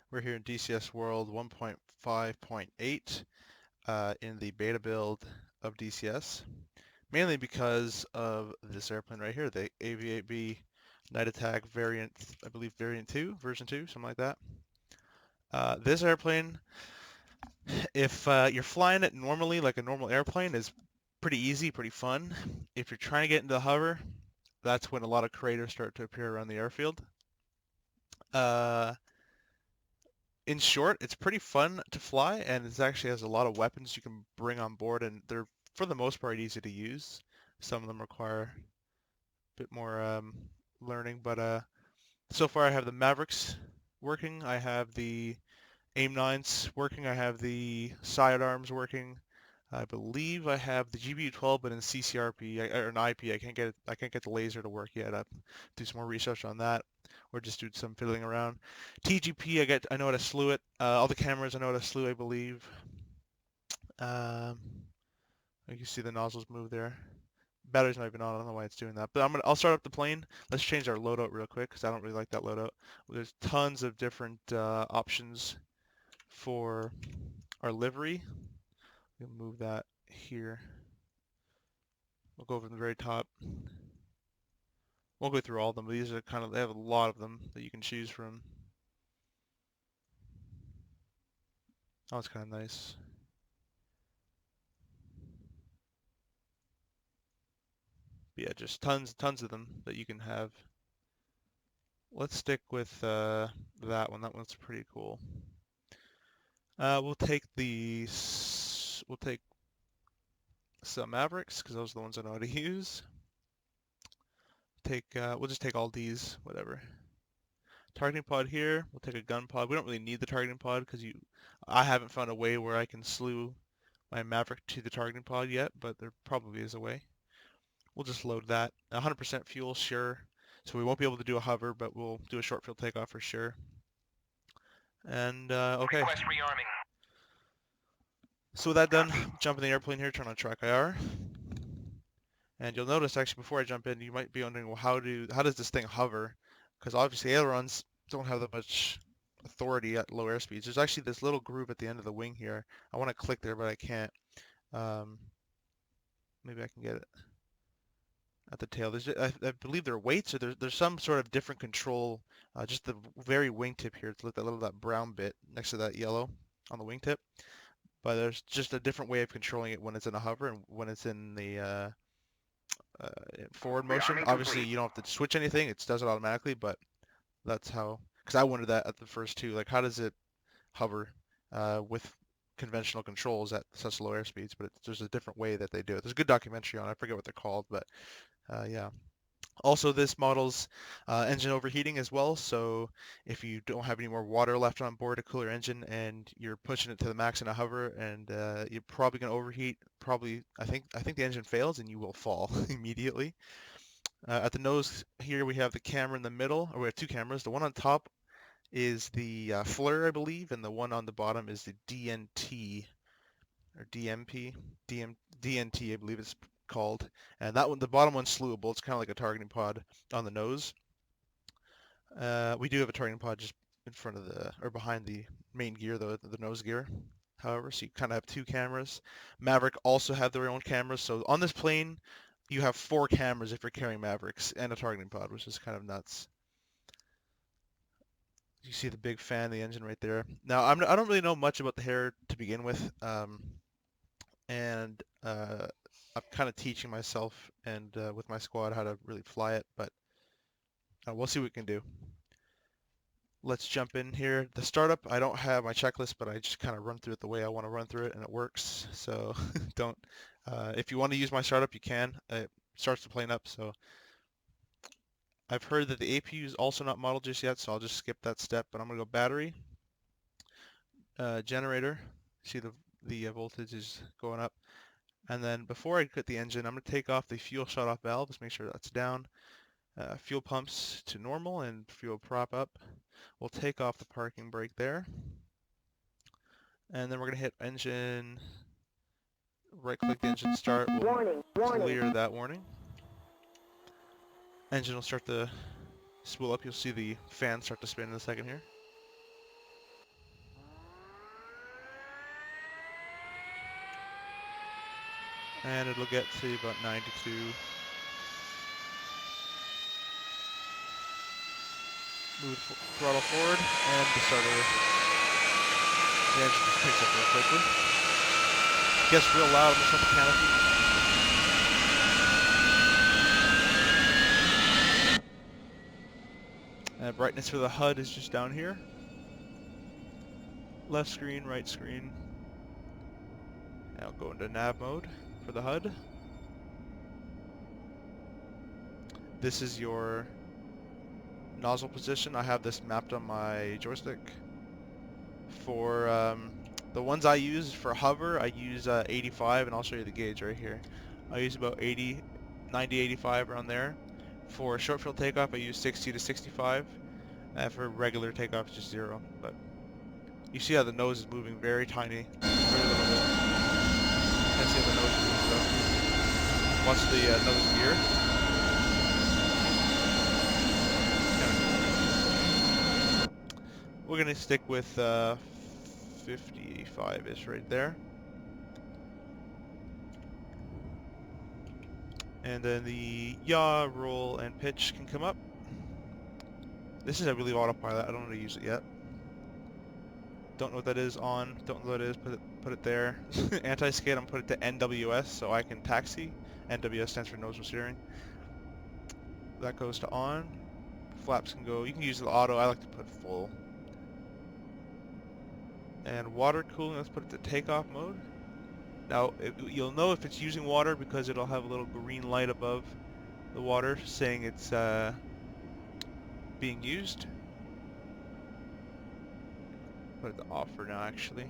We're here in DCS World 1.5.8 in the beta build of DCS, mainly because of this airplane right here, the AV8B Night Attack variant, I believe variant 2, version 2, something like that. This airplane, if you're flying it normally like a normal airplane, is pretty easy, pretty fun. If you're trying to get into the hover, that's when a lot of craters start to appear around the airfield. Uh, in short, it's pretty fun to fly, and it actually has a lot of weapons you can bring on board, and they're, for the most part, easy to use. Some of them require a bit more learning, but so far I have the Mavericks working, I have the AIM-9s working, I have the sidearms working. I believe I have the GBU-12, but in CCRP or an IP. I can't get the laser to work yet. I do some more research on that, or just do some fiddling around. TGP, I know how to slew it. All the cameras, I know how to slew, I believe. Um, you can see the nozzles move there. Battery's not even on. I don't know why it's doing that. But I'll start up the plane. Let's change our loadout real quick because I don't really like that loadout. There's tons of different options for our livery. We'll move that here. We'll go from the very top. Won't go through all of them, but these are kind of, they have a lot of them that you can choose from. Oh, it's kind of nice. But yeah, just tons of them that you can have. Let's stick with that one. That one's pretty cool. We'll take some Mavericks because those are the ones I know how to use. We'll just take all these, whatever. Targeting pod here. We'll take a gun pod. We don't really need the targeting pod because I haven't found a way where I can slew my Maverick to the targeting pod yet, but there probably is a way. We'll just load that. 100% fuel, sure. So we won't be able to do a hover, but we'll do a short field takeoff for sure. And okay. Request rearming. So with that done, jump in the airplane here, turn on track IR. And you'll notice actually before I jump in, you might be wondering, well, how does this thing hover? Because obviously ailerons don't have that much authority at low airspeeds. There's actually this little groove at the end of the wing here. I want to click there, but I can't. Maybe I can get it at the tail. I believe there are weights, or there's some sort of different control. Just the very wingtip here. It's that brown bit next to that yellow on the wingtip. But there's just a different way of controlling it when it's in a hover and when it's in the forward motion. Obviously, you don't have to switch anything; it does it automatically. But that's how. Because I wondered that at the first two. Like, how does it hover with conventional controls at such low airspeeds? But there's a different way that they do it. There's a good documentary on it. I forget what they're called, but yeah. Also, this model's engine overheating as well, so if you don't have any more water left on board to cool your engine and you're pushing it to the max in a hover, and you're probably going to overheat, I think the engine fails and you will fall immediately. At the nose here we have the camera in the middle, or we have two cameras. The one on top is the FLIR, I believe, and the one on the bottom is the DNT or DMP, DNT, I believe it's called. And that one, the bottom one's slewable. It's kind of like a targeting pod on the nose. We do have a targeting pod just in front of or behind the main gear, the nose gear. However, so you kind of have two cameras. Maverick also have their own cameras. So on this plane, you have 4 cameras if you're carrying Mavericks and a targeting pod, which is kind of nuts. You see the big fan of the engine right there. Now, I don't really know much about the hair to begin with. And I'm kind of teaching myself and with my squad how to really fly it, but we'll see what we can do. Let's jump in here. The startup, I don't have my checklist, but I just kind of run through it the way I want to run through it, and it works. So don't. If you want to use my startup, you can. It starts the plane up. So I've heard that the APU is also not modeled just yet, so I'll just skip that step. But I'm gonna go battery, generator. See the voltage is going up. And then before I quit the engine, I'm going to take off the fuel shut-off valve. Just make sure that's down. Fuel pumps to normal and fuel prop up. We'll take off the parking brake there. And then we're going to hit engine, right-click the engine start. We'll clear that warning. Engine will start to spool up. You'll see the fan start to spin in a second here. And it'll get to about 92. Move throttle forward, and the starter, the engine just picks up real quickly. Gets real loud on the front canopy. Brightness for the HUD is just down here. Left screen, right screen. And I'll go into nav mode for the HUD. This is your nozzle position. I have this mapped on my joystick. For the ones I use for hover, I use 85, and I'll show you the gauge right here. I use about 80, 90, 85 around there. For short field takeoff, I use 60 to 65. For regular takeoff, it's just 0. But you see how the nose is moving very tiny, very little bit. You can see how the nose moves. So watch the nose gear. We're gonna stick with 55-ish right there. And then the yaw, roll, and pitch can come up. This is, I believe, autopilot. I don't know how to use it yet. Don't know what that is on. Don't know what it is. Put it there. Anti-skid, I'm gonna put it to NWS so I can taxi. NWS stands for nose wheel steering. That goes to on. Flaps can go. You can use the auto. I like to put full. And water cooling, let's put it to takeoff mode. Now, you'll know if it's using water because it'll have a little green light above the water saying it's being used. Put it to off for now, actually.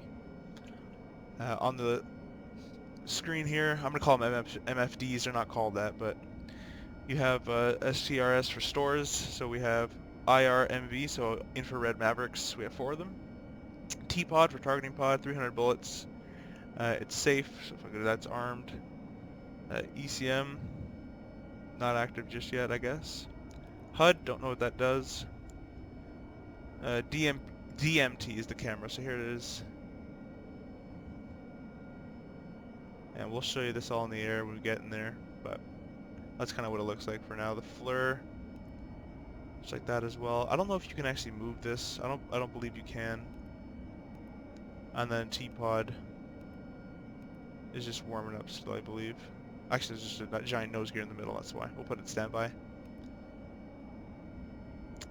On the screen here, I'm going to call them MFDs. They're not called that, but you have STRS for stores. So we have IRMV, so infrared Mavericks. We have 4 of them. T-pod for targeting pod, 300 bullets. It's safe, so if I go to that's armed. ECM, not active just yet, I guess. HUD, don't know what that does. DMT is the camera, so here it is. And we'll show you this all in the air when we get in there, but that's kind of what it looks like for now. The FLIR, just like that as well. I don't know if you can actually move this. I don't believe you can. And then T-pod is just warming up still, I believe. Actually, there's just a giant nose gear in the middle, that's why. We'll put it standby.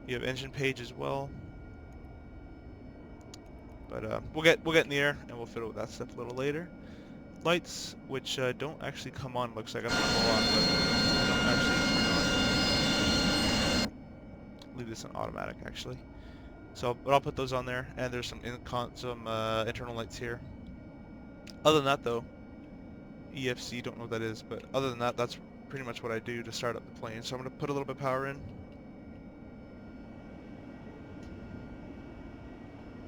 You have engine page as well. But we'll get in the air and we'll fiddle with that stuff a little later. Lights, which don't actually come on, looks like. I don't know a lot, but don't actually turn on. Leave this on automatic, actually. So, but I'll put those on there, and there's some internal lights here. Other than that, though, EFC, don't know what that is, but other than that, that's pretty much what I do to start up the plane. So I'm going to put a little bit of power in.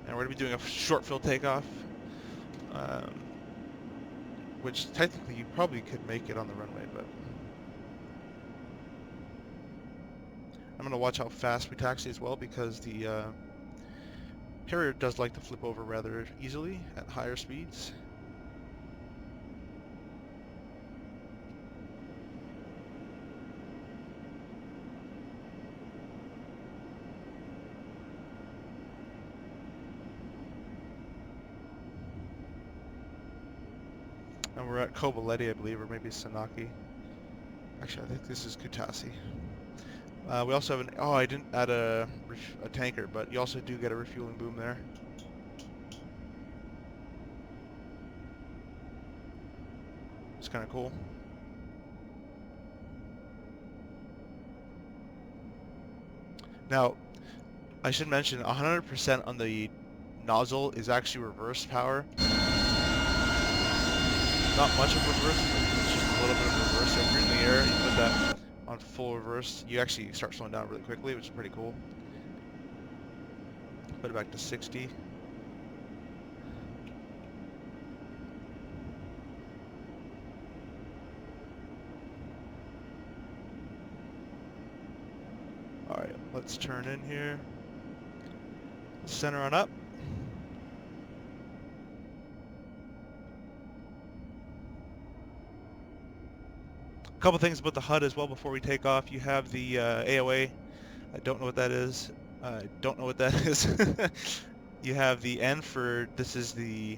And we're going to be doing a short field takeoff, which technically you probably could make it on the runway, but I'm going to watch how fast we taxi as well, because the Harrier does like to flip over rather easily at higher speeds. And we're at Kobuleti, I believe, or maybe Sanaki. Actually, I think this is Kutaisi. We also have an... Oh, I didn't add a tanker, but you also do get a refueling boom there. It's kind of cool. Now, I should mention 100% on the nozzle is actually reverse power. Not much of reverse, it's just a little bit of reverse. So if you're in the air, you put that on full reverse, you actually start slowing down really quickly, which is pretty cool. Put it back to 60. Alright, let's turn in here. Center on up. A couple things about the HUD as well before we take off. You have the AOA. I don't know what that is. I don't know what that is. You have the N for, this is the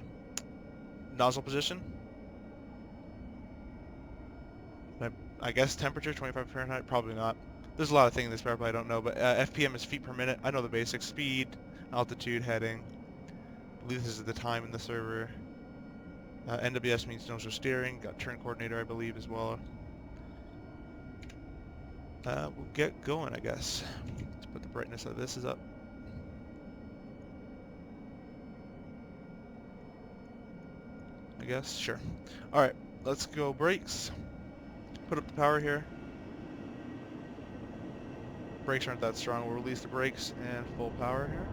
nozzle position. I guess temperature, 25 Fahrenheit, probably not. There's a lot of things in this power I don't know, but FPM is feet per minute. I know the basics: speed, altitude, heading. I believe this is the time in the server. NWS means nozzle steering. Got turn coordinator, I believe, as well. We'll get going, I guess. Let's put the brightness of this is up. I guess, sure. All right, let's go brakes. Put up the power here. Brakes aren't that strong. We'll release the brakes and full power here.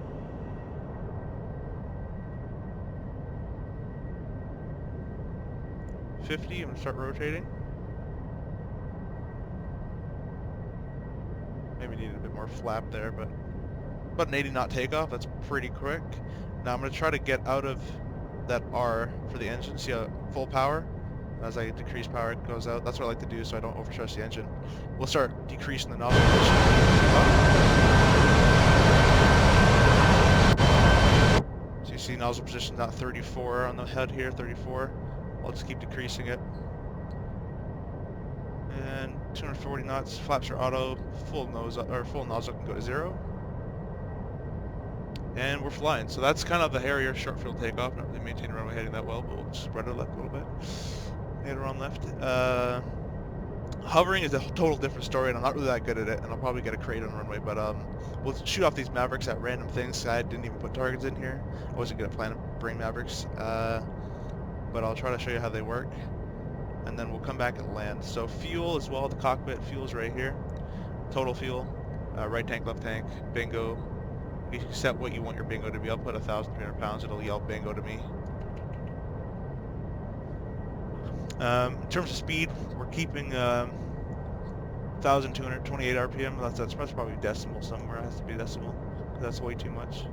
I'm going to start rotating. Maybe needed a bit more flap there, but about an 80 knot takeoff. That's pretty quick. Now I'm going to try to get out of that R for the engine. See how full power? As I decrease power, it goes out. That's what I like to do so I don't overstress the engine. We'll start decreasing the nozzle position. So you see nozzle position not 34 on the head here, 34. I'll just keep decreasing it. And 240 knots, flaps are auto, full nozzle can go to 0. And we're flying. So that's kind of the Harrier short field takeoff. Not really maintaining runway heading that well, but we'll spread it left a little bit. Aileron on left. Hovering is a total different story, and I'm not really that good at it, and I'll probably get a crate on runway, but we'll shoot off these Mavericks at random things. I didn't even put targets in here. I wasn't good at planning bring Mavericks, but I'll try to show you how they work, and then we'll come back and land. So fuel as well, the cockpit fuel's right here. Total fuel, right tank, left tank, bingo. You can set what you want your bingo to be. I'll put 1,300 pounds, it'll yell bingo to me. In terms of speed, we're keeping 1,228 RPM. That's probably decimal somewhere. It has to be decimal. That's way too much.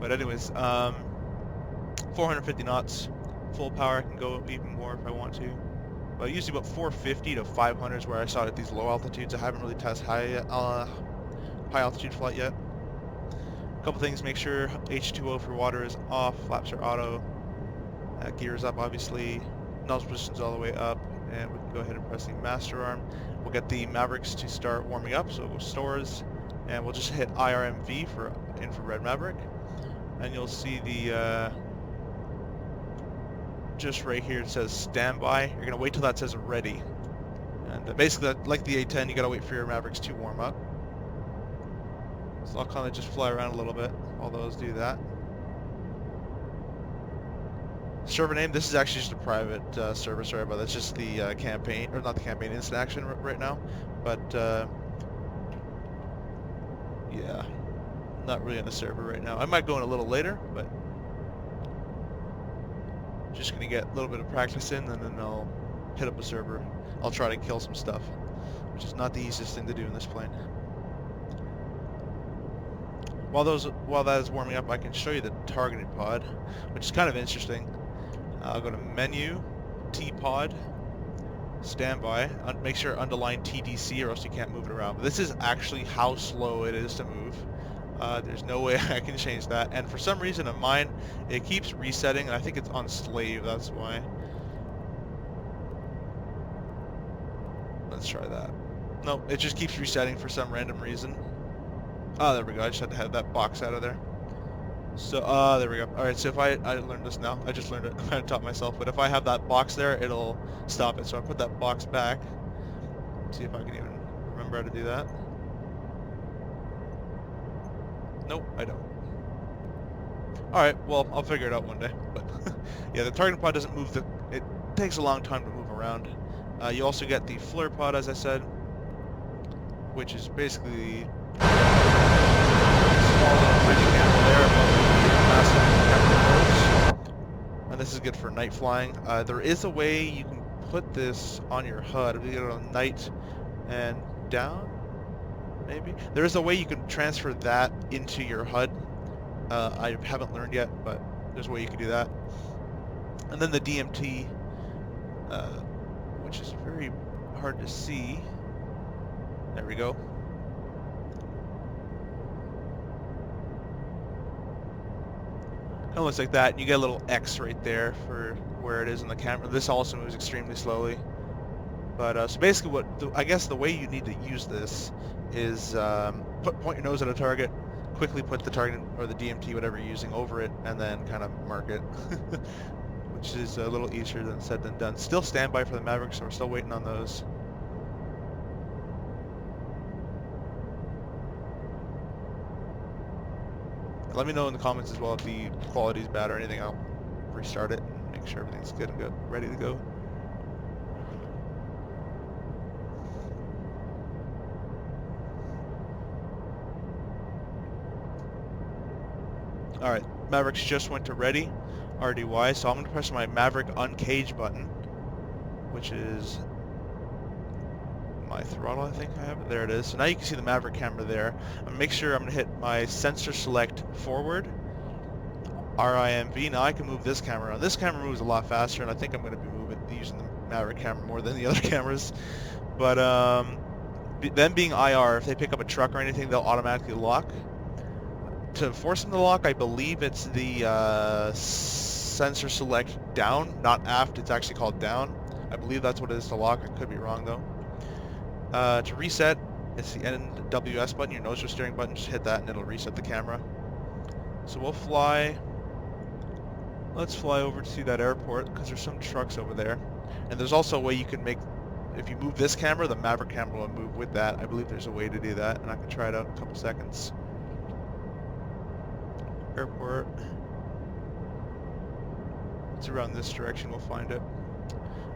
But anyways, 450 knots, full power. I can go even more if I want to. But usually about 450 to 500 is where I saw it at these low altitudes. I haven't really tested high altitude flight yet. A couple things: make sure H2O for water is off. Flaps are auto. Gears up, obviously. Nozzle position's all the way up, and we can go ahead and press the master arm. We'll get the Mavericks to start warming up, so we'll go stores, and we'll just hit IRMV for infrared Maverick, and you'll see the just right here it says standby. You're gonna wait till that says ready, and basically like the A10, you gotta wait for your Mavericks to warm up. So I'll kind of just fly around a little bit while those do that. Server name, this is actually just a private server, sorry about that. It's just the campaign, or not the campaign, instant action right now. But yeah, not really on the server right now. I might go in a little later, but just gonna get a little bit of practice in, and then I'll hit up a server. I'll try to kill some stuff, which is not the easiest thing to do in this plane. While that is warming up, I can show you the targeted pod, which is kind of interesting. I'll go to menu, T-pod, standby, make sure underline TDC or else you can't move it around. But this is actually how slow it is to move. There's no way I can change that. And for some reason on mine, it keeps resetting, and I think it's on slave, that's why. Let's try that. No, it just keeps resetting for some random reason. Oh, there we go. I just had to have that box out of there. So, there we go. Alright, so if I learned this now. I just learned it. I taught myself. But if I have that box there, it'll stop it. So I put that box back. See if I can even remember how to do that. Nope, I don't. Alright, well, I'll figure it out one day. But yeah, the targeting pod doesn't move. It takes a long time to move around. You also get the flare pod, as I said, which is basically small little tiny camera there above the massive camera roads. And this is good for night flying. There is a way you can put this on your HUD. We get it on night and down, maybe. There is a way you can transfer that into your HUD. I haven't learned yet, but there's a way you can do that. And then the DMT, which is very hard to see. There we go. Kind of looks like that, and you get a little X right there for where it is in the camera. This also moves extremely slowly. But so basically, I guess the way you need to use this is point your nose at a target, quickly put the target or the DMT, whatever you're using, over it, and then kind of mark it, which is a little easier than said than done. Still standby for the Mavericks, so we're still waiting on those. Let me know in the comments as well if the quality is bad or anything. I'll restart it and make sure everything's good and ready to go. Alright, Mavericks just went to ready, RDY, so I'm going to press my Maverick uncage button, which is my throttle, I think I have it. There it is. So now you can see the Maverick camera there. I'm going to make sure I'm going to hit my sensor select forward, RIMV. Now I can move this camera around. This camera moves a lot faster, and I think I'm going to be using the Maverick camera more than the other cameras. But them being IR, if they pick up a truck or anything, they'll automatically lock. To force them to lock, I believe it's the sensor select down, not aft. It's actually called down. I believe that's what it is to lock. I could be wrong though. To reset, it's the NWS button, your nose or steering button. Just hit that and it'll reset the camera. So we'll fly. Let's fly over to that airport because there's some trucks over there. And there's also a way you can make, if you move this camera, the Maverick camera will move with that. I believe there's a way to do that, and I can try it out in a couple seconds. Airport. It's around this direction, we'll find it.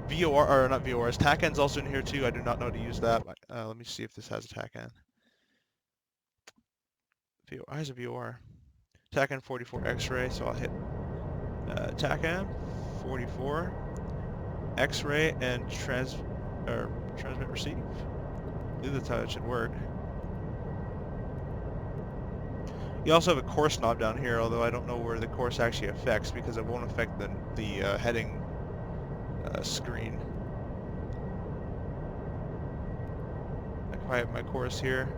VOR, or not VORs, TAC end's also in here too. I do not know how to use that. Let me see if this has a TAC end. VOR has a VOR. TAC end 44 X-ray, so I'll hit TAC end 44 X-ray and transmit receive. I believe that's how it should work. You also have a course knob down here, although I don't know where the course actually affects because it won't affect the heading screen. If I have my course here,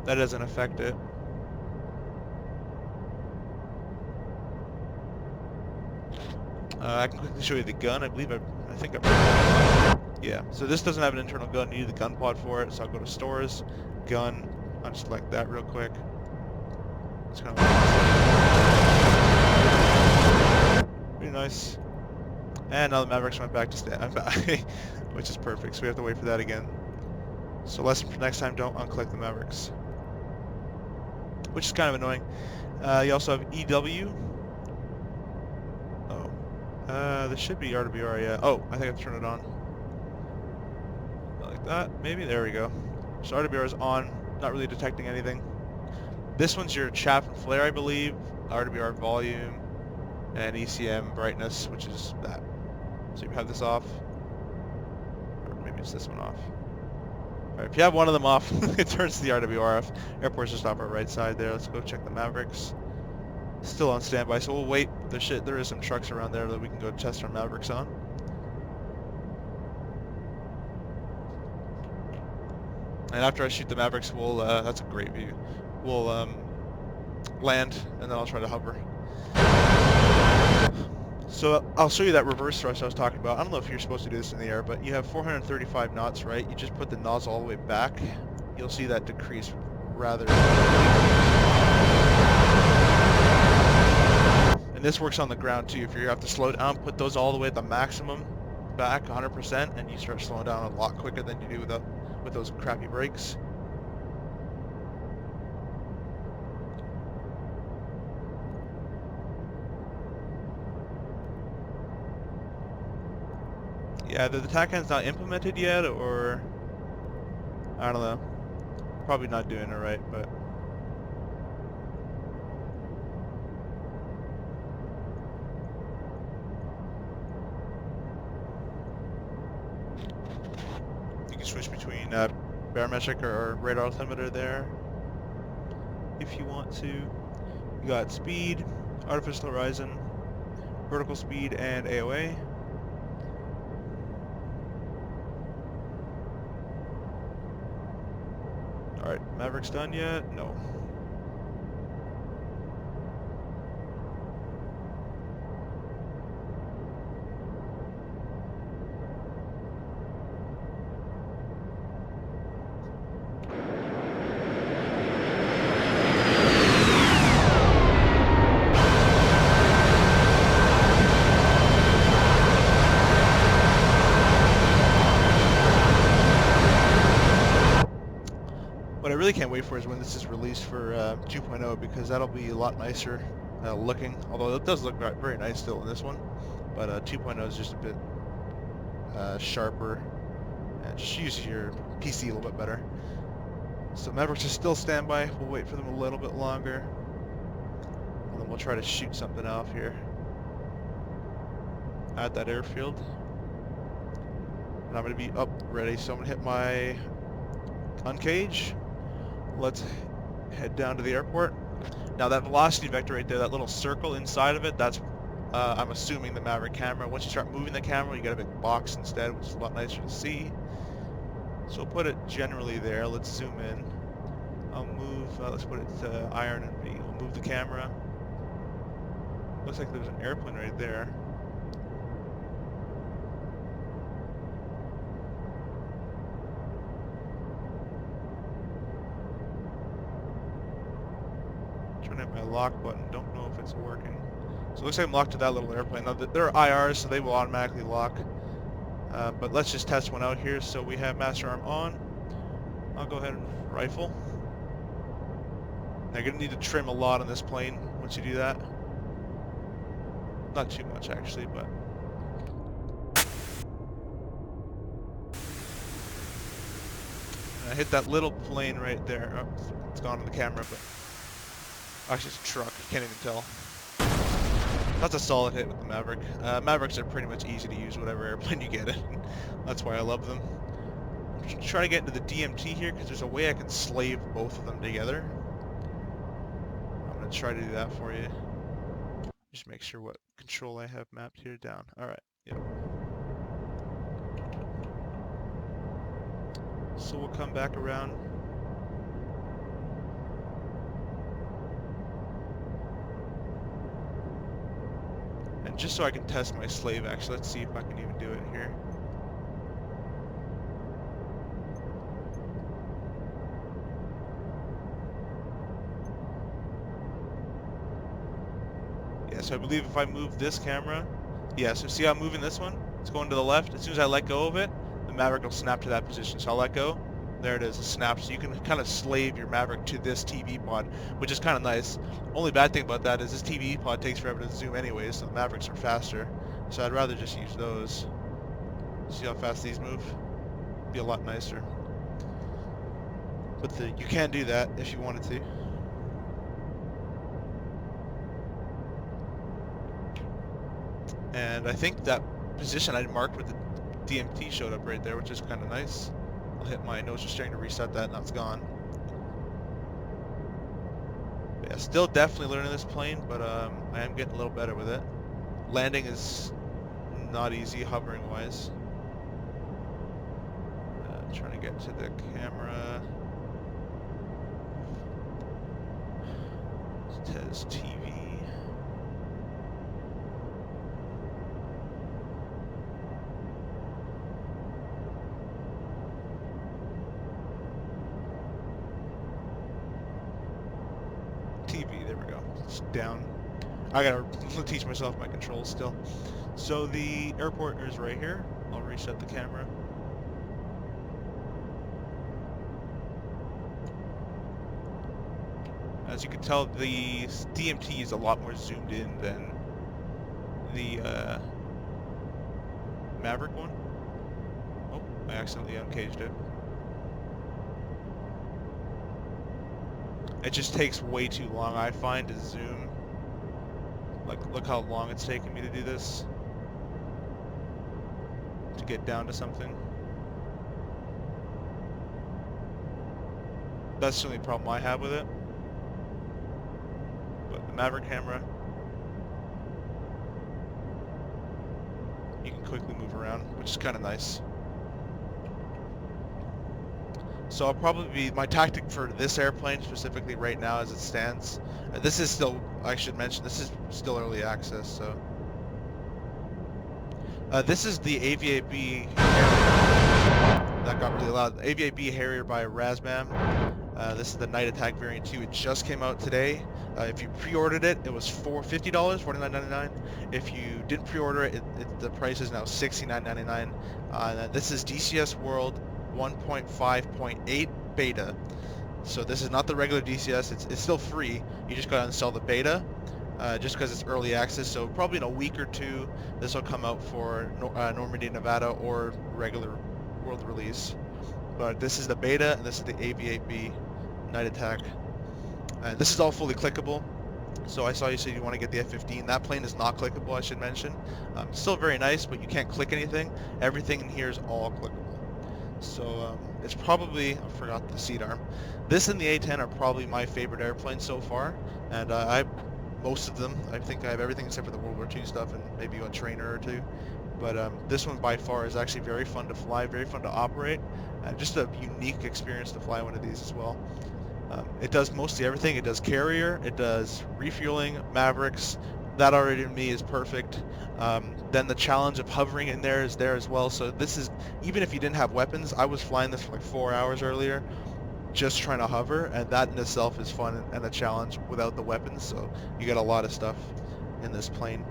that doesn't affect it. I can quickly show you the gun. I think yeah. So this doesn't have an internal gun. You need the gun pod for it. So I'll go to stores, gun. I'll just select that real quick. It's kind of pretty nice. And now the Mavericks went back to standby, which is perfect. So we have to wait for that again. So lesson for next time: don't unclick the Mavericks, which is kind of annoying. You also have EW. Oh, this should be RWR. Yeah. Oh, I think I have to turn it on. Like that, maybe. There we go. So RWR is on. Not really detecting anything. This one's your chaff and flare, I believe. RWR volume and ECM brightness, which is that. So you have this off, or maybe it's this one off. All right, if you have one of them off, it turns the RWR off. Airport's just off our right side there. Let's go check the Mavericks. Still on standby, so we'll wait. There is some trucks around there that we can go test our Mavericks on. And after I shoot the Mavericks, we'll, that's a great view. We'll land, and then I'll try to hover. So I'll show you that reverse thrust I was talking about. I don't know if you're supposed to do this in the air, but you have 435 knots, right? You just put the nozzle all the way back. You'll see that decrease rather. And this works on the ground too. If you have to slow down, put those all the way at the maximum back, 100%, and you start slowing down a lot quicker than you do with those crappy brakes. Yeah, the TAC end's not implemented yet, or I don't know. Probably not doing it right, but you can switch between barometric or radar altimeter there if you want to. You got speed, artificial horizon, vertical speed, and AOA. Maverick's done yet? No. What I really can't wait for is when this is released for 2.0, because that'll be a lot nicer looking, although it does look very nice still in this one, but 2.0 is just a bit sharper and just uses your PC a little bit better. So Mavericks are still standby. We'll wait for them a little bit longer, and then we'll try to shoot something off here at that airfield. And I'm going to be up ready, so I'm going to hit my uncage. Let's head down to the airport. Now that velocity vector right there, that little circle inside of it, that's I'm assuming the Maverick camera. Once you start moving the camera, you get a big box instead, which is a lot nicer to see. So we'll put it generally there. Let's zoom in. I'll move, let's put it to iron and V. We'll move the camera. Looks like there's an airplane right there. Trying to hit my lock button. Don't know if it's working. So it looks like I'm locked to that little airplane. Now they're IRs, so they will automatically lock. But let's just test one out here. So we have master arm on. I'll go ahead and rifle. Now you're going to need to trim a lot on this plane once you do that. Not too much actually, but... And I hit that little plane right there. Oh, it's gone on the camera, but... Actually, it's a truck. You can't even tell. That's a solid hit with the Maverick. Mavericks are pretty much easy to use, whatever airplane you get in. That's why I love them. I'm trying to get into the DMT here, because there's a way I can slave both of them together. I'm going to try to do that for you. Just make sure what control I have mapped here down. Alright, yep. So we'll come back around. And just so I can test my slave, actually, let's see if I can even do it here. Yeah, so I believe if I move this camera, yeah, so see how I'm moving this one? It's going to the left. As soon as I let go of it, the Maverick will snap to that position. So I'll let go. There it is, it snaps. So you can kind of slave your Maverick to this TV pod, which is kind of nice. Only bad thing about that is this TV pod takes forever to zoom anyways, so the Mavericks are faster. So I'd rather just use those. See how fast these move? Be a lot nicer. But you can do that if you wanted to. And I think that position I marked with the DMT showed up right there, which is kind of nice. I'll hit my nose restraint to reset that, and that's gone. But yeah, still definitely learning this plane, but I am getting a little better with it. Landing is not easy, hovering wise. Trying to get to the camera. Test TV. TV, there we go. It's down. I gotta teach myself my controls still. So the airport is right here. I'll reset the camera. As you can tell, the DMT is a lot more zoomed in than the Maverick one. Oh, I accidentally uncaged it. It just takes way too long, I find, to zoom. Like, look how long it's taken me to do this. To get down to something. That's the only problem I have with it. But the Maverick camera, you can quickly move around, which is kind of nice. So I'll probably be, my tactic for this airplane specifically right now as it stands, this is still, I should mention, this is still early access, so. This is the AV8B Harrier. That got really loud. AV8B Harrier by Razbam. This is the Night Attack variant 2. It just came out today. If you pre-ordered it, it was $50, $49.99. If you didn't pre-order it, the price is now $69.99. This is DCS World 1.5.8 beta. So this is not the regular DCS. It's still free. You just gotta install the beta. Just because it's early access, so probably in a week or two this will come out for Normandy, Nevada, or regular world release. But this is the beta, and this is the AV8B Night Attack. This is all fully clickable. So I saw you said you want to get the F-15. That plane is not clickable, I should mention. It's still very nice, but you can't click anything. Everything in here is all clickable. So it's probably, I forgot the seat arm. This and the A-10 are probably my favorite airplanes so far, and most of them. I think I have everything except for the World War II stuff and maybe a trainer or two. But this one by far is actually very fun to fly, very fun to operate, and just a unique experience to fly one of these as well. It does mostly everything. It does carrier, it does refueling, Mavericks. That already to me is perfect. Then the challenge of hovering in there is there as well. So this is, even if you didn't have weapons, I was flying this for like 4 hours earlier, just trying to hover, and that in itself is fun and a challenge without the weapons, so you get a lot of stuff in this plane.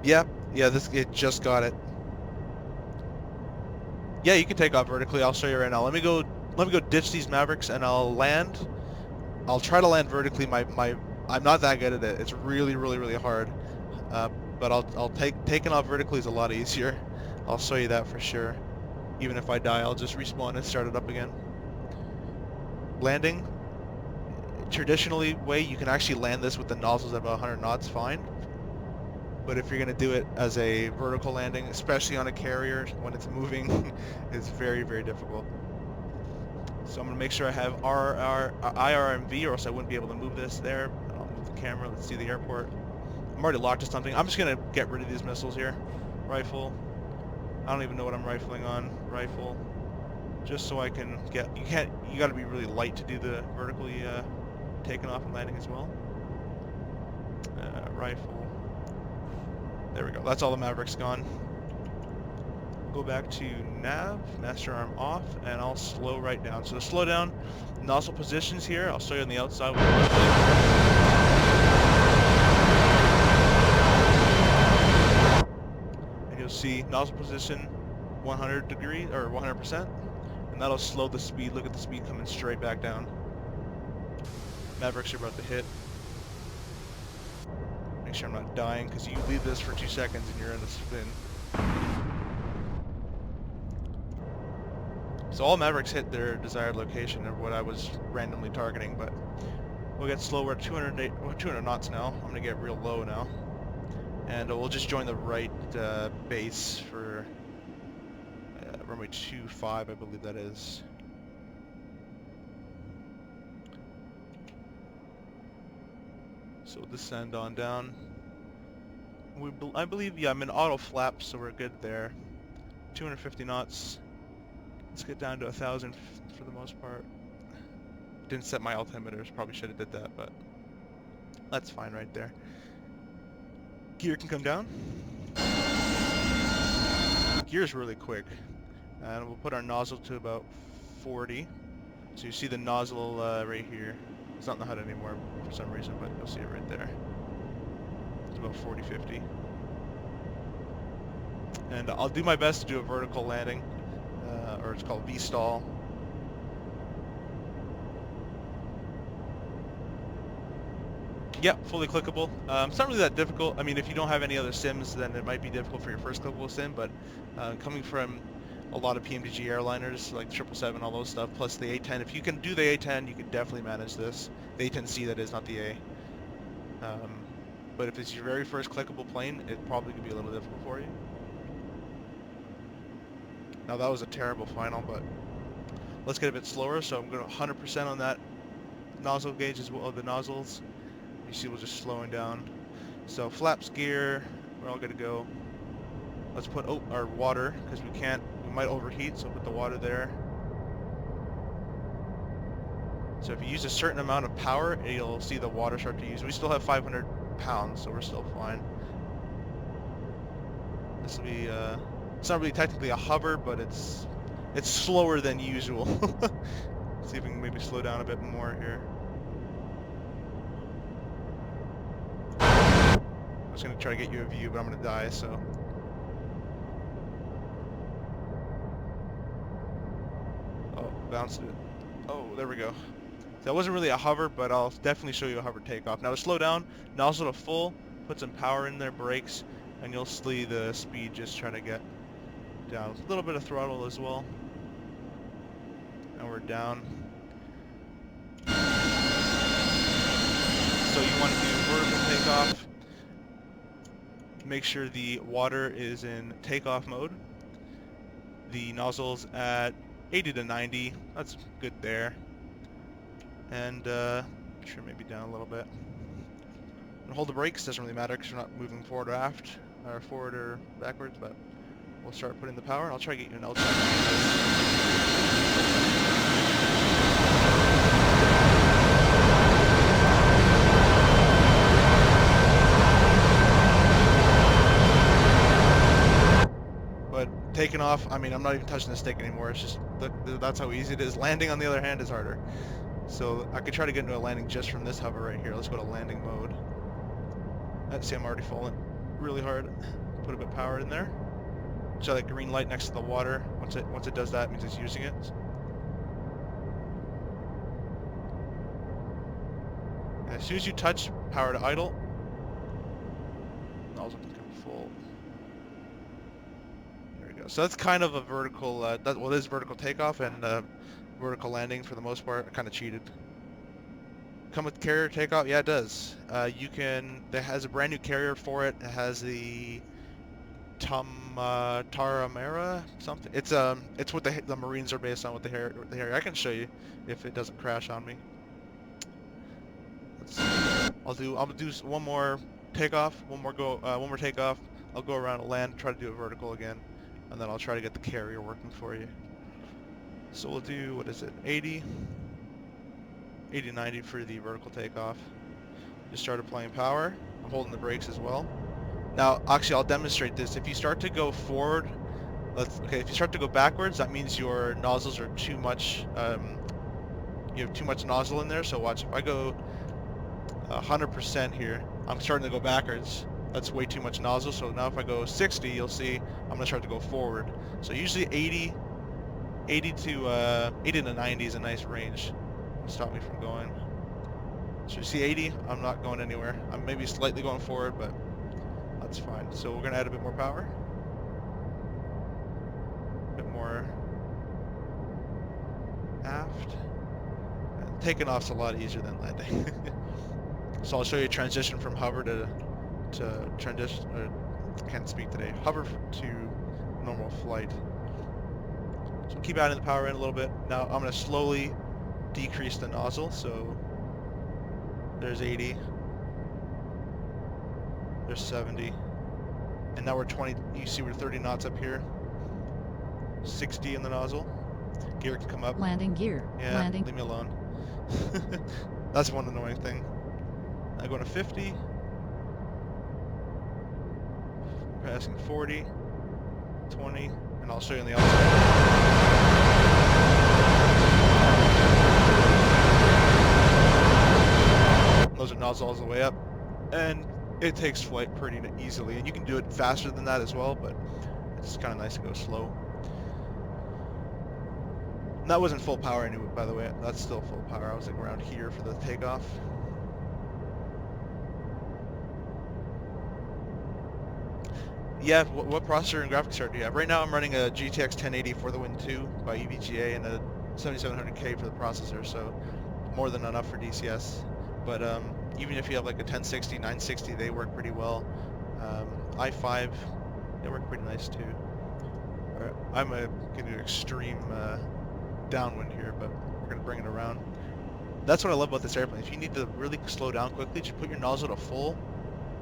Yeah, it just got it. Yeah, you can take off vertically. I'll show you right now. Let me go ditch these Mavericks and I'll land. I'll try to land vertically. I'm not that good at it. It's really, really, really hard. But taking off vertically is a lot easier. I'll show you that for sure. Even if I die, I'll just respawn and start it up again. Landing, traditionally way you can actually land this with the nozzles at about 100 knots fine. But if you're going to do it as a vertical landing, especially on a carrier when it's moving, it's very, very difficult. So I'm going to make sure I have IRMV, or else I wouldn't be able to move this there. I'll move the camera. Let's see the airport. I'm already locked to something. I'm just going to get rid of these missiles here. Rifle. I don't even know what I'm rifling on. Rifle. Just so I can get... You got to be really light to do the vertically taking off and landing as well. Rifle. There we go. That's all the Mavericks gone. Go back to nav, master arm off, and I'll slow right down. So to slow down, nozzle positions here. I'll show you on the outside. And you'll see nozzle position 100 degrees or 100%, and that'll slow the speed. Look at the speed coming straight back down. Mavericks are about to hit. Make sure I'm not dying, because you leave this for 2 seconds and you're in the spin. So all Mavericks hit their desired location of what I was randomly targeting, but we'll get slower at 200 knots now. I'm going to get real low now. And we'll just join the right base for runway 25, I believe that is. So we'll descend on down. I believe, yeah, I'm in auto flap, so we're good there. 250 knots. Let's get down to 1,000 for the most part. Didn't set my altimeters, probably should have did that, but that's fine right there. Gear can come down. Gear's really quick. And we'll put our nozzle to about 40. So you see the nozzle right here. It's not in the HUD anymore for some reason, but you'll see it right there. It's about 40, 50. And I'll do my best to do a vertical landing, or it's called V-stall. Yeah, fully clickable. It's not really that difficult. I mean, if you don't have any other sims, then it might be difficult for your first clickable sim, but coming from a lot of PMDG airliners, like 777, all those stuff, plus the A10, if you can do the A10, you can definitely manage this. The A10C, that is, not the A. But if it's your very first clickable plane, it probably could be a little difficult for you. Now that was a terrible final, but let's get a bit slower. So I'm going to 100% on that nozzle gauge as well, the nozzles. You see we're just slowing down. So flaps, gear, we're all good to go. Let's put our water, because we might overheat, so put the water there. So if you use a certain amount of power, you'll see the water start to use. We still have 500 pounds, so we're still fine. This will be, it's not really technically a hover, but it's slower than usual. See if we can maybe slow down a bit more here. I was going to try to get you a view, but I'm going to die, so. Oh, bounced it. Oh, there we go. That wasn't really a hover, but I'll definitely show you a hover takeoff. Now to slow down, nozzle to full, put some power in there, brakes, and you'll see the speed just try to get down. A little bit of throttle as well. And we're down. So you want to do vertical takeoff. Make sure the water is in takeoff mode. The nozzle's at 80 to 90. That's good there. And sure, maybe down a little bit. And hold the brakes, doesn't really matter because you're not moving forward or aft, or forward or backwards, but we'll start putting the power. I'll try to get you an L check. But taking off, I mean, I'm not even touching the stick anymore. It's just, that's how easy it is. Landing, on the other hand, is harder. So I could try to get into a landing just from this hover right here. Let's go to landing mode. See, I'm already falling really hard. Put a bit of power in there. So that green light next to the water. Once it does that, it means it's using it. And as soon as you touch power to idle, nozzle can come full. There we go. So that's kind of a vertical. Well, this is vertical takeoff and vertical landing for the most part. I kind of cheated. Come with carrier takeoff? Yeah, it does. It has a brand new carrier for it. It has the Taramera something. It's what the Marines are based on with the Harrier. I can show you if it doesn't crash on me. I'll do one more takeoff, one more takeoff. I'll go around and land, try to do a vertical again, and then I'll try to get the carrier working for you. So we'll do, what is it, 80, 90 for the vertical takeoff. Just start applying power. I'm holding the brakes as well. Now, actually, I'll demonstrate this. If you start to go forward, if you start to go backwards, that means your nozzles are too much, you have too much nozzle in there. So watch, if I go 100% here, I'm starting to go backwards. That's way too much nozzle. So now if I go 60, you'll see I'm going to start to go forward. So usually 80 to 90 is a nice range. Stop me from going. So you see 80, I'm not going anywhere. I'm maybe slightly going forward, but that's fine. So we're going to add a bit more power. A bit more aft. And taking off's a lot easier than landing. So I'll show you a transition from hover to transition, I can't speak today, hover to normal flight. So keep adding the power in a little bit. Now I'm going to slowly decrease the nozzle, so there's 80, there's 70, and now we're 20, you see we're 30 knots up here, 60 in the nozzle, gear can come up. Landing gear. Yeah, landing. Leave me alone. That's one annoying thing. I go to 50, passing 40, 20, and I'll show you on the outside. Those are nozzles all the way up, and it takes flight pretty easily, and you can do it faster than that as well, but it's kind of nice to go slow. And that wasn't full power anyway, by the way. That's still full power. I was like around here for the takeoff. Yeah, what processor and graphics card do you have? Right now I'm running a GTX 1080 for the Win 2 by EVGA and a 7700K for the processor, so more than enough for DCS. But even if you have like a 1060, 960, they work pretty well. i5, they work pretty nice too. I'm getting an extreme downwind here, but we're going to bring it around. That's what I love about this airplane. If you need to really slow down quickly, just put your nozzle to full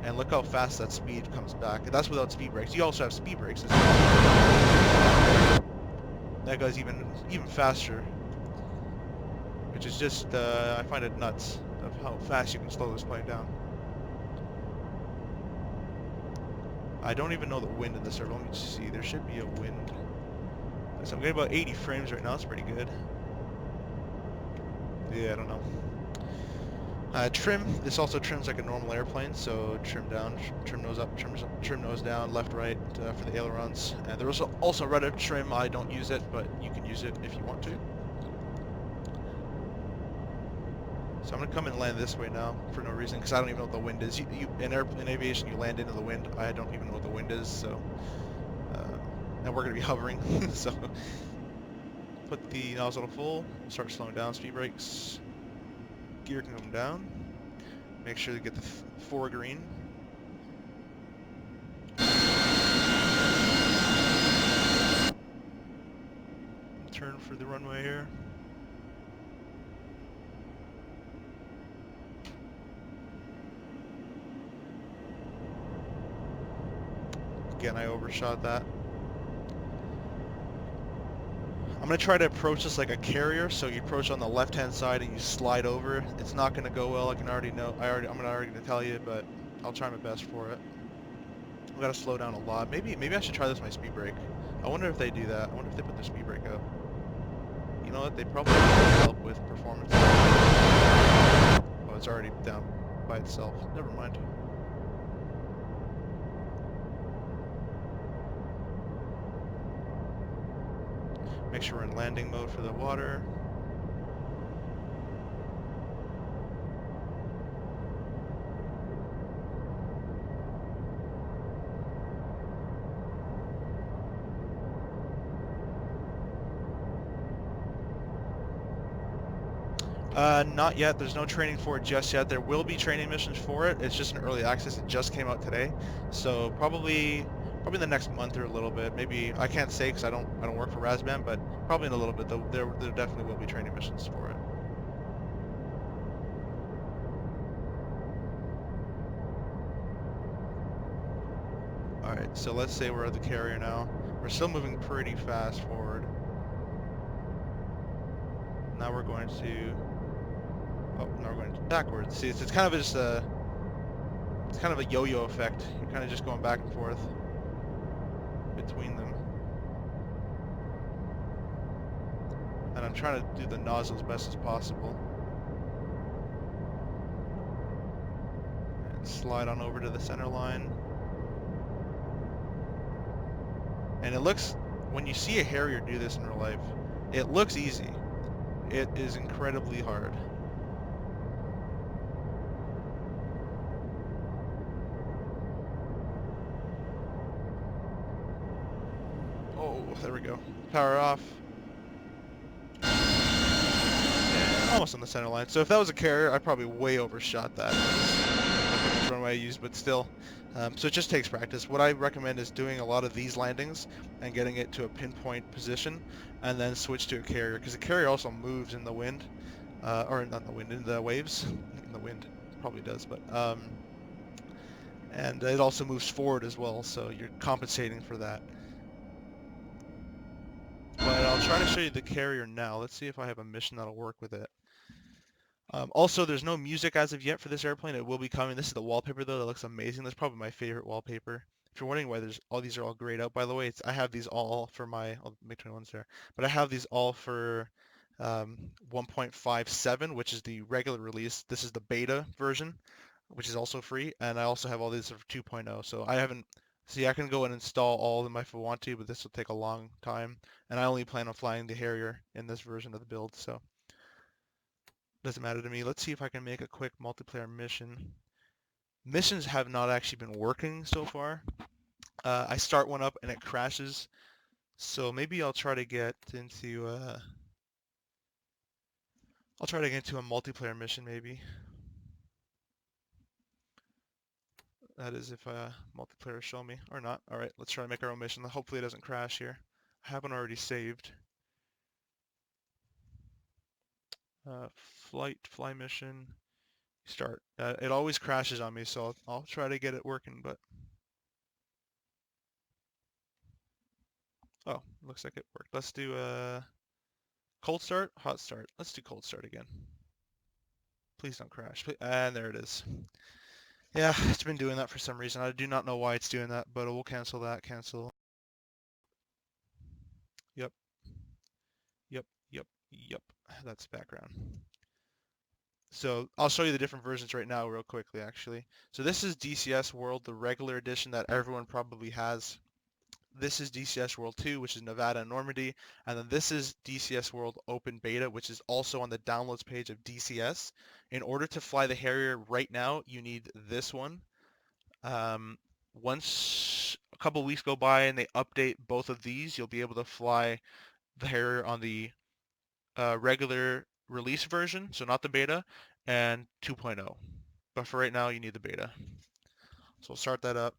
And look how fast that speed comes back. And that's without speed brakes. You also have speed brakes as well. That goes even faster, which is just, I find it nuts of how fast you can slow this plane down. I don't even know the wind in the server. Let me see. There should be a wind. So I'm getting about 80 frames right now. It's pretty good. Yeah, I don't know. Trim. This also trims like a normal airplane. So trim down, trim nose up, trim nose down, left, right for the ailerons. And there's also rudder trim. I don't use it, but you can use it if you want to. So I'm gonna come and land this way now for no reason because I don't even know what the wind is. In aviation you land into the wind. I don't even know what the wind is. So and we're gonna be hovering. So put the nozzle to full. Start slowing down. Speed brakes. Gear can come down. Make sure to get the 4 green. Turn for the runway here. Again, I overshot that. I'm going to try to approach this like a carrier, so you approach on the left-hand side and you slide over. It's not going to go well, I can already know. I'm already going to tell you, but I'll try my best for it. I've got to slow down a lot. Maybe I should try this with my speed brake. I wonder if they do that. I wonder if they put their speed brake up. You know what? They probably help with performance. Oh, it's already down by itself. Never mind. Make sure we're in landing mode for the water. Not yet. There's no training for it just yet. There will be training missions for it. It's just an early access. It just came out today, so probably the next month or a little bit. Maybe I can't say because I don't work for Razband, but probably in a little bit. There definitely will be training missions for it. All right. So let's say we're at the carrier now. We're still moving pretty fast forward. Now we're going to. Oh, now we're going backwards. See, it's kind of just a. It's kind of a yo-yo effect. You're kind of just going back and forth between them. And I'm trying to do the nozzle as best as possible. And slide on over to the center line. And it looks, when you see a Harrier do this in real life, it looks easy. It is incredibly hard. Oh, there we go. Power off. Almost on the center line. So if that was a carrier, I probably way overshot that. The runway I used, but still. So it just takes practice. What I recommend is doing a lot of these landings and getting it to a pinpoint position, and then switch to a carrier, because the carrier also moves in the wind, or not in the wind, in the waves. In the wind, it probably does, but and it also moves forward as well, so you're compensating for that. But I'll try to show you the carrier now. Let's see if I have a mission that'll work with it. Also, there's no music as of yet for this airplane. It will be coming. This is the wallpaper, though. That looks amazing. That's probably my favorite wallpaper. If you're wondering why these are all grayed out, by the way, I have these all for my MiG-21s there, but I have these all for 1.57, which is the regular release. This is the beta version, which is also free, and I also have all these for 2.0. So I haven't. See, I can go and install all of them if I want to, but this will take a long time, and I only plan on flying the Harrier in this version of the build, so. Doesn't matter to me. Let's see if I can make a quick multiplayer mission. Missions have not actually been working so far. I start one up and it crashes. So maybe I'll try to get into a multiplayer mission maybe. That is if multiplayer show me or not. All right, let's try to make our own mission. Hopefully it doesn't crash here. I haven't already saved. Fly mission. Start. It always crashes on me, so I'll try to get it working, but... Oh, looks like it worked. Let's do cold start, hot start. Let's do cold start again. Please don't crash. And there it is. Yeah, it's been doing that for some reason. I do not know why it's doing that, but we'll cancel that. Cancel. Yep, yep, yep, yep. That's background. So I'll show you the different versions right now real quickly, actually. So this is DCS World, the regular edition that everyone probably has. This is DCS World 2, which is Nevada and Normandy. And then this is DCS World Open Beta, which is also on the downloads page of DCS. In order to fly the Harrier right now, you need this one. Once a couple weeks go by and they update both of these, you'll be able to fly the Harrier on the regular release version, so not the beta, and 2.0. But for right now, you need the beta. So we'll start that up.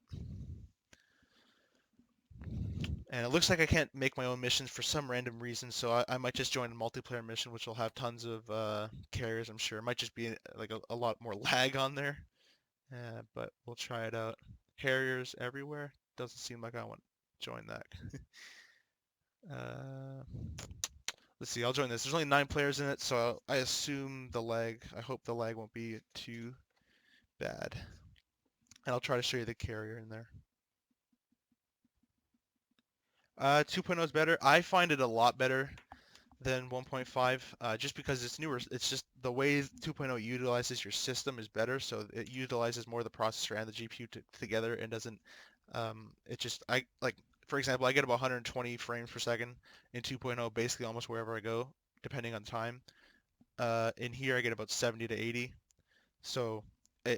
And it looks like I can't make my own missions for some random reason, so I might just join a multiplayer mission, which will have tons of carriers, I'm sure. It might just be like a lot more lag on there, but we'll try it out. Harriers everywhere. Doesn't seem like I want to join that. uh, let's see, I'll join this. There's only 9 players in it, so I assume the lag, I hope the lag won't be too bad. And I'll try to show you the carrier in there. 2.0 is better. I find it a lot better than 1.5, just because it's newer. It's just the way 2.0 utilizes your system is better, so it utilizes more the processor and the GPU together and doesn't, it just, for example, I get about 120 frames per second in 2.0 basically almost wherever I go, depending on time. In here I get about 70 to 80, so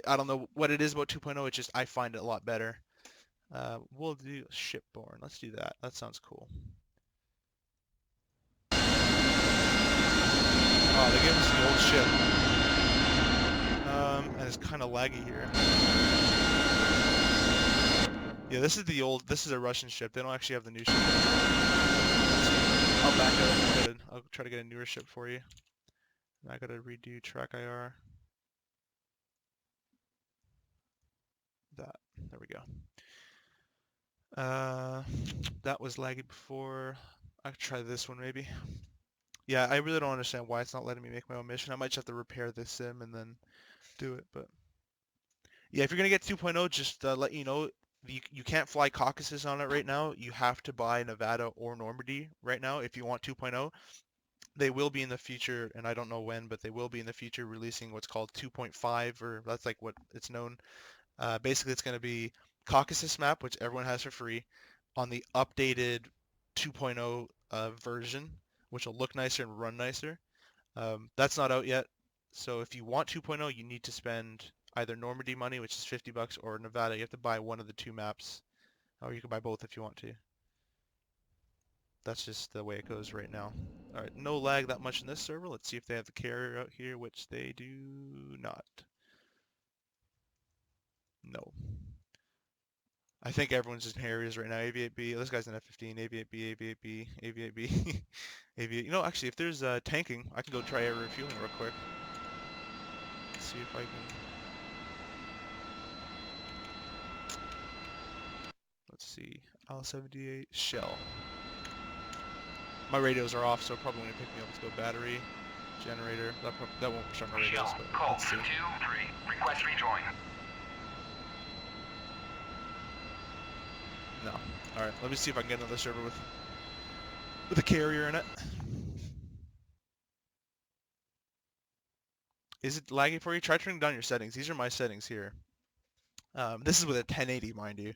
I don't know what it is about 2.0, it's just I find it a lot better. We'll do shipborne. Let's do that. That sounds cool. Oh, they gave us the old ship. And it's kind of laggy here. Yeah, this is a Russian ship. They don't actually have the new ship. I'll back out. I'll try to get a newer ship for you. I gotta redo track IR. That. There we go. That was laggy before. I could try this one maybe. Yeah, I really don't understand why it's not letting me make my own mission. I might just have to repair this sim and then do it, but yeah, if you're gonna get 2.0, just let you know, you can't fly Caucasus on it right now. You have to buy Nevada or Normandy right now if you want 2.0. They will be in the future, and I don't know when, but they will be in the future releasing what's called 2.5, or that's like what it's known. Basically, it's going to be Caucasus map, which everyone has for free, on the updated 2.0 version, which will look nicer and run nicer. That's not out yet, so if you want 2.0, you need to spend either Normandy money, which is $50, or Nevada. You have to buy one of the two maps, or you can buy both if you want to. That's just the way it goes right now. Alright, no lag that much in this server. Let's see if they have the carrier out here, which they do not. No. I think everyone's just in Harriers right now. AV8B, this guy's an F-15, AV8B, AV8B, AV8B, AV8. You know, actually, if there's tanking, I can go try air refueling real quick. Let's see if I can... Let's see. L78, shell. My radios are off, so probably when you pick me up, let's go battery, generator. That won't start my radios, but let's see. 2-3, request rejoin. No. Alright, let me see if I can get another server with a carrier in it. Is it laggy for you? Try turning down your settings. These are my settings here. This is with a 1080, mind you.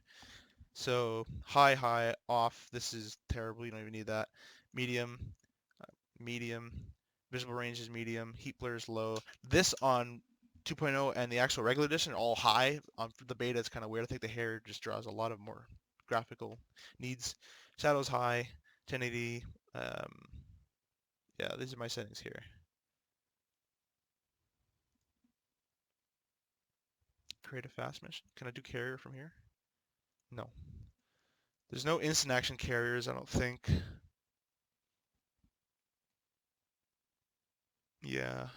So high, off. This is terrible. You don't even need that. Medium, medium. Visible range is medium. Heat blur is low. This on 2.0 and the actual regular edition are all high. On the beta, it's kind of weird. I think the hair just draws a lot of more graphical needs. Shadows high, 1080. Yeah, these are my settings here. Create a fast mission. Can I do carrier from here? No. There's no instant action carriers, I don't think. Yeah.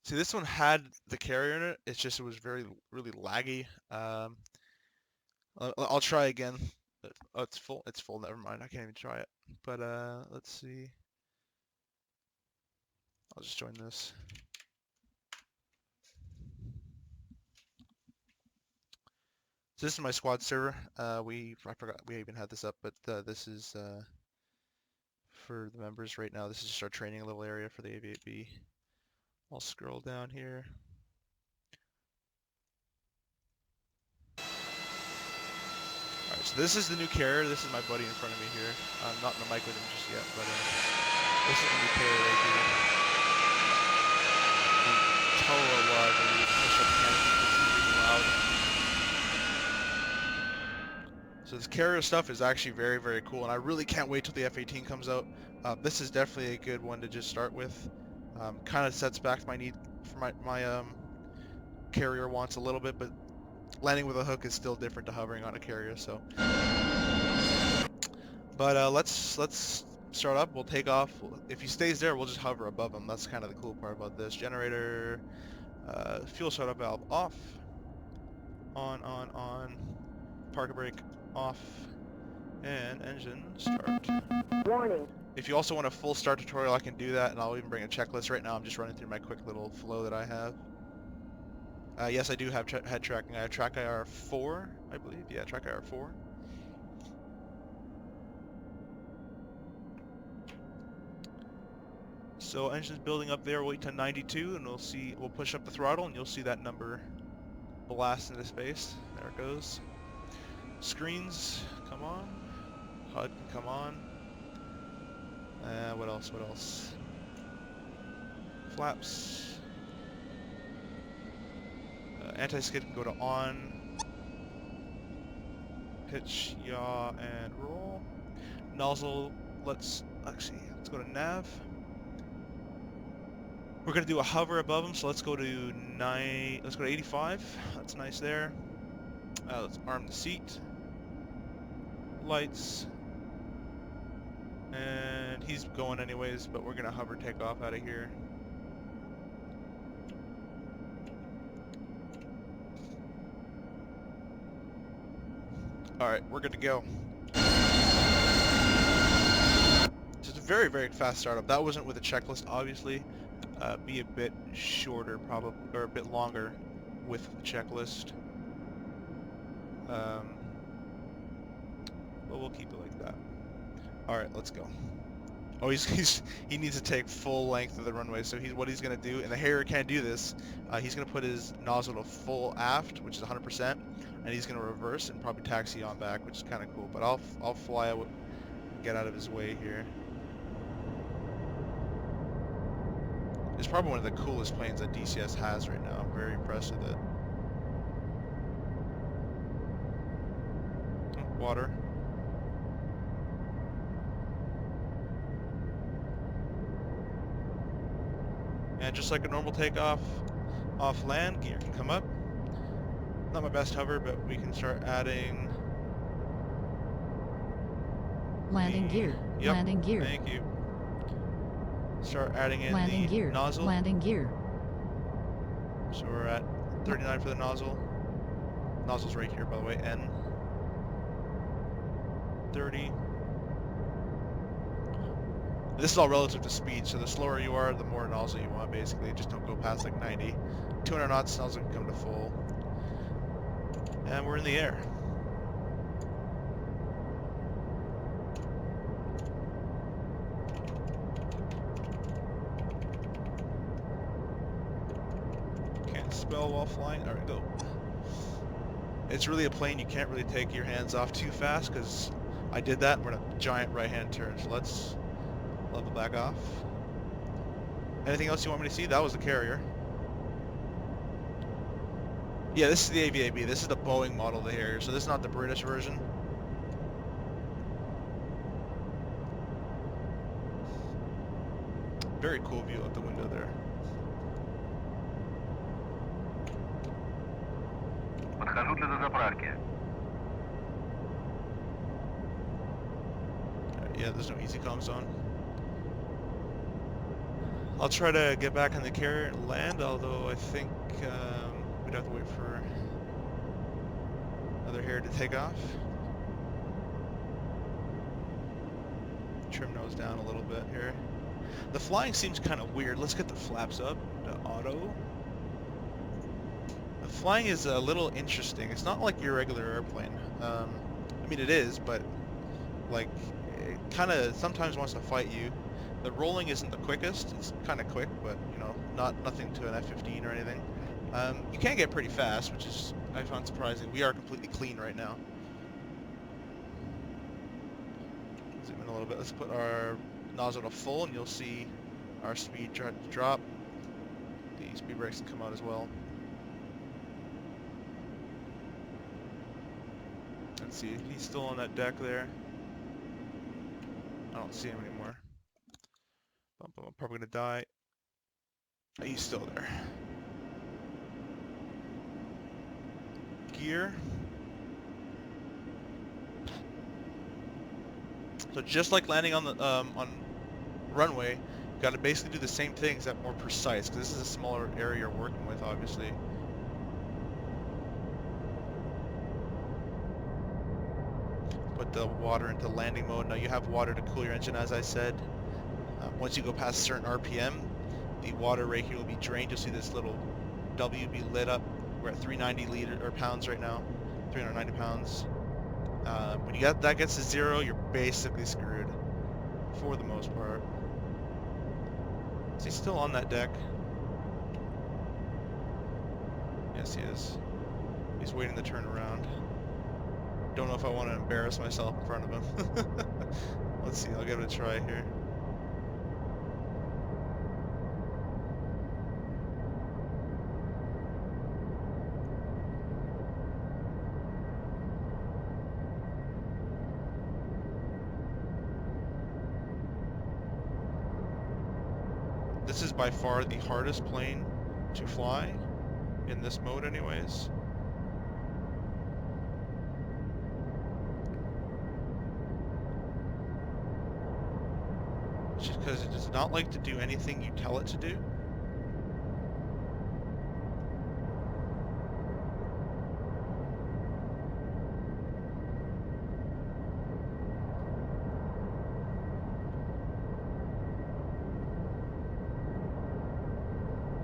See, this one had the carrier in it. It's just it was really laggy. I'll try again. Oh, it's full. It's full. Never mind. I can't even try it. But let's see. I'll just join this. So this is my squad server. I forgot we even had this up, but this is for the members right now. This is just our training little area for the AV8B. I'll scroll down here. Alright, so this is the new carrier. This is my buddy in front of me here. I'm not in the mic with him just yet, but this is the new carrier right here. The Toa, I believe. Push up the canopy because it's really loud. So this carrier stuff is actually very cool, and I really can't wait till the F-18 comes out. This is definitely a good one to just start with. Kind of sets back my need for my carrier wants a little bit, but landing with a hook is still different to hovering on a carrier. So, but let's start up. We'll take off. If he stays there, we'll just hover above him. That's kind of the cool part about this. Generator, fuel startup valve off. On. Park brake off. And engine start. Warning. If you also want a full start tutorial, I can do that, and I'll even bring a checklist. Right now I'm just running through my quick little flow that I have. Yes, I do have head tracking. I have track IR 4, I believe. Yeah, track IR 4. So engine's building up there, wait to 92, and we'll push up the throttle, and you'll see that number blast into space. There it goes. Screens, come on. HUD can come on. What else? Flaps. Anti-skid can go to on. Pitch, yaw, and roll. Nozzle, let's go to nav. We're gonna do a hover above them, so let's go to 85. That's nice there. Let's arm the seat. Lights. And he's going anyways, but we're gonna hover take off out of here. Alright, we're good to go. Just a very fast startup. That wasn't with a checklist, obviously. Be a bit shorter, probably, or a bit longer with the checklist. But we'll keep it like that. Alright, let's go. Oh, he needs to take full length of the runway, so what he's gonna do, and the Harrier can't do this, he's gonna put his nozzle to full aft, which is 100%, and he's gonna reverse and probably taxi on back, which is kind of cool. But I'll fly out, get out of his way here. It's probably one of the coolest planes that DCS has right now. I'm very impressed with it. Oh, water. And just like a normal takeoff, off land, gear can come up. Not my best hover, but we can start adding... Landing gear. Yep, Landing gear. Thank you. Start adding in Landing the gear. nozzle. Landing gear. So we're at 39 for the nozzle. Nozzle's right here, by the way. N. 30. This is all relative to speed, so the slower you are, the more nozzle you want, basically. Just don't go past like 90. 200 knots, nozzle can come to full. And we're in the air. Can't spell while flying. Alright, go. It's really a plane you can't really take your hands off too fast, because I did that and we're in a giant right-hand turn. So let's level back off. Anything else you want me to see? That was the carrier. Yeah, this is the AV8B. This is the Boeing model of the Harrier, so this is not the British version. Very cool view out the window there. Yeah, there's no easy comms on. I'll try to get back on the carrier and land, although I think we'd have to wait for another hair to take off. Trim nose down a little bit here. The flying seems kind of weird. Let's get the flaps up to auto. The flying is a little interesting. It's not like your regular airplane. I mean, it is, but like it kind of sometimes wants to fight you. The rolling isn't the quickest. It's kind of quick, but you know, nothing to an F-15 or anything. You can get pretty fast, which is I found surprising. We are completely clean right now. Zoom in a little bit. Let's put our nozzle to full, and you'll see our speed drop. The speed brakes can come out as well. Let's see, he's still on that deck there. I don't see him anymore. I'm probably gonna die. He's still there. Gear. So just like landing on the on runway, you got to basically do the same things that more precise, because this is a smaller area you're working with, obviously. Put the water into landing mode. Now you have water to cool your engine, as I said. Once you go past a certain RPM, the water right here will be drained. You'll see this little W be lit up. We're at 390 pounds right now, 390 pounds. When that gets to zero, you're basically screwed, for the most part. Is he still on that deck? Yes, he is. He's waiting to turn around. Don't know if I want to embarrass myself in front of him. Let's see, I'll give it a try here. This is by far the hardest plane to fly, in this mode anyways. Just because it does not like to do anything you tell it to do.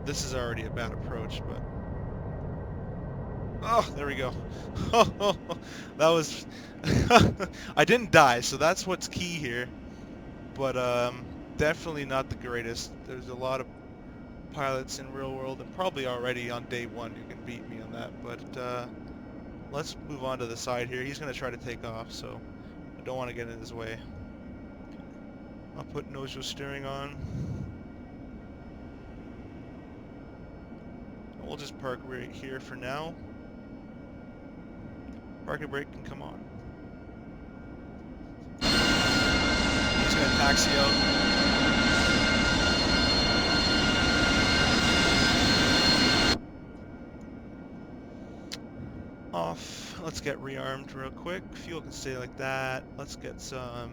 This is already a bad approach, but... Oh, there we go. That was... I didn't die, so that's what's key here. But definitely not the greatest. There's a lot of pilots in real world, and probably already on day one you can beat me on that. But let's move on to the side here. He's going to try to take off, so I don't want to get in his way. I'll put nose wheel steering on. We'll just park right here for now. Parking brake can come on. He's going to taxi out. Off. Let's get rearmed real quick. Fuel can stay like that. Let's get some...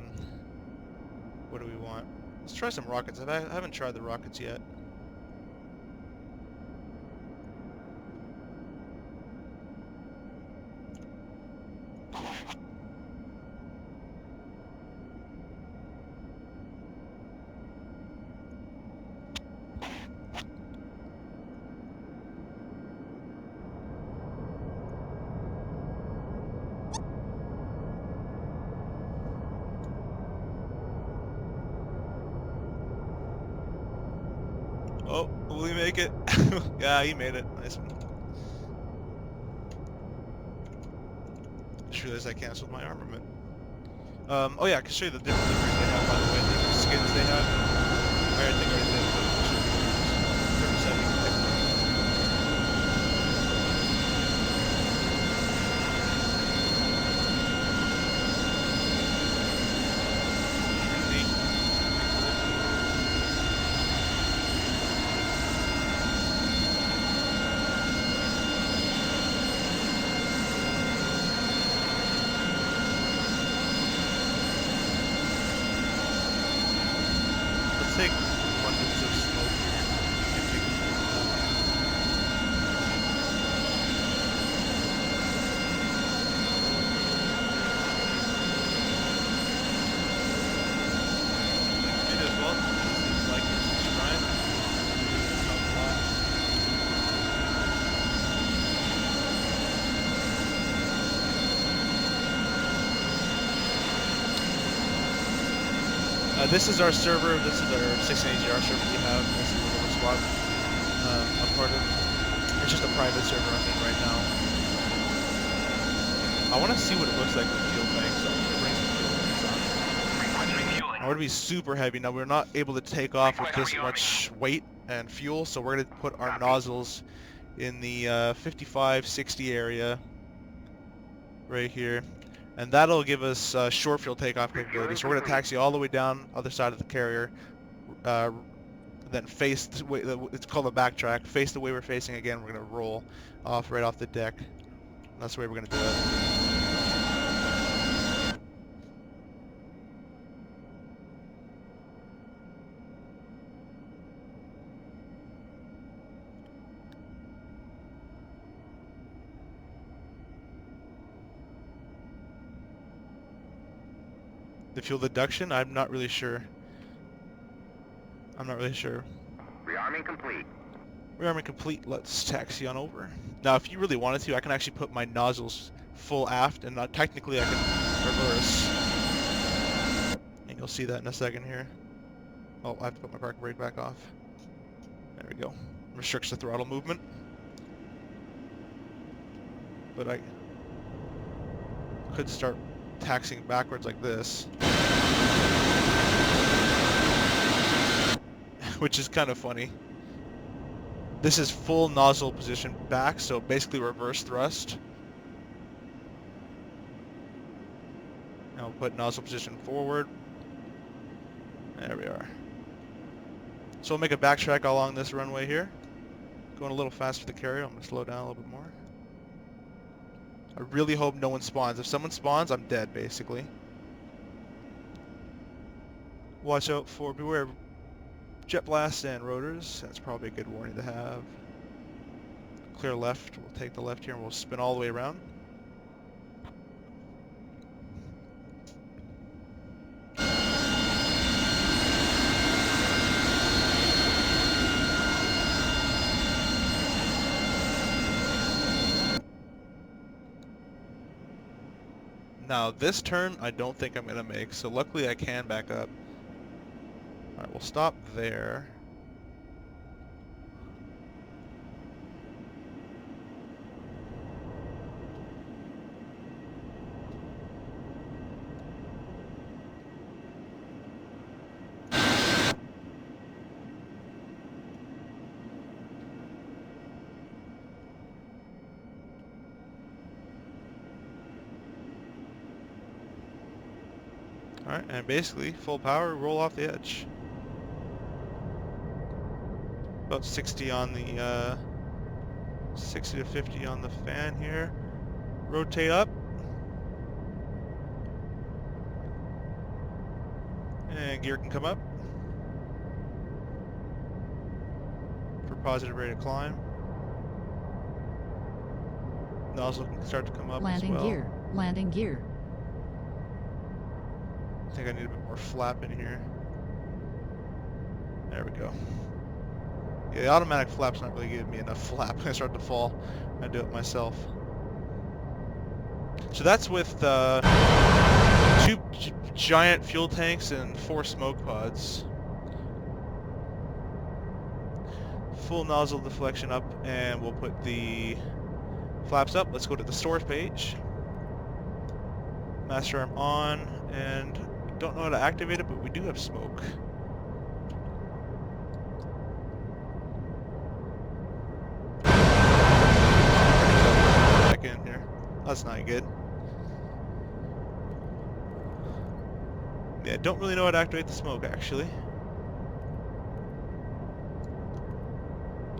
What do we want? Let's try some rockets. I haven't tried the rockets yet. Oh, will he make it? Yeah, he made it. Nice one. Just realized I canceled my armament. Oh yeah, I can show you the different liveries they have, by the way. The skins they have. I think I already did, but I'll show you different settings. Take abundance of This is our server. This is our 1680R server we have. This is the little spot I'm part of. It's just a private server I'm in right now. I want to see what it looks like with fuel tanks, so I'm going to bring some fuel tanks on. Request refueling. Now we're going to be super heavy. Now we're not able to take off with this much weight and fuel, so we're going to put our nozzles in the 55-60 area right here. And that'll give us short fuel takeoff capability. So we're going to taxi all the way down other side of the carrier, then face the way, it's called a backtrack, face the way we're facing again. We're going to roll off right off the deck. That's the way we're going to do it. The fuel deduction, I'm not really sure. Rearming complete. Rearming complete, let's taxi on over. Now if you really wanted to, I can actually put my nozzles full aft, and technically I can reverse. And you'll see that in a second here. Oh, I have to put my parking brake back off. There we go. Restricts the throttle movement. But I could start taxiing backwards like this. Which is kind of funny. This is full nozzle position back, so basically reverse thrust. Now we'll put nozzle position forward. There we are. So we'll make a backtrack along this runway here. Going a little fast for the carrier. I'm going to slow down a little bit more. I really hope no one spawns. If someone spawns, I'm dead, basically. Watch out for, beware of jet blasts and rotors. That's probably a good warning to have. Clear left. We'll take the left here and we'll spin all the way around. Now this turn I don't think I'm gonna make, so luckily I can back up. Alright, we'll stop there. Alright, and basically, full power, roll off the edge. About 60 on the, 60 to 50 on the fan here. Rotate up. And gear can come up. For positive rate of climb. Nozzle can start to come up Landing as well. gear. Landing gear. I think I need a bit more flap in here. There we go. Yeah, the automatic flap's not really giving me enough flap. I start to fall. I do it myself. So that's with two giant fuel tanks and 4 smoke pods. Full nozzle deflection up, and we'll put the flaps up. Let's go to the source page. Master arm on, and don't know how to activate it, but we do have smoke. Back in here. That's not good. Yeah, don't really know how to activate the smoke actually.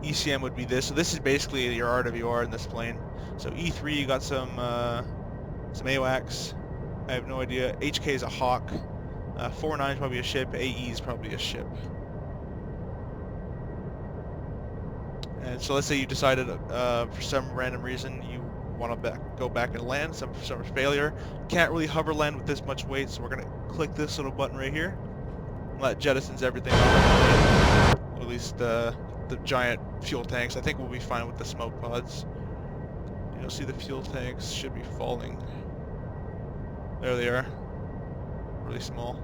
ECM would be this. So this is basically your RWR in this plane. So E3, you got some AWACS. I have no idea. HK is a Hawk. 49 is probably a ship. AE is probably a ship. And so let's say you decided for some random reason you want to go back and land, some failure. Can't really hover land with this much weight, so we're going to click this little button right here. And that jettisons everything off. Or at least the giant fuel tanks. I think we'll be fine with the smoke pods. You'll see the fuel tanks should be falling. There they are. Really small.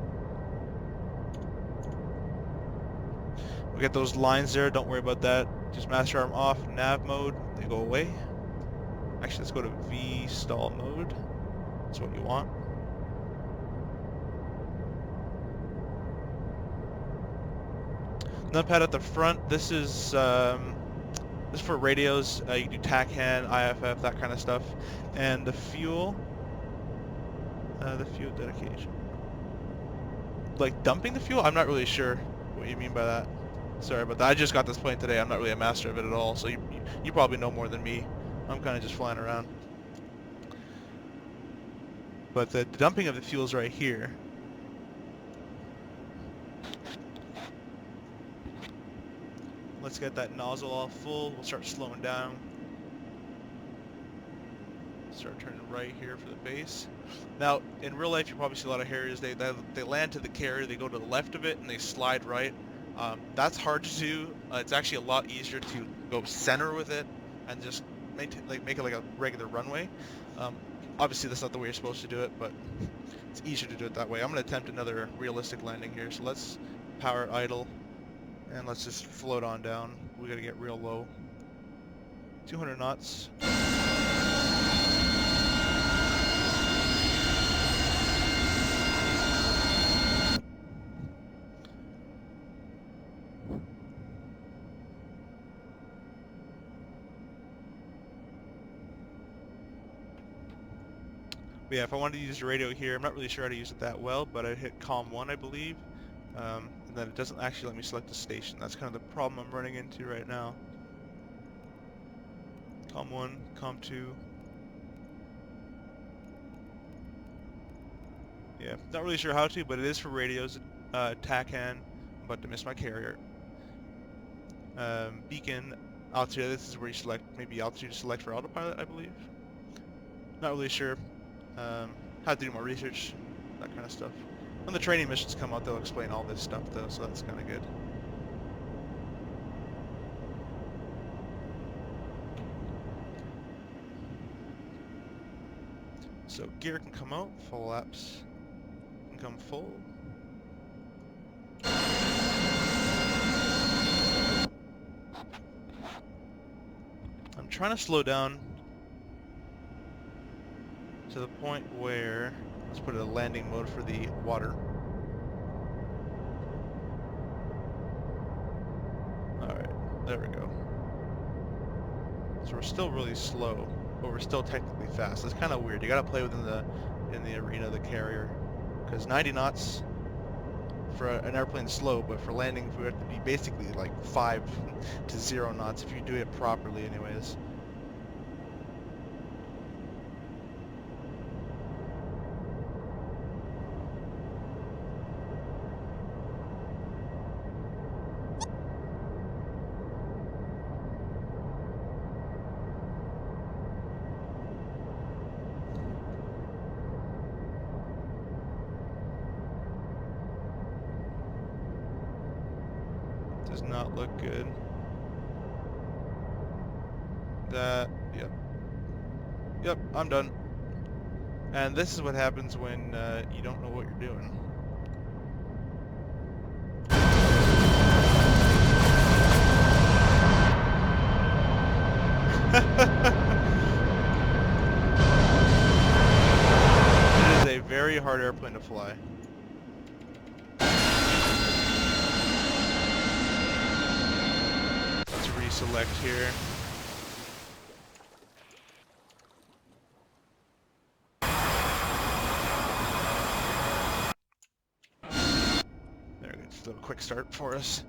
We get those lines there, don't worry about that. Just master arm off, nav mode, they go away. Actually, let's go to V stall mode. That's what you want. Numpad at the front. This is for radios. You can do TACAN, IFF, that kind of stuff. And the fuel dedication. Like dumping the fuel? I'm not really sure what you mean by that. Sorry about that. I just got this plane today. I'm not really a master of it at all, so you probably know more than me. I'm kind of just flying around. But the dumping of the fuel is right here. Let's get that nozzle all full. We'll start slowing down. Start turning right here for the base. Now, in real life, you probably see a lot of Harriers. They land to the carrier, they go to the left of it, and they slide right. That's hard to do. It's actually a lot easier to go center with it and just make it like a regular runway. Obviously, that's not the way you're supposed to do it, but it's easier to do it that way. I'm going to attempt another realistic landing here. So let's power idle, and let's just float on down. We got to get real low. 200 knots. But yeah, if I wanted to use the radio here, I'm not really sure how to use it that well, but I hit COM 1, I believe, and then it doesn't actually let me select a station. That's kind of the problem I'm running into right now. COM 1, COM 2. Yeah, not really sure how to, but it is for radios. TACAN, I'm about to miss my carrier. Beacon, altitude, this is where you select, maybe altitude to select for autopilot, I believe. Not really sure. Have to do more research, that kind of stuff. When the training missions come out, they'll explain all this stuff though, so that's kind of good. So gear can come out, full laps can come full. I'm trying to slow down to the point where, let's put it in landing mode for the water. Alright, there we go. So we're still really slow, but we're still technically fast. It's kind of weird. You gotta play within in the arena of the carrier. Because 90 knots for an airplane is slow, but for landing we have to be basically like 5 to 0 knots if you do it properly anyways. Does not look good. Yep. Yep, I'm done. And this is what happens when you don't know what you're doing. It is a very hard airplane to fly. Let's reselect here. There we go, just a little quick start for us.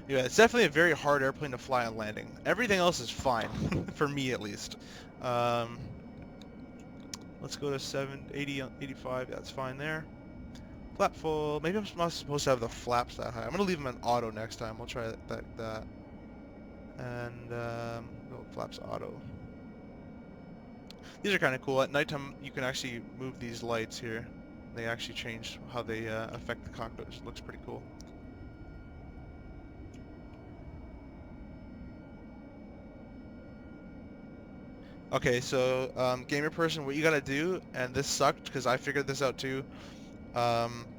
Yeah, it's definitely a very hard airplane to fly on landing. Everything else is fine, for me at least. Let's go to 780, 85, that's fine there. Flap full, maybe I'm not supposed to have the flaps that high. I'm going to leave them in auto next time, we'll try that. And, go flaps auto. These are kind of cool. At nighttime, you can actually move these lights here. They actually change how they affect the cockpit, which looks pretty cool. Okay, so gamer person, what you gotta do, and this sucked because I figured this out too.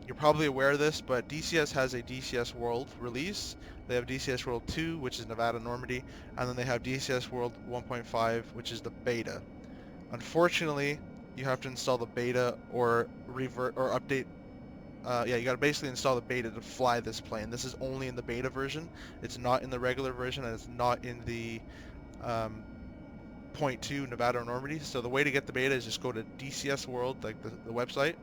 you're probably aware of this, but DCS has a DCS World release. They have DCS World 2, which is Nevada Normandy, and then they have DCS World 1.5, which is the beta. Unfortunately, you have to install the beta or revert or update. Yeah, you gotta basically install the beta to fly this plane. This is only in the beta version. It's not in the regular version, and it's not in the point 2 Nevada or Normandy. So the way to get the beta is just go to DCS World, like the website.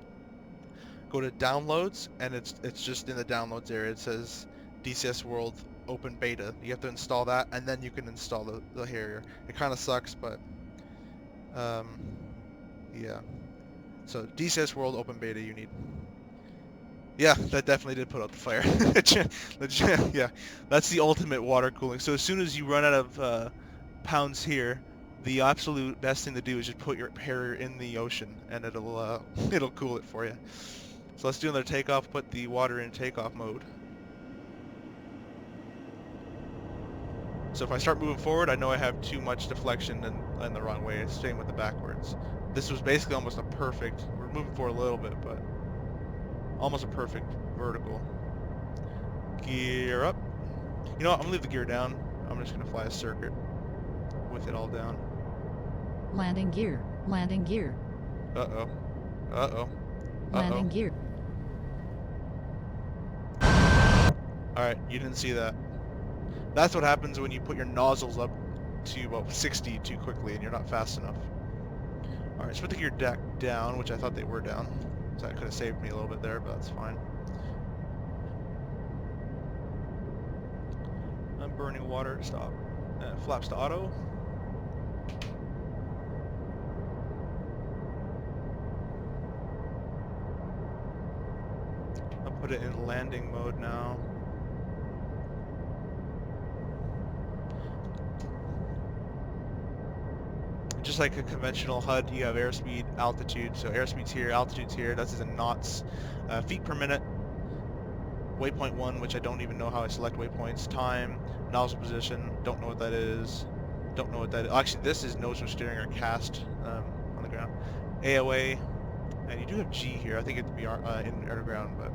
Go to downloads, and it's just in the downloads area. It says DCS World Open Beta. You have to install that, and then you can install the Harrier. It kind of sucks, but yeah. So DCS World Open Beta you need. Yeah, that definitely did put out the fire. Yeah, that's the ultimate water cooling. So as soon as you run out of pounds here, the absolute best thing to do is just put your Harrier in the ocean, and it'll cool it for you. So let's do another takeoff. Put the water in takeoff mode. So if I start moving forward, I know I have too much deflection and the wrong way. It's staying with the backwards. This was basically almost a perfect. We're moving forward a little bit, but almost a perfect vertical. Gear up. You know what? I'm gonna leave the gear down. I'm just gonna fly a circuit with it all down. Landing gear. Landing gear. Uh-oh. Uh-oh. Landing gear. Alright, you didn't see that. That's what happens when you put your nozzles up to about 60 too quickly and you're not fast enough. Alright, so put the gear deck down, which I thought they were down. So that could have saved me a little bit there, but that's fine. I'm burning water to stop. Flaps to auto. I'll put it in landing mode now. Just like a conventional HUD, you have airspeed, altitude. So airspeed's here, altitude's here. That's in knots. Feet per minute. Waypoint 1, which I don't even know how I select waypoints. Time, nozzle position, don't know what that is. Don't know what that is. Actually, this is nose from steering or cast on the ground. AOA, and you do have G here. I think it'd be in underground, but.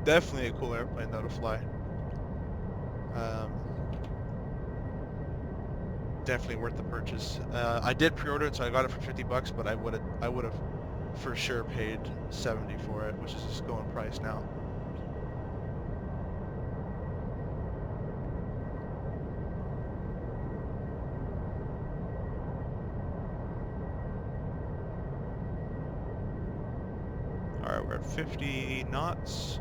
Definitely a cool airplane though to fly. Definitely worth the purchase. I did pre-order it, so I got it for $50, but I would have for sure paid 70 for it, which is just going price now. Alright, we're at 50 knots.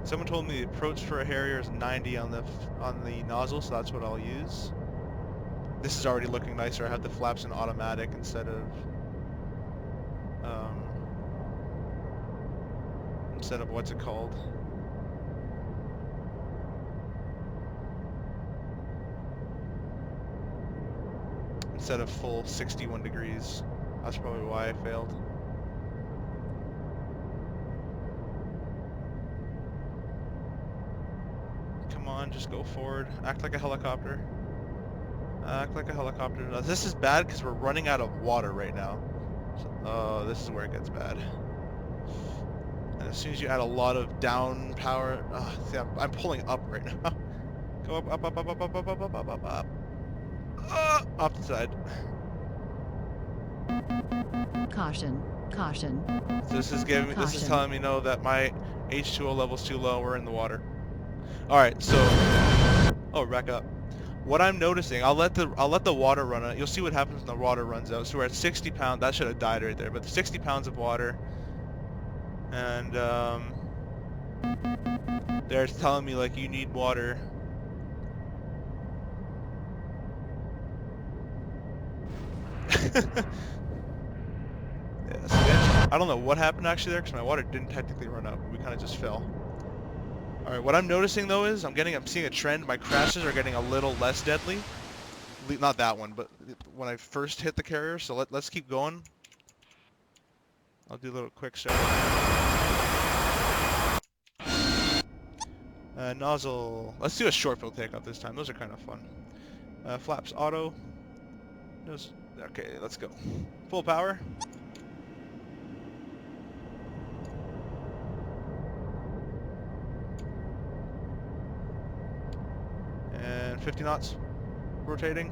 Someone told me the approach for a Harrier is 90 on the nozzle, so that's what I'll use. This is already looking nicer. I have the flaps in automatic instead of what's it called? Instead of full 61 degrees. That's probably why I failed. Come on, just go forward. Act like a helicopter. Act like a helicopter. Now, this is bad because we're running out of water right now. So, this is where it gets bad. And as soon as you add a lot of down power, see, I'm pulling up right now. Go up, up, up, up, up, up, up, up, up, up, up. Off the side. Caution. Caution. So this is giving, this is Caution. telling me no that my H2O level's too low. We're in the water. All right, so back up. What I'm noticing, I'll let the water run out. You'll see what happens when the water runs out. So we're at 60 pounds. That should have died right there, but 60 pounds of water. And they're telling me like you need water. Yes, I don't know what happened actually there because my water didn't technically run out, but we kind of just fell. All right, what I'm noticing though is I'm seeing a trend. My crashes are getting a little less deadly. Not that one, but when I first hit the carrier. So let's keep going. I'll do a little quick show. Nozzle. Let's do a short fill takeoff this time. Those are kind of fun. Flaps auto. Okay, let's go. Full power. And 50 knots. Rotating.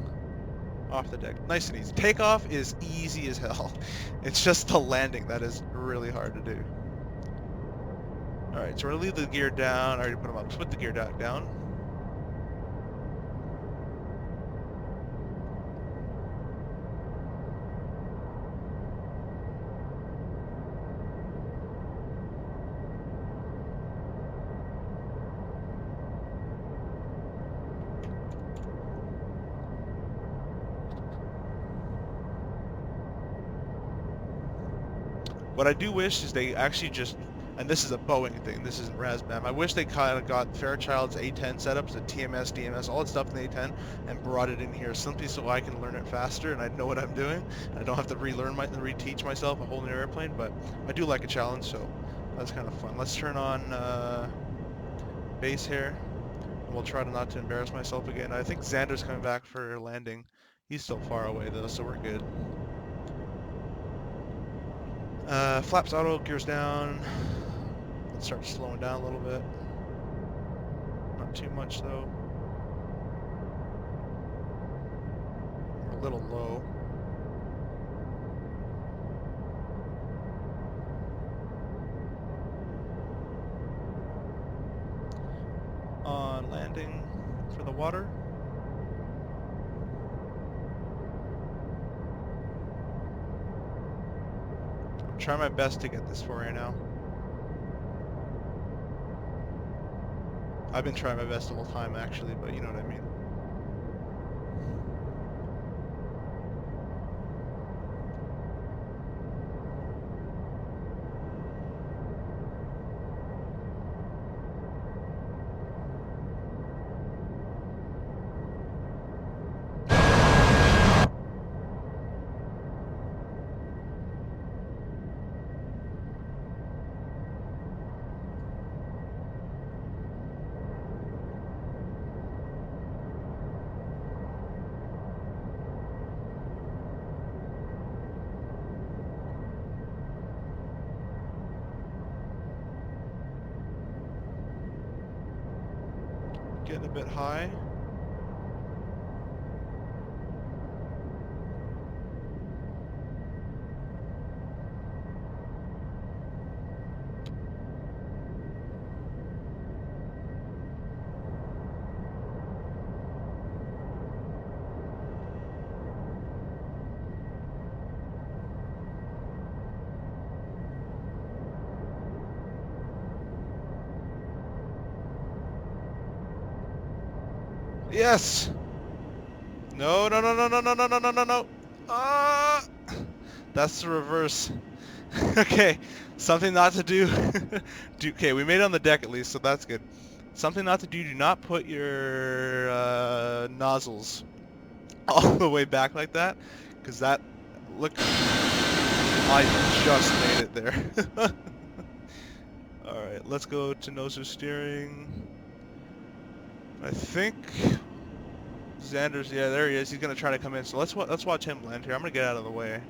Off the deck. Nice and easy. Takeoff is easy as hell. It's just the landing that is really hard to do. Alright, so we're going to leave the gear down. I already put them up. Let's put the gear down. What I do wish is they actually just, and this is a Boeing thing, this isn't Razbam, I wish they kind of got Fairchild's A10 setups, the TMS, DMS, all that stuff in the A10, and brought it in here simply so I can learn it faster and I know what I'm doing. I don't have to reteach myself a whole new airplane, but I do like a challenge, so that's kind of fun. Let's turn on base here, and we'll try to not to embarrass myself again. I think Xander's coming back for landing. He's still far away though, so we're good. Flaps auto, gears down. Let's start slowing down a little bit. Not too much though. We're a little low. On landing for the water. Try my best to get this for right now. I've been trying my best the whole time actually, but you know what I mean. Getting a bit high. Yes! No, no, no, no, no, no, no, no, no, no, no. Ah! That's the reverse. Okay, something not to do. Okay, we made it on the deck at least, so that's good. Something not to do, do not put your nozzles all the way back like that, because that, look, I just made it there. Alright, let's go to noser steering. I think Xander's, yeah, there he is. He's gonna try to come in. So let's watch him land here. I'm gonna get out of the way.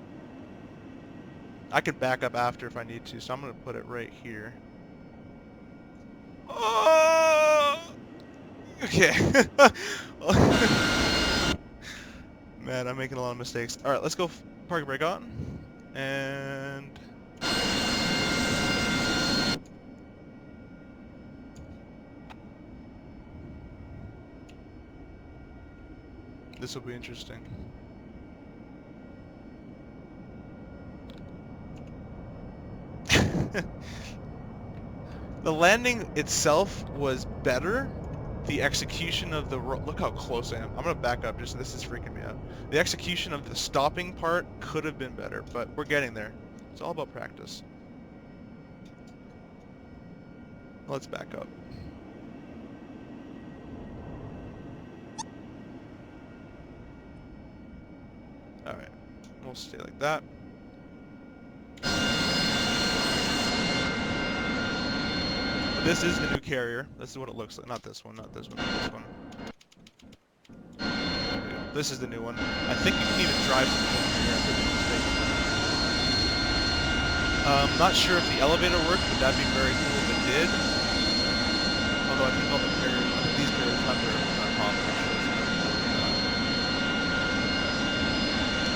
I can back up after if I need to, so I'm gonna put it right here. Oh! Okay. Man, I'm making a lot of mistakes. All right, let's go. Parking brake on, and this will be interesting. The landing itself was better. The execution of the look how close I am. I'm gonna back up. Just this is freaking me out. The execution of the stopping part could have been better, but we're getting there. It's all about practice. Let's back up. Alright, we'll stay like that. This is the new carrier. This is what it looks like. Not this one, not this one, not this one. There we go. This is the new one. I think you can even drive something in here. I could be mistaken. Not sure if the elevator worked, but that'd be very cool if it did. Although I think all the carriers, I think these carriers have their top actually.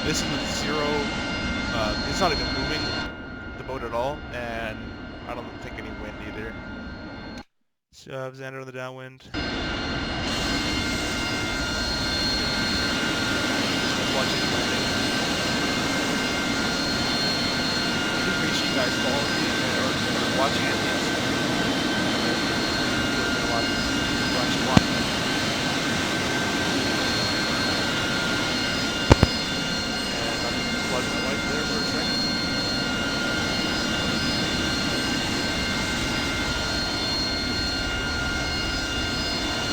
This is with zero, it's not even moving the boat at all, and I don't think any wind either. So Xander on the downwind. Watching the landing. I appreciate you guys following me or watching it. Watching. And I'm going to plug my wife there for a second.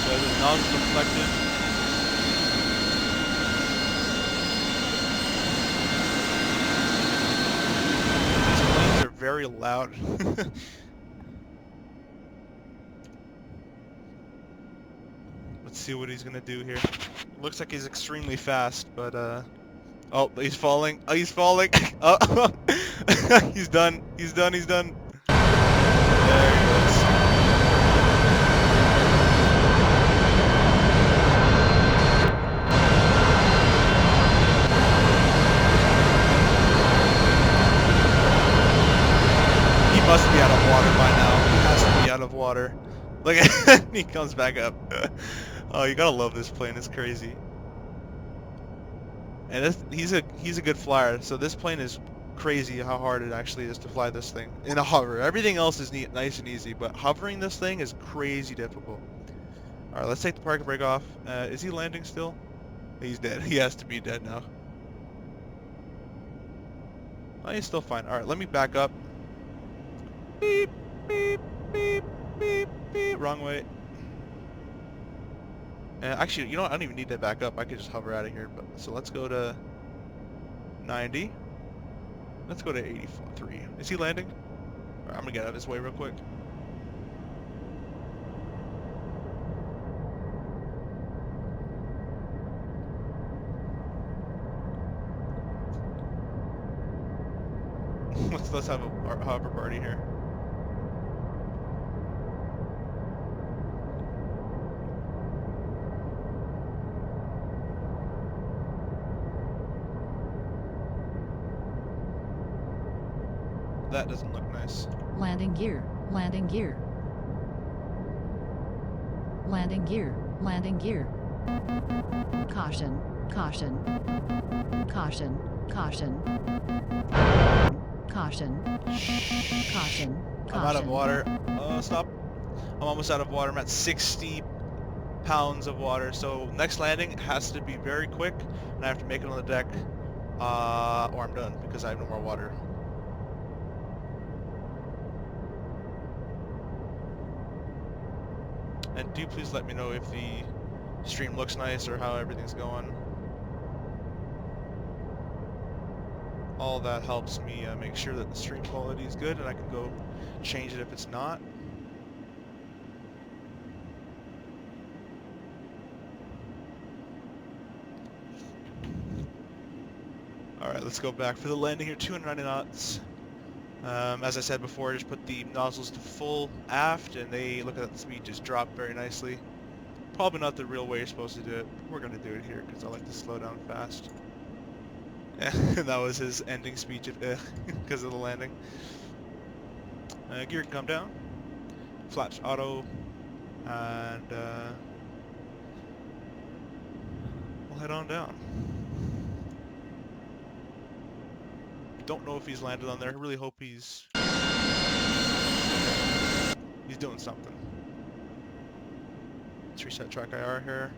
So the nozzle deflected. These planes are very loud. Let's see what he's gonna do here. Looks like he's extremely fast, but oh, he's falling. Oh, he's falling. Oh, he's done. He's done. He's done. There he goes. He must be out of water by now. He has to be out of water. Look at he comes back up. Oh, you gotta love this plane. It's crazy. And this, he's a good flyer. So this plane is crazy how hard it actually is to fly this thing in a hover. Everything else is neat, nice and easy, but hovering this thing is crazy difficult. All right, let's take the parking brake off. Is he landing still? He's dead. He has to be dead now. Oh, he's still fine. All right, let me back up. Beep, beep, beep, beep, beep. Wrong way. Actually, you know what? I don't even need to back up. I could just hover out of here. But so let's go to 90. Let's go to 83. Is he landing? All right, I'm gonna get out of his way real quick. let's have a hover party here. That doesn't look nice. Landing gear. Landing gear. Landing gear. Landing gear. Caution. Caution. Caution. Caution. Caution. Caution. I'm out of water. Stop. I'm almost out of water. I'm at 60 pounds of water. So next landing has to be very quick, and I have to make it on the deck, or I'm done because I have no more water. And do please let me know if the stream looks nice or how everything's going. All that helps me make sure that the stream quality is good, and I can go change it if it's not. Alright, let's go back for the landing here, 290 knots. As I said before, just put the nozzles to full aft, and they look at the speed just drop very nicely. Probably not the real way you're supposed to do it. We're going to do it here because I like to slow down fast. That was his ending speech because of the landing. Gear can come down. Flaps auto. And we'll head on down. Don't know if he's landed on there. I really hope he's doing something. Let's reset track IR here.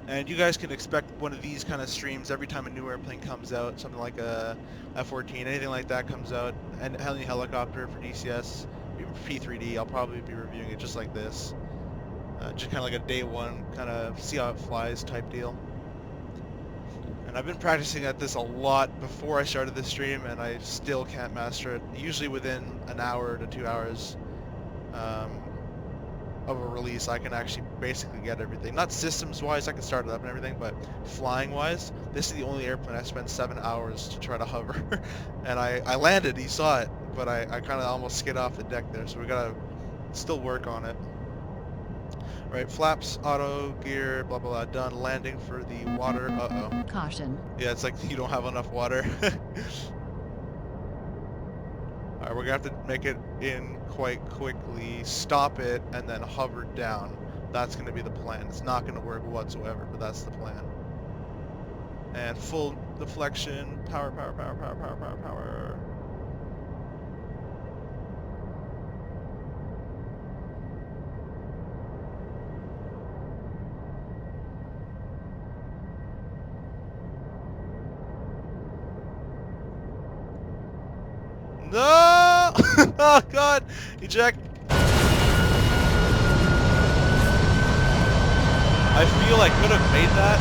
And you guys can expect one of these kind of streams every time a new airplane comes out, something like a F-14, anything like that comes out, and any helicopter for DCS, even P3D, I'll probably be reviewing it just like this. Just kind of like a day one, kind of see how it flies type deal. And I've been practicing at this a lot before I started this stream, and I still can't master it. Usually within an hour to 2 hours of a release, I can actually basically get everything. Not systems-wise, I can start it up and everything, but flying-wise, this is the only airplane I spent 7 hours to try to hover. And I landed, you saw it, but I kind of almost skid off the deck there, so we gotta still work on it. Right, flaps, auto, gear, blah, blah, blah, done. Landing for the water. Uh-oh. Caution. Yeah, it's like you don't have enough water. Alright, we're gonna have to make it in quite quickly, stop it, and then hover down. That's gonna be the plan. It's not gonna work whatsoever, but that's the plan. And full deflection, power, power, power, power, power, power, power. No! Oh god! Eject! I feel I could have made that.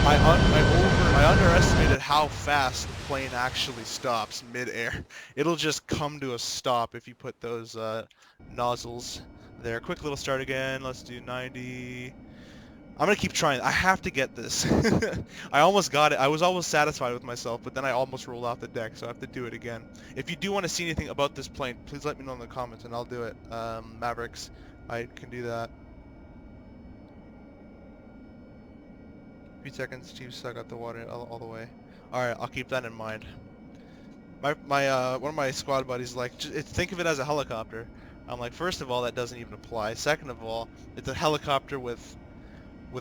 I underestimated how fast the plane actually stops mid-air. It'll just come to a stop if you put those nozzles there. Quick little start again. Let's do 90. I'm gonna keep trying. I have to get this. I almost got it. I was almost satisfied with myself, but then I almost rolled off the deck, so I have to do it again. If you do want to see anything about this plane, please let me know in the comments, and I'll do it. Mavericks, I can do that. A few seconds, Chief, so I got the water all the way. Alright, I'll keep that in mind. One of my squad buddies is like, think of it as a helicopter. I'm like, first of all, that doesn't even apply. Second of all, it's a helicopter with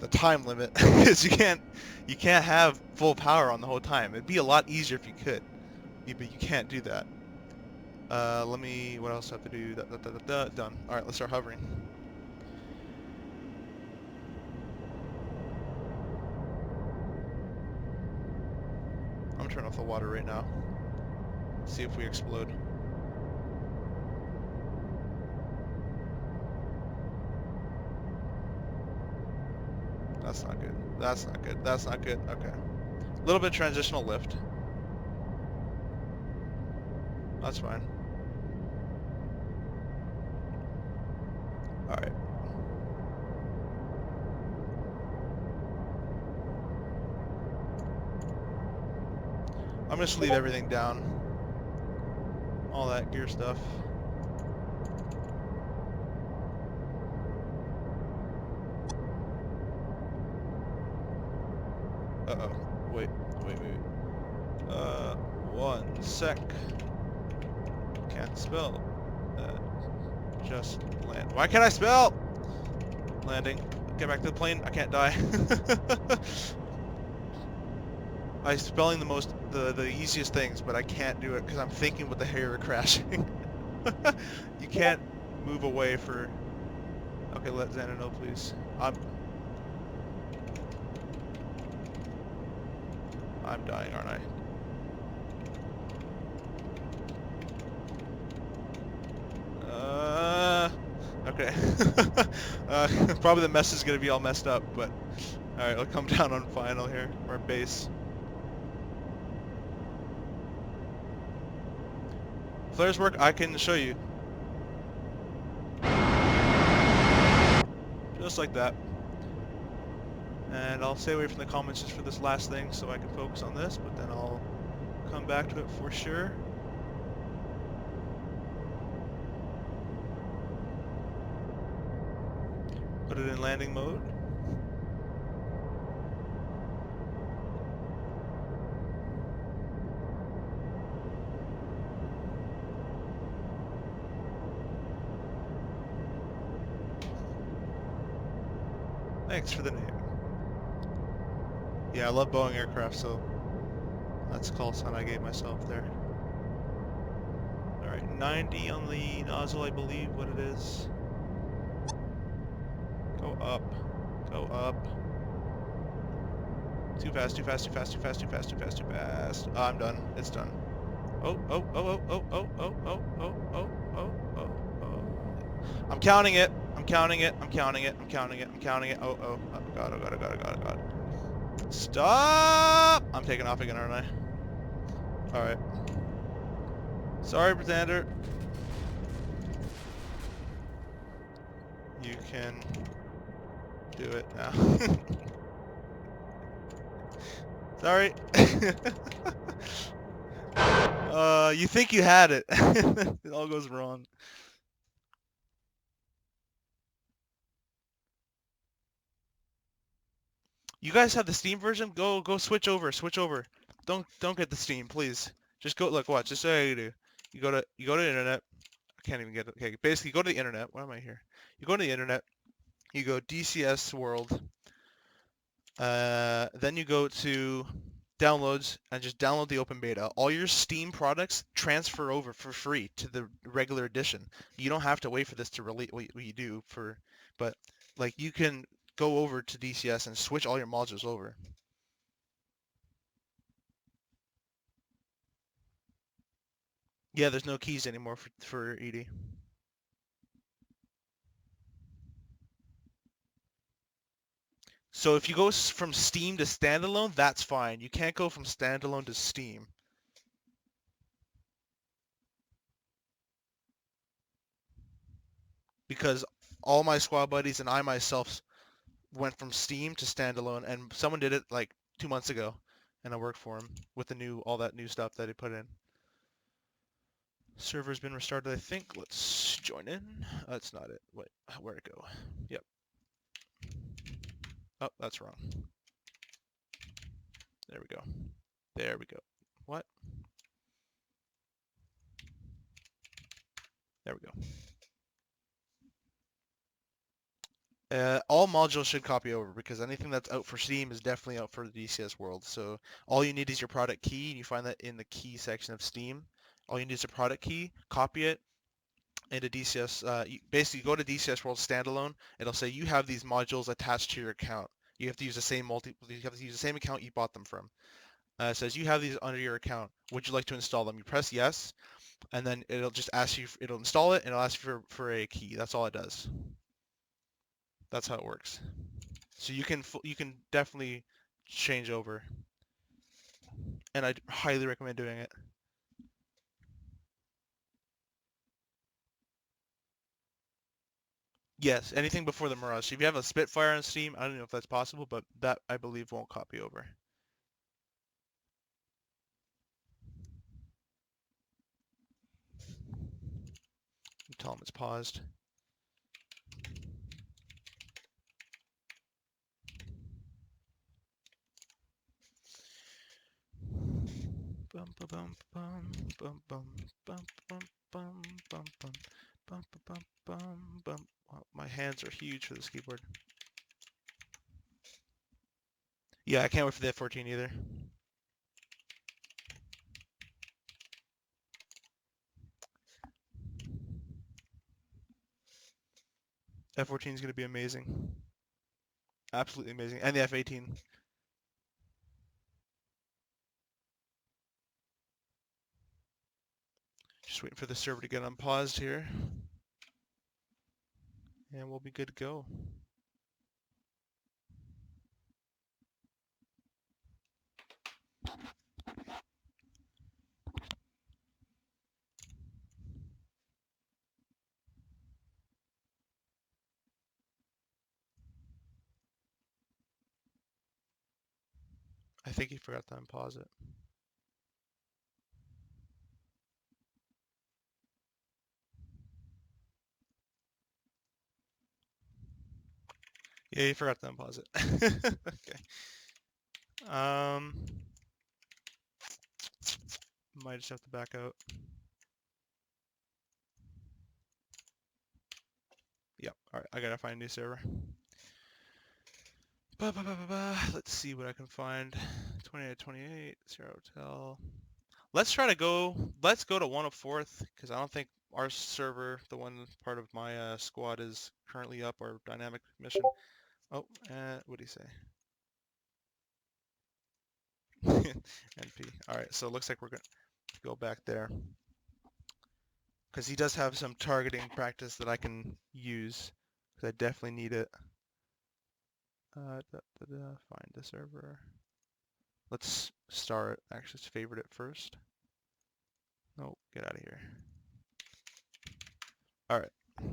a time limit, because you can't have full power on the whole time. It'd be a lot easier if you could, but you can't do that. What else do I have to do? Done. Alright, let's start hovering. I'm gonna turn off the water right now. See if we explode. That's not good. That's not good. That's not good. Okay. A little bit of transitional lift. That's fine. Alright. I'm gonna just leave everything down. All that gear stuff. Uh-oh. Wait. 1 sec. Can't spell. Just land. Why can't I spell? Landing. Get back to the plane. I can't die. I'm spelling the easiest things, but I can't do it because I'm thinking with the hair crashing. You can't move away for... Okay, let Xander know, please. I'm dying, aren't I? Okay. Probably the mess is gonna be all messed up, but alright, I'll come down on final here, or base. Flares work, I can show you. Just like that. And I'll stay away from the comments just for this last thing so I can focus on this, but then I'll come back to it for sure. Put it in landing mode. Thanks for the name. Yeah, I love Boeing aircraft, so that's the call sign I gave myself there. Alright, 90 on the nozzle, I believe what it is. Go up. Go up. Too fast, too fast, too fast, too fast, too fast, too fast, too fast. Oh, I'm done. It's done. Oh. I'm counting it. I'm counting it. I'm counting it. I'm counting it. I'm counting it. Oh, oh. Oh, God. Oh, God. Oh, God. Oh, God. Oh, God. Stop! I'm taking off again, aren't I? Alright. Sorry, Pretender. You can do it now. Sorry. You think you had it. It all goes wrong. You guys have the Steam version? Go switch over. Switch over. Don't get the Steam, please. Just go look, watch. Just so you do. You go to the internet. I can't even get it. Okay, basically go to the internet. Why am I here? You go to the internet. You go DCS World. Then you go to downloads and just download the open beta. All your Steam products transfer over for free to the regular edition. You don't have to wait for this to release. What you do for, but like you can go over to DCS and switch all your modules over. Yeah, there's no keys anymore for ED. So if you go from Steam to Standalone, that's fine. You can't go from Standalone to Steam. Because all my squad buddies and I myself went from Steam to Standalone, and someone did it like 2 months ago, and I worked for him with all that new stuff that he put in. Server's been restarted, I think. Let's join in. That's not it. Wait, where'd it go? Yep. Oh, that's wrong. There we go. There we go. What? There we go. All modules should copy over because anything that's out for Steam is definitely out for the DCS world. So all you need is your product key, and you find that in the key section of Steam. All you need is a product key, copy it into DCS. You basically go to DCS World Standalone. It'll say you have these modules attached to your account. You have to use the same You have to use the same account you bought them from. It says you have these under your account. Would you like to install them? You press yes, and then it'll just ask you. It'll install it, and it'll ask you for a key. That's all it does. That's how it works. So you can definitely change over, and I highly recommend doing it. Yes, anything before the Mirage. If you have a Spitfire on Steam, I don't know if that's possible, but that I believe won't copy over. Tell them it's paused. Bum bum bum bum bum bum bum bum bum bum bum bum bum bum. Wow, my hands are huge for this keyboard. Yeah, I can't wait for the F14 either. F14 is going to be amazing. Absolutely amazing. And the F18. Just waiting for the server to get unpaused here. And we'll be good to go. I think he forgot to unpause it. Yeah, he forgot to unpause it. Okay. Might just have to back out. Yep. All right, I gotta find a new server. Let's see what I can find. 28, 0 hotel. Let's go to 104th, because I don't think our server, the one part of my squad, is currently up, our dynamic mission. Oh, what do you say? NP. Alright, so it looks like we're going to go back there. Because he does have some targeting practice that I can use. because I definitely need it. Find the server. Let's start. Actually, let's favorite it first. No, get out of here. All right,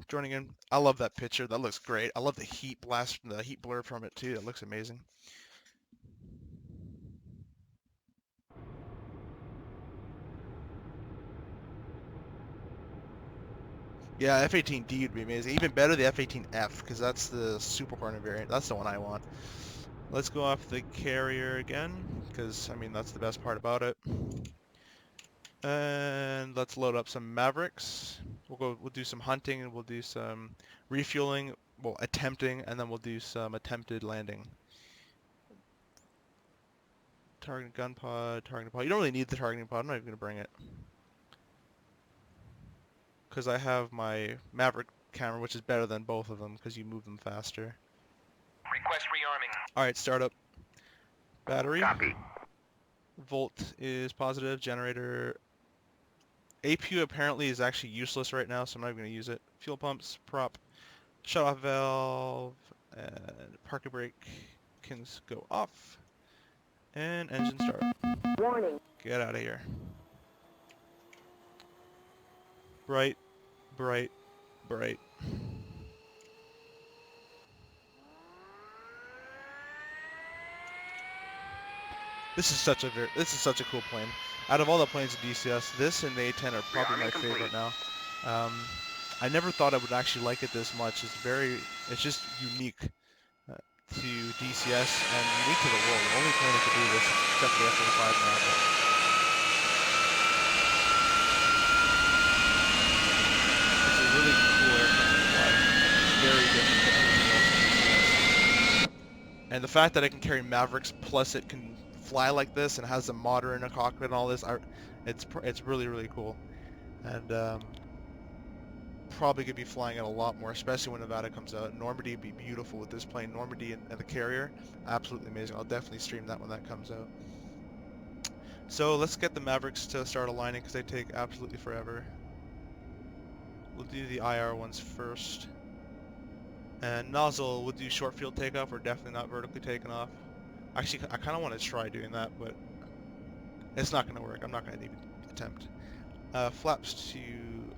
joining in. I love that picture. That looks great. I love the heat blast, the heat blur from it too. It looks amazing. Yeah, F-18D would be amazing. Even better, the F-18F, because that's the Super Hornet variant. That's the one I want. Let's go off the carrier again, because, I mean, that's the best part about it. And let's load up some Mavericks. We'll do some hunting, and we'll do some refueling, well, attempting, and then we'll do some attempted landing. Targeting gun pod, targeting pod. You don't really need the targeting pod. I'm not even going to bring it. Because I have my Maverick camera, which is better than both of them, because you move them faster. Request rearming. Alright, startup. Battery. Copy. Volt is positive. Generator. APU apparently is actually useless right now, so I'm not even going to use it. Fuel pumps, prop, shut-off valve, and parking brake can go off. And engine start. Warning. Get out of here. Bright, bright, bright. This is such a cool plane. Out of all the planes in DCS, this and the A10 are probably my favorite now. I never thought I would actually like it this much. It's just unique to DCS and unique to the world. The only plane that can do this, except for the F-35 now. It's a really cool airplane to fly. It's very different than anything else in DCS. And the fact that it can carry Mavericks, plus it can fly like this and has a motor in a cockpit and all this, it's really, really cool. And probably gonna be flying it a lot more, especially when Nevada comes out. Normandy would be beautiful with this plane. Normandy and the carrier, absolutely amazing. I'll definitely stream that when that comes out. So let's get the Mavericks to start aligning, because they take absolutely forever. We'll do the IR ones first. And nozzle, we'll do short field takeoff. We're definitely not vertically taking off. Actually, I kind of want to try doing that, but it's not going to work. I'm not going to even attempt. Flaps to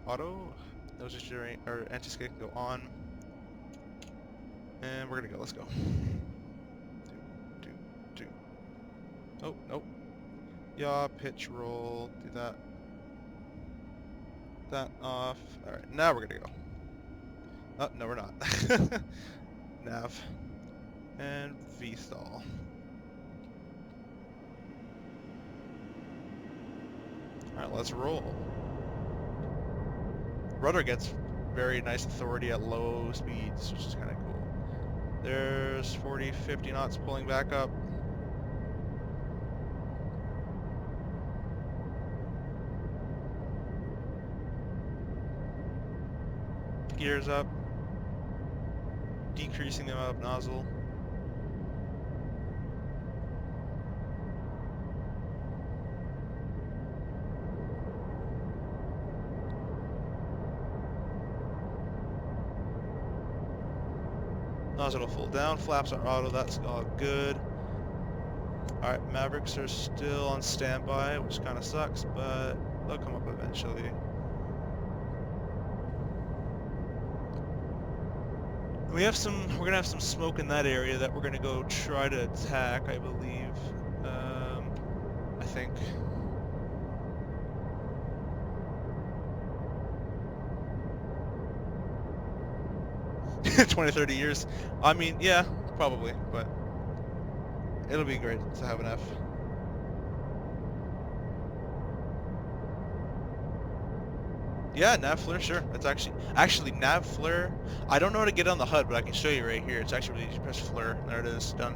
auto. Those are during, or anti-skid can go on. And we're going to go. Let's go. Do. Oh, nope. Yaw, pitch, roll. Do that. That off. Alright, now we're going to go. Oh, no, we're not. Nav. And V-stall. Alright, let's roll. Rudder gets very nice authority at low speeds, which is kind of cool. There's 40, 50 knots pulling back up. Gears up. Decreasing the amount of nozzle. Nozzle will full down, flaps are auto, that's all good. Alright, Mavericks are still on standby, which kind of sucks, but they'll come up eventually. We're gonna have some smoke in that area that we're gonna go try to attack, I believe. I think. 20, 30 years. I mean, yeah, probably, but it'll be great to have an F. Yeah, nav flare, sure. That's actually nav flare. I don't know how to get on the HUD, but I can show you right here. It's actually really easy. Press flare. There it is, done.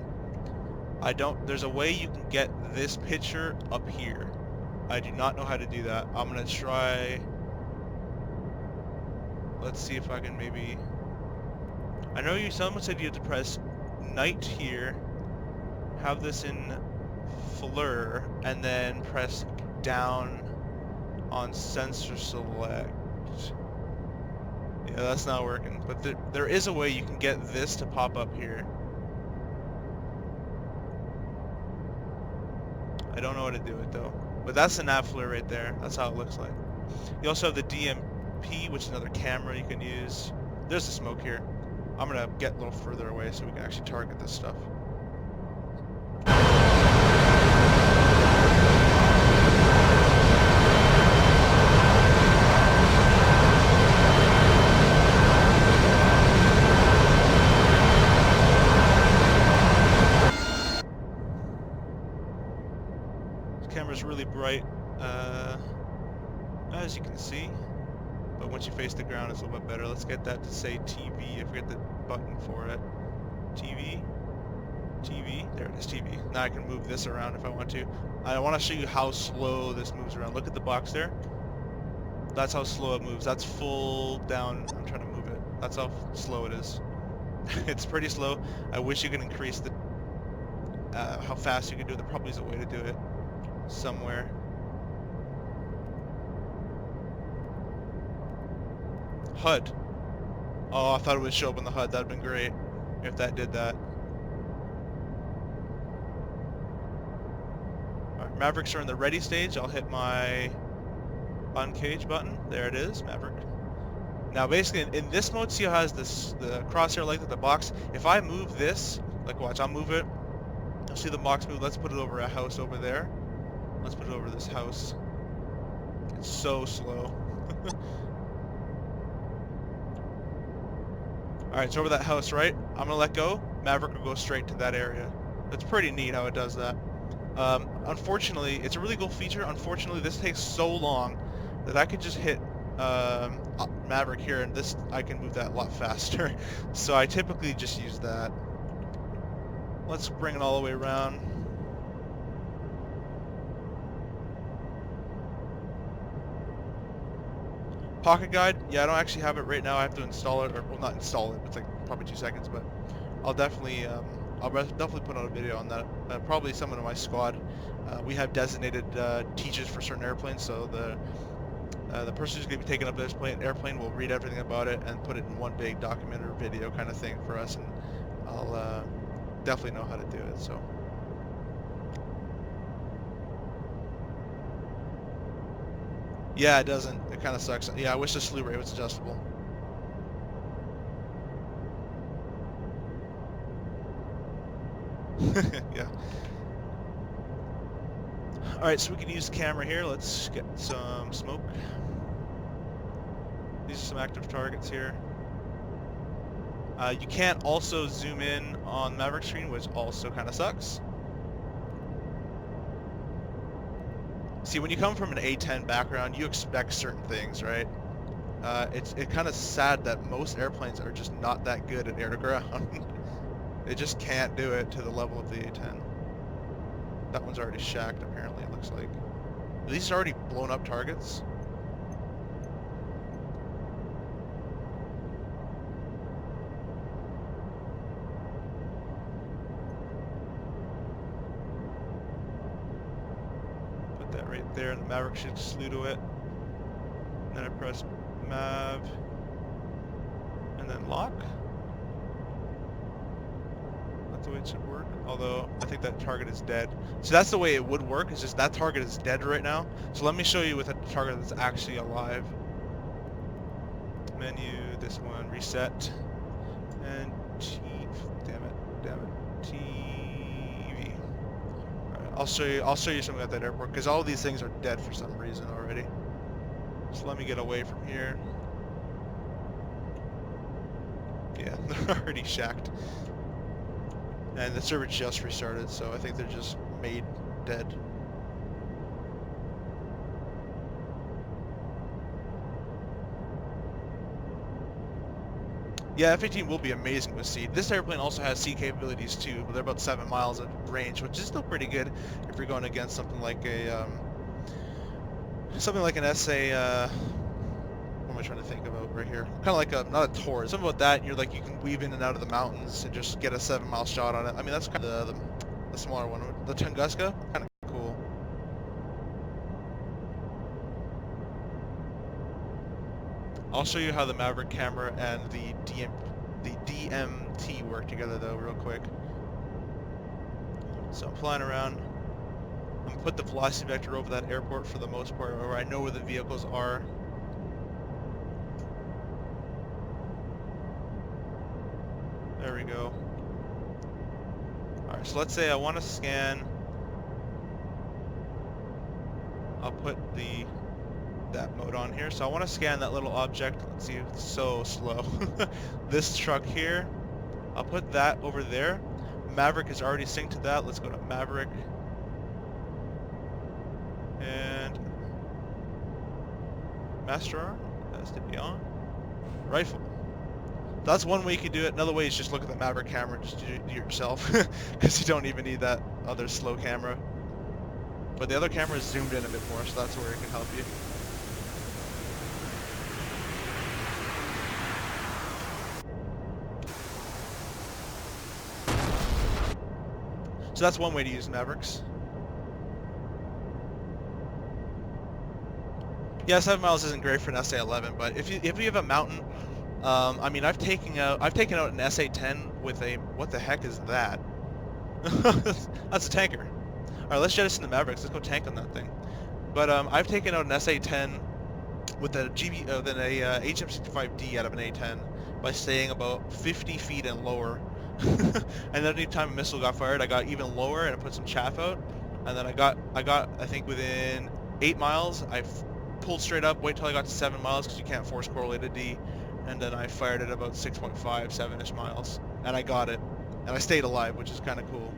There's a way you can get this picture up here. I do not know how to do that. I'm gonna try. Let's see if I can maybe. I know someone said you had to press night here, have this in flare, and then press down on sensor select. Yeah, that's not working. But there is a way you can get this to pop up here. I don't know how to do it though. But that's the nav flare right there. That's how it looks like. You also have the DMP, which is another camera you can use. There's the smoke here. I'm gonna get a little further away so we can actually target this stuff. This camera's really bright, as you can see. But once you face the ground, it's a little bit better. Let's get that to say TV. I forget the button for it. TV. TV. There it is, TV. Now I can move this around if I want to. I want to show you how slow this moves around. Look at the box there. That's how slow it moves. That's full down. I'm trying to move it. That's how slow it is. It's pretty slow. I wish you could increase the how fast you can do it. There probably is a way to do it somewhere. HUD. Oh, I thought it would show up on the HUD. That'd been great if that did that. Alright, Mavericks are in the ready stage. I'll hit my uncage button. There it is, Maverick. Now basically in this mode, see how it has this the crosshair length of the box? If I move this, like watch, I'll move it. You'll see the box move. Let's put it over a house over there. Let's put it over this house. It's so slow. Alright, so over that house, right? I'm gonna let go. Maverick will go straight to that area. It's pretty neat how it does that. Unfortunately, it's a really cool feature. Unfortunately, this takes so long that I could just hit Maverick here, and this I can move that a lot faster. So I typically just use that. Let's bring it all the way around. Pocket guide, yeah, I don't actually have it right now. I have to install it, or well, not install it. It's like probably 2 seconds, but I'll definitely put out a video on that. Probably someone in my squad. We have designated teachers for certain airplanes, so the person who's going to be taking up this airplane will read everything about it and put it in one big document or video kind of thing for us, and I'll definitely know how to do it. So. Yeah, it doesn't. It kind of sucks. Yeah, I wish the slew rate was adjustable. Yeah. Alright, so we can use the camera here. Let's get some smoke. These are some active targets here. You can't also zoom in on Maverick screen, which also kind of sucks. See, when you come from an A10 background, you expect certain things, right? It's kind of sad that most airplanes are just not that good at air-to-ground. They just can't do it to the level of the A10. That one's already shacked, apparently, it looks like. Are these already blown up targets? That right there, and the Maverick should slew to it. And then I press Mav, and then lock. That's the way it should work. Although I think that target is dead. So that's the way it would work. It's just that target is dead right now. So let me show you with a target that's actually alive. Menu, this one, reset, and damn it, TV. I'll show you something at that airport, because all of these things are dead for some reason already. So let me get away from here. Yeah, they're already shacked. And the server just restarted, so I think they're just made dead. Yeah, F-18 will be amazing with seed. This airplane also has seed capabilities too, but they're about 7 miles of range, which is still pretty good if you're going against something like a an SA. What am I trying to think about right here? Kind of like a not a Taurus. Something about that. You're like you can weave in and out of the mountains and just get a 7-mile shot on it. I mean that's kind of the smaller one. The Tunguska, kind of cool. I'll show you how the Maverick camera and the DMT work together though, real quick. So I'm flying around. I'm gonna put the velocity vector over that airport for the most part, where I know where the vehicles are. There we go. Alright, so let's say I want to scan. I'll put that mode on here. So I want to scan that little object. Let's see, it's so slow. This truck here, I'll put that over there. Maverick is already synced to that. Let's go to Maverick. And Master Arm has to be on. Rifle. That's one way you can do it. Another way is just look at the Maverick camera and just do it yourself, because you don't even need that other slow camera. But the other camera is zoomed in a bit more, so that's where it can help you. So that's one way to use Mavericks. Yeah, 7 miles isn't great for an SA11, but if you have a mountain, I mean, I've taken out an SA10 with a, what the heck is that? That's a tanker. All right, let's jettison the Mavericks. Let's go tank on that thing. But I've taken out an SA10 with a HM65D out of an A10 by staying about 50 feet and lower. And then anytime a missile got fired, I got even lower and I put some chaff out. And then I got I think within 8 miles, I pulled straight up, wait till I got to 7 miles because you can't force correlate a D, and then I fired it about 6.5, 7-ish miles, and I got it, and I stayed alive, which is kind of cool.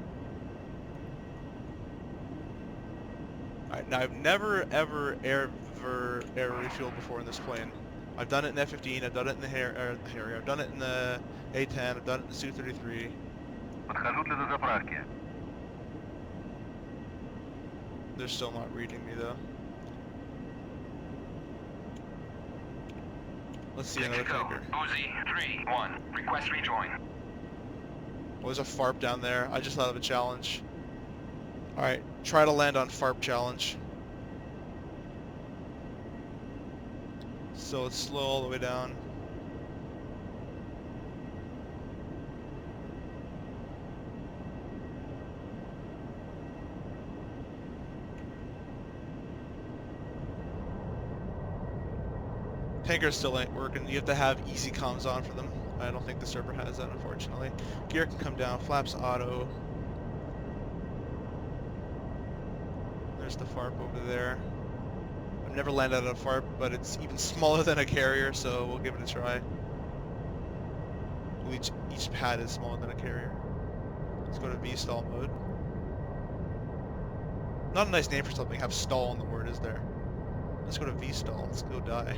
Alright, now I've never ever air refueled before in this plane. I've done it in F-15, I've done it in the Harrier, I've done it in the A-10, I've done it in the Su-33. They're still not reading me though. Let's see another tanker. Uzi 3-1. Request rejoin. Oh, there's a FARP down there. I just thought of a challenge. Alright, try to land on FARP challenge. So it's slow all the way down. Tankers still ain't working. You have to have easy comms on for them. I don't think the server has that, unfortunately. Gear can come down. Flaps auto. There's the FARP over there. I've never landed on a FARP, but it's even smaller than a carrier, so we'll give it a try. Well, each pad is smaller than a carrier. Let's go to V-stall mode. Not a nice name for something. Have stall in the word, is there? Let's go to V-stall. Let's go die.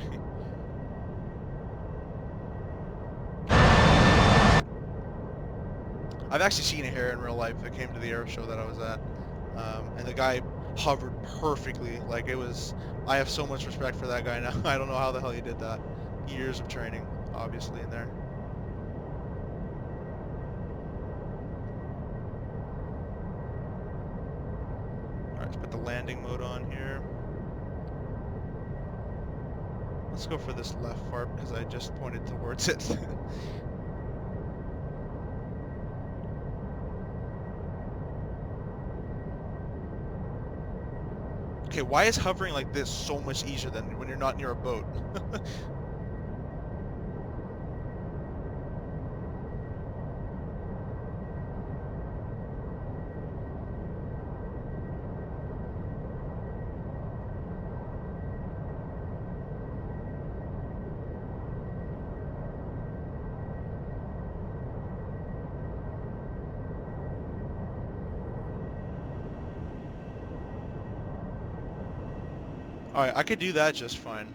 I've actually seen a Harrier in real life. It came to the air show that I was at, and the guy hovered perfectly. Like, it was. I have so much respect for that guy now. I don't know how the hell he did that. Years of training, obviously, in there. All right, let's put the landing mode on here. Let's go for this left FARP because I just pointed towards it. Okay, why is hovering like this so much easier than when you're not near a boat? Alright, I could do that just fine,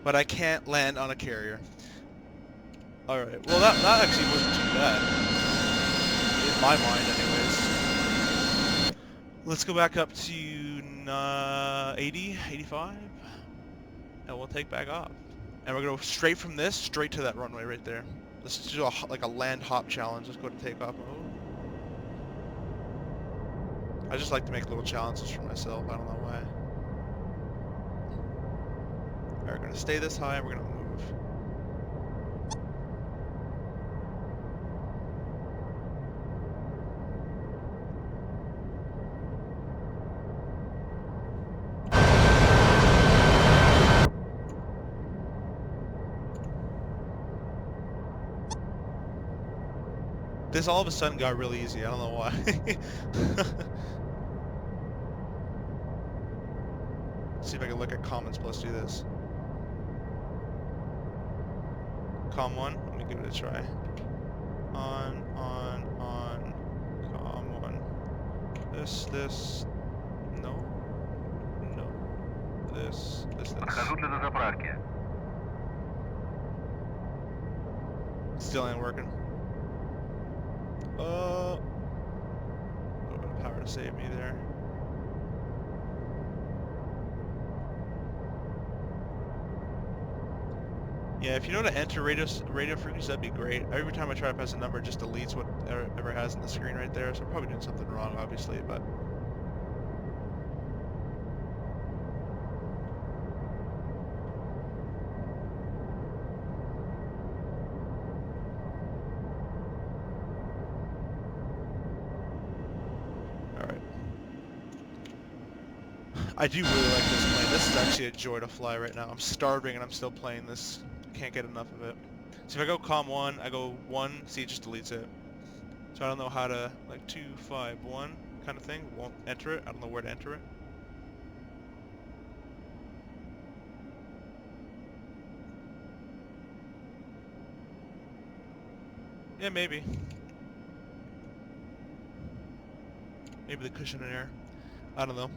but I can't land on a carrier. Alright, well that actually wasn't too bad. In my mind, anyways. Let's go back up to 80, 85, and we'll take back off. And we're going to go straight from this, straight to that runway right there. Let's do like a land hop challenge. Let's go to takeoff mode. I just like to make little challenges for myself, I don't know why. Alright, we're going to stay this high and we're going to move. This all of a sudden got really easy. I don't know why. See if I can look at comments plus do this. Com 1, let me give it a try. On, com 1. This, no, this. Прохожу для дозаправки. Still ain't working. A little bit of power to save me there. Yeah, if you know to enter radio frequency, that'd be great. Every time I try to press a number, it just deletes whatever it has on the screen right there. So I'm probably doing something wrong, obviously, but. Alright. I do really like this plane. This is actually a joy to fly right now. I'm starving and I'm still playing this. Can't get enough of it. So if I go com 1, I go 1, see it just deletes it. So I don't know how to, like 2, 5, 1 kind of thing. Won't enter it. I don't know where to enter it. Yeah, maybe. Maybe the cushion in air. I don't know.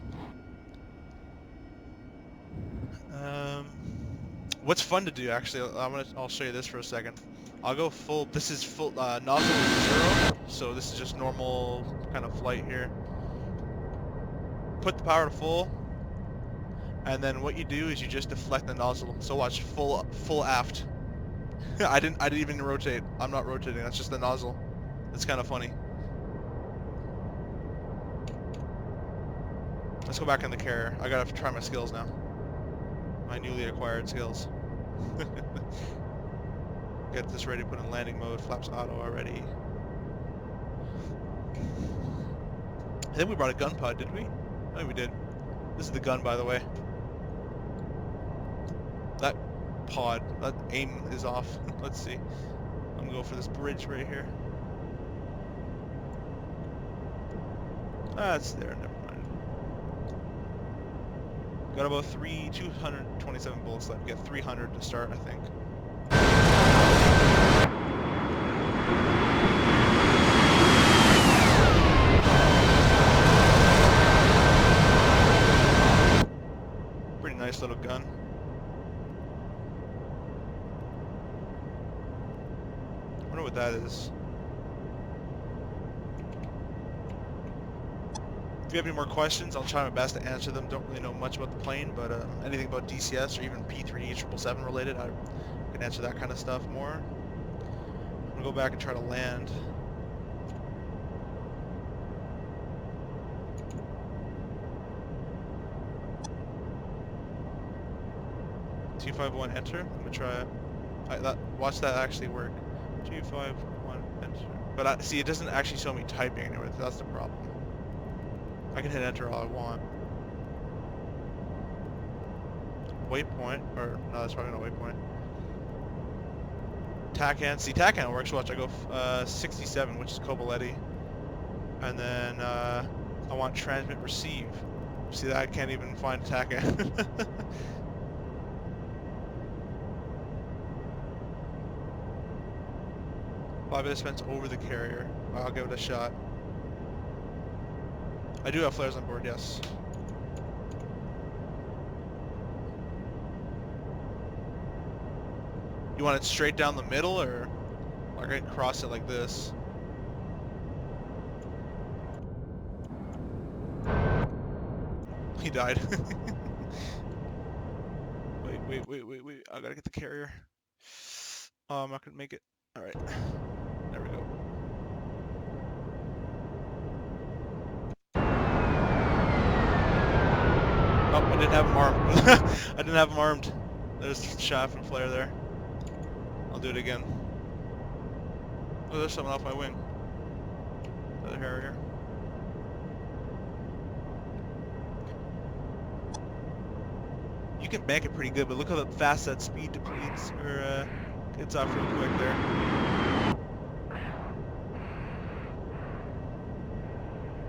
What's fun to do actually? I'll show you this for a second. I'll go full. This is full nozzle is 0, so this is just normal kind of flight here. Put the power to full, and then what you do is you just deflect the nozzle. So watch full aft. I didn't even rotate. I'm not rotating. That's just the nozzle. It's kind of funny. Let's go back in the carrier. I gotta try my skills now. My newly acquired skills. Get this ready, put in landing mode, flaps auto already. I think we brought a gun pod, did we? I think we did. This is the gun, by the way. That pod, that aim is off. Let's see. I'm gonna go for this bridge right here. Ah, it's there, never mind. Got about 227 bullets left. Get 300 to start, I think. Pretty nice little gun. I wonder what that is. If you have any more questions, I'll try my best to answer them. Don't really know much about the plane, but anything about DCS or even P3D 777 related, I can answer that kind of stuff more. I'm gonna go back and try to land. .251 enter. I'm gonna try it. Watch that actually work. 251 enter. But see, it doesn't actually show me typing anywhere. That's the problem. I can hit enter all I want. Waypoint, or no, that's probably not waypoint. TACAN, see TACAN works. Watch, I go 67, which is Cobaletti, and then I want transmit receive. See that I can't even find TACAN. Five dispense over the carrier. I'll give it a shot. I do have flares on board, yes. You want it straight down the middle, or I can cross it like this? He died. Wait. I gotta get the carrier. Oh, I'm not gonna make it. Alright. There we go. Oh, I didn't have him armed. I didn't have him armed. There's shaft and flare there. I'll do it again. Oh, there's someone off my wing. Another Harrier. You can bank it pretty good, but look how fast that speed depletes, or gets off real quick there.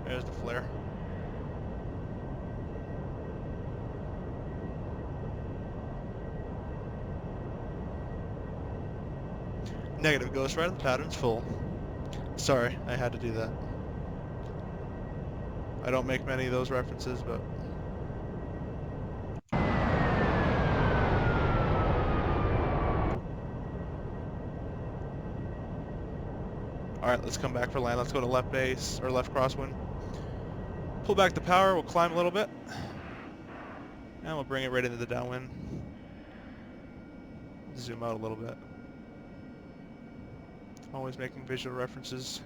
There's the flare. Negative, Ghost Rider, the pattern's full. Sorry, I had to do that. I don't make many of those references, but... Alright, let's come back for land. Let's go to left base, or left crosswind. Pull back the power, we'll climb a little bit. And we'll bring it right into the downwind. Zoom out a little bit. Always making visual references.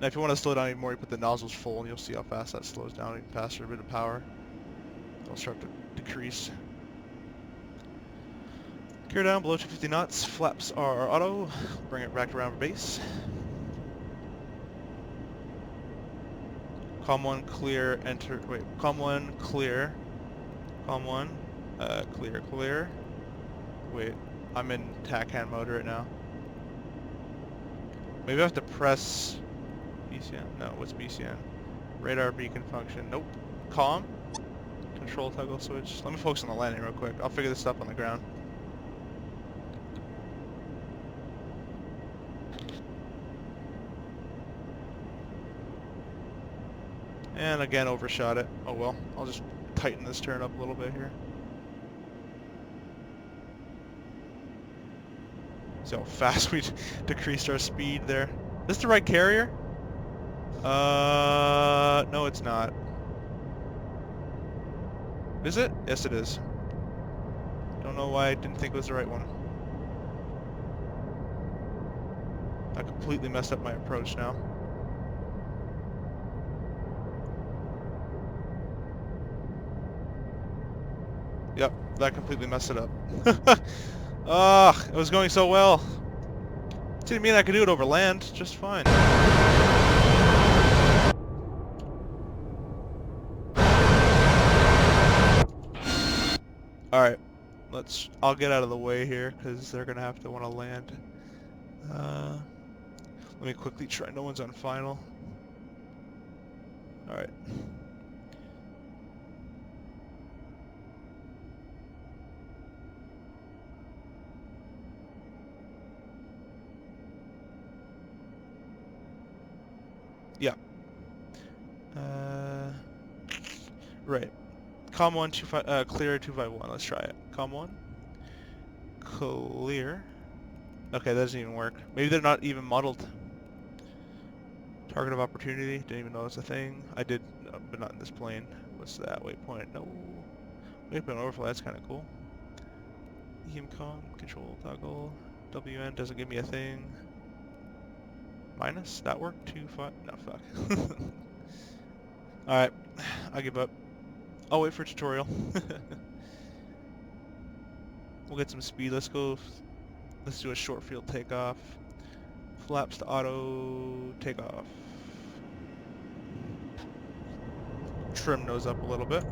Now if you want to slow down even more, you put the nozzles full and you'll see how fast that slows down even faster. A bit of power. It'll start to decrease. Gear down below 250 knots. Flaps are auto. Bring it back around for base. Comm 1 clear, enter, wait, Comm 1 clear. Comm 1, clear, clear. Wait, I'm in tack hand mode right now. Maybe I have to press BCN. No, what's BCN? Radar beacon function. Nope. Comm. Control toggle switch. Let me focus on the landing real quick. I'll figure this stuff on the ground. And again, overshot it. Oh well. I'll just tighten this turn up a little bit here. See how fast we decreased our speed there. Is this the right carrier? No it's not. Is it? Yes it is. Don't know why I didn't think it was the right one. I completely messed up my approach now. Yep, that completely messed it up. Ugh, it was going so well. Didn't mean I could do it over land, just fine. Alright, I'll get out of the way here, because they're gonna have to want to land. Let me quickly try, no one's on final. Alright. Yeah. Right. Comm 1, clear 251. Let's try it. Comm 1. Clear. Okay, that doesn't even work. Maybe they're not even modeled. Target of opportunity. Didn't even know it's a thing. I did, but not in this plane. What's that? Waypoint. No. Waypoint overflow. That's kind of cool. EMCOM. Control toggle. WN doesn't give me a thing. Minus? That worked? 2-5? No, fuck. Alright. I give up. I'll wait for a tutorial. We'll get some speed. Let's go. Let's do a short field takeoff. Flaps to auto takeoff. Trim nose up a little bit.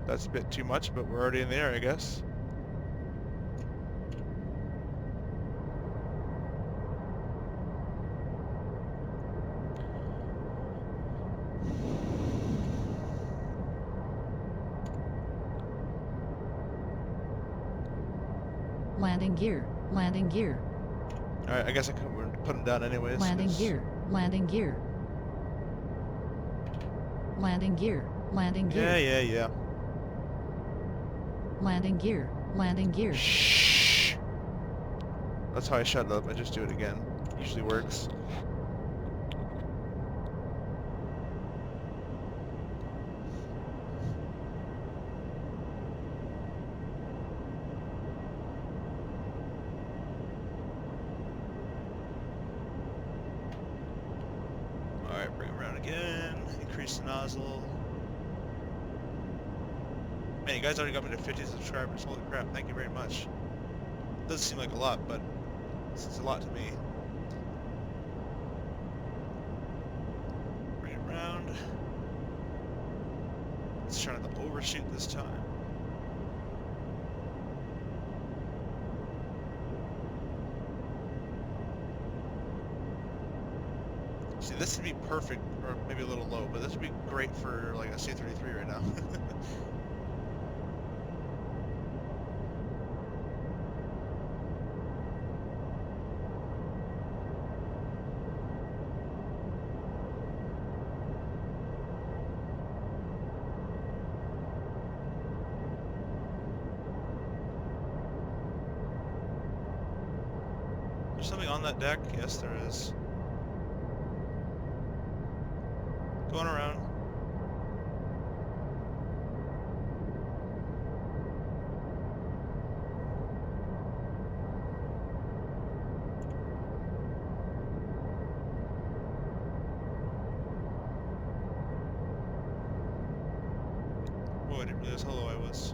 That's a bit too much, but we're already in the air, I guess. Landing gear. Landing gear. Alright, I guess I could put him down anyways. Landing gear. Landing gear. Landing gear. Landing gear. Yeah. Landing gear. Landing gear. Shh. That's how I shut it up. I just do it again. Usually works. Alright, bring it around again. Increase the nozzle. Man, you guys already got me to 50 subscribers. Holy crap, thank you very much. Doesn't seem like a lot, but it's a lot to me. Bring it around. Let's try not to overshoot this time. See, this would be perfect, or maybe a little low, but this would be great for like a C-33 right now. There's something on that deck? Yes, there is. Going around. Oh, I didn't realize how low I was.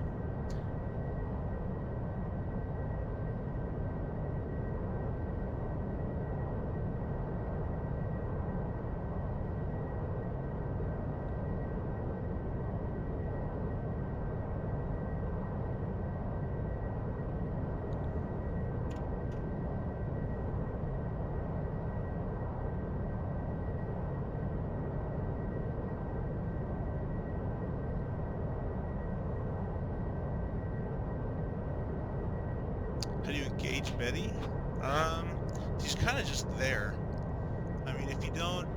How do you engage Betty? She's kind of just there. I mean, if you don't,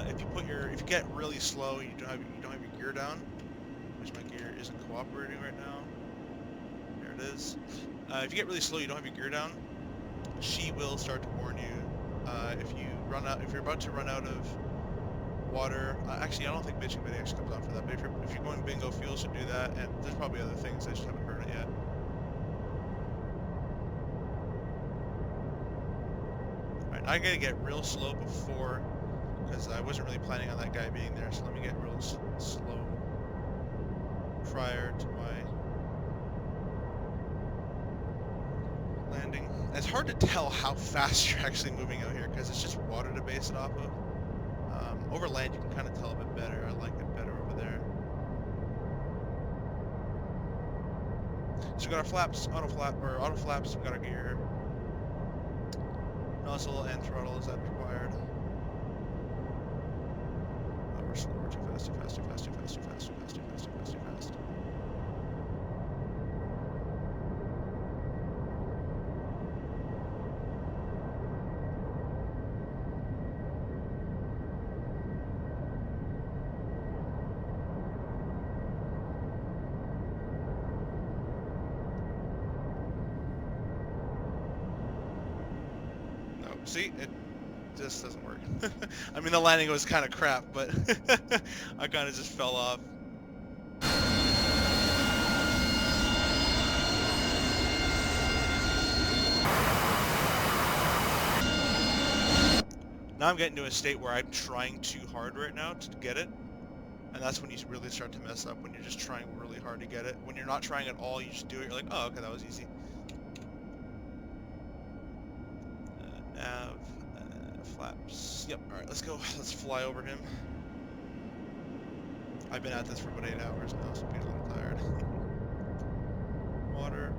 if you get really slow, you don't have your gear down, which my gear isn't cooperating right now. There it is. If you get really slow, you don't have your gear down. She will start to warn you if you're about to run out of water. Actually, I don't think bitching Betty actually comes on for that. But if you're going bingo, fuel should do that, and there's probably other things. I just haven't heard it yet. I gotta get real slow before, because I wasn't really planning on that guy being there, so let me get real slow prior to my landing. It's hard to tell how fast you're actually moving out here, because it's just water to base it off of. Over land you can kind of tell a bit better. I like it better over there. So we got our flaps, auto flaps, we got our gear. Nozzle and throttle, is that required? Oh, we're slow, we're too fast, too fast, too fast, too fast, too fast, too fast, too fast, too fast, too fast. See, it just doesn't work. I mean, the landing was kind of crap, but I kind of just fell off. Now I'm getting to a state where I'm trying too hard right now to get it. And that's when you really start to mess up, when you're just trying really hard to get it. When you're not trying at all, you just do it. You're like, oh, okay, that was easy. Nav. Flaps. Yep, alright, let's go. Let's fly over him. I've been at this for about 8 hours now, so I'm getting a little tired. Water.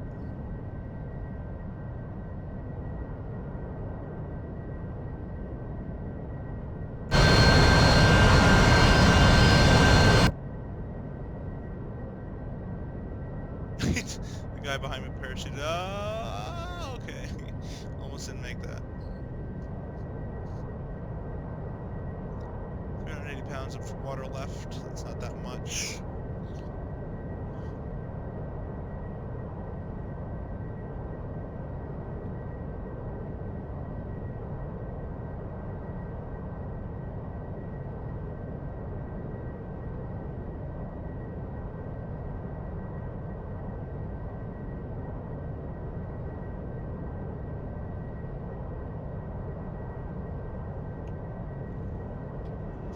The guy behind me parachuted. Oh, okay. Almost didn't make that. 380 pounds of water left. That's not that much.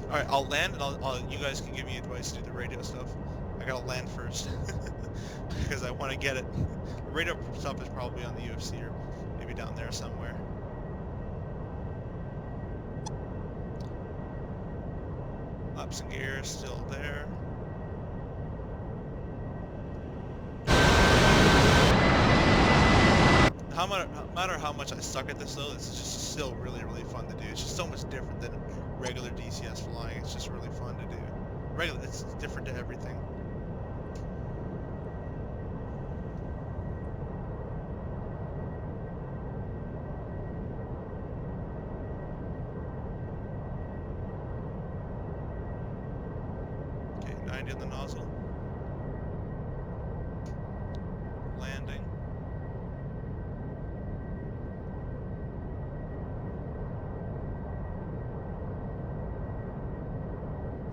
Alright, I'll land, and you guys can give me advice to do the radio stuff. I gotta land first, because I want to get it. The radio stuff is probably on the UFC, or maybe down there somewhere. Laps and gear still there. No matter how much I suck at this though, this is just still really, really fun to do. It's just so much different than regular DCS flying. It's just really fun to do. It's different to everything. Okay, 90 on the nozzle. Landing.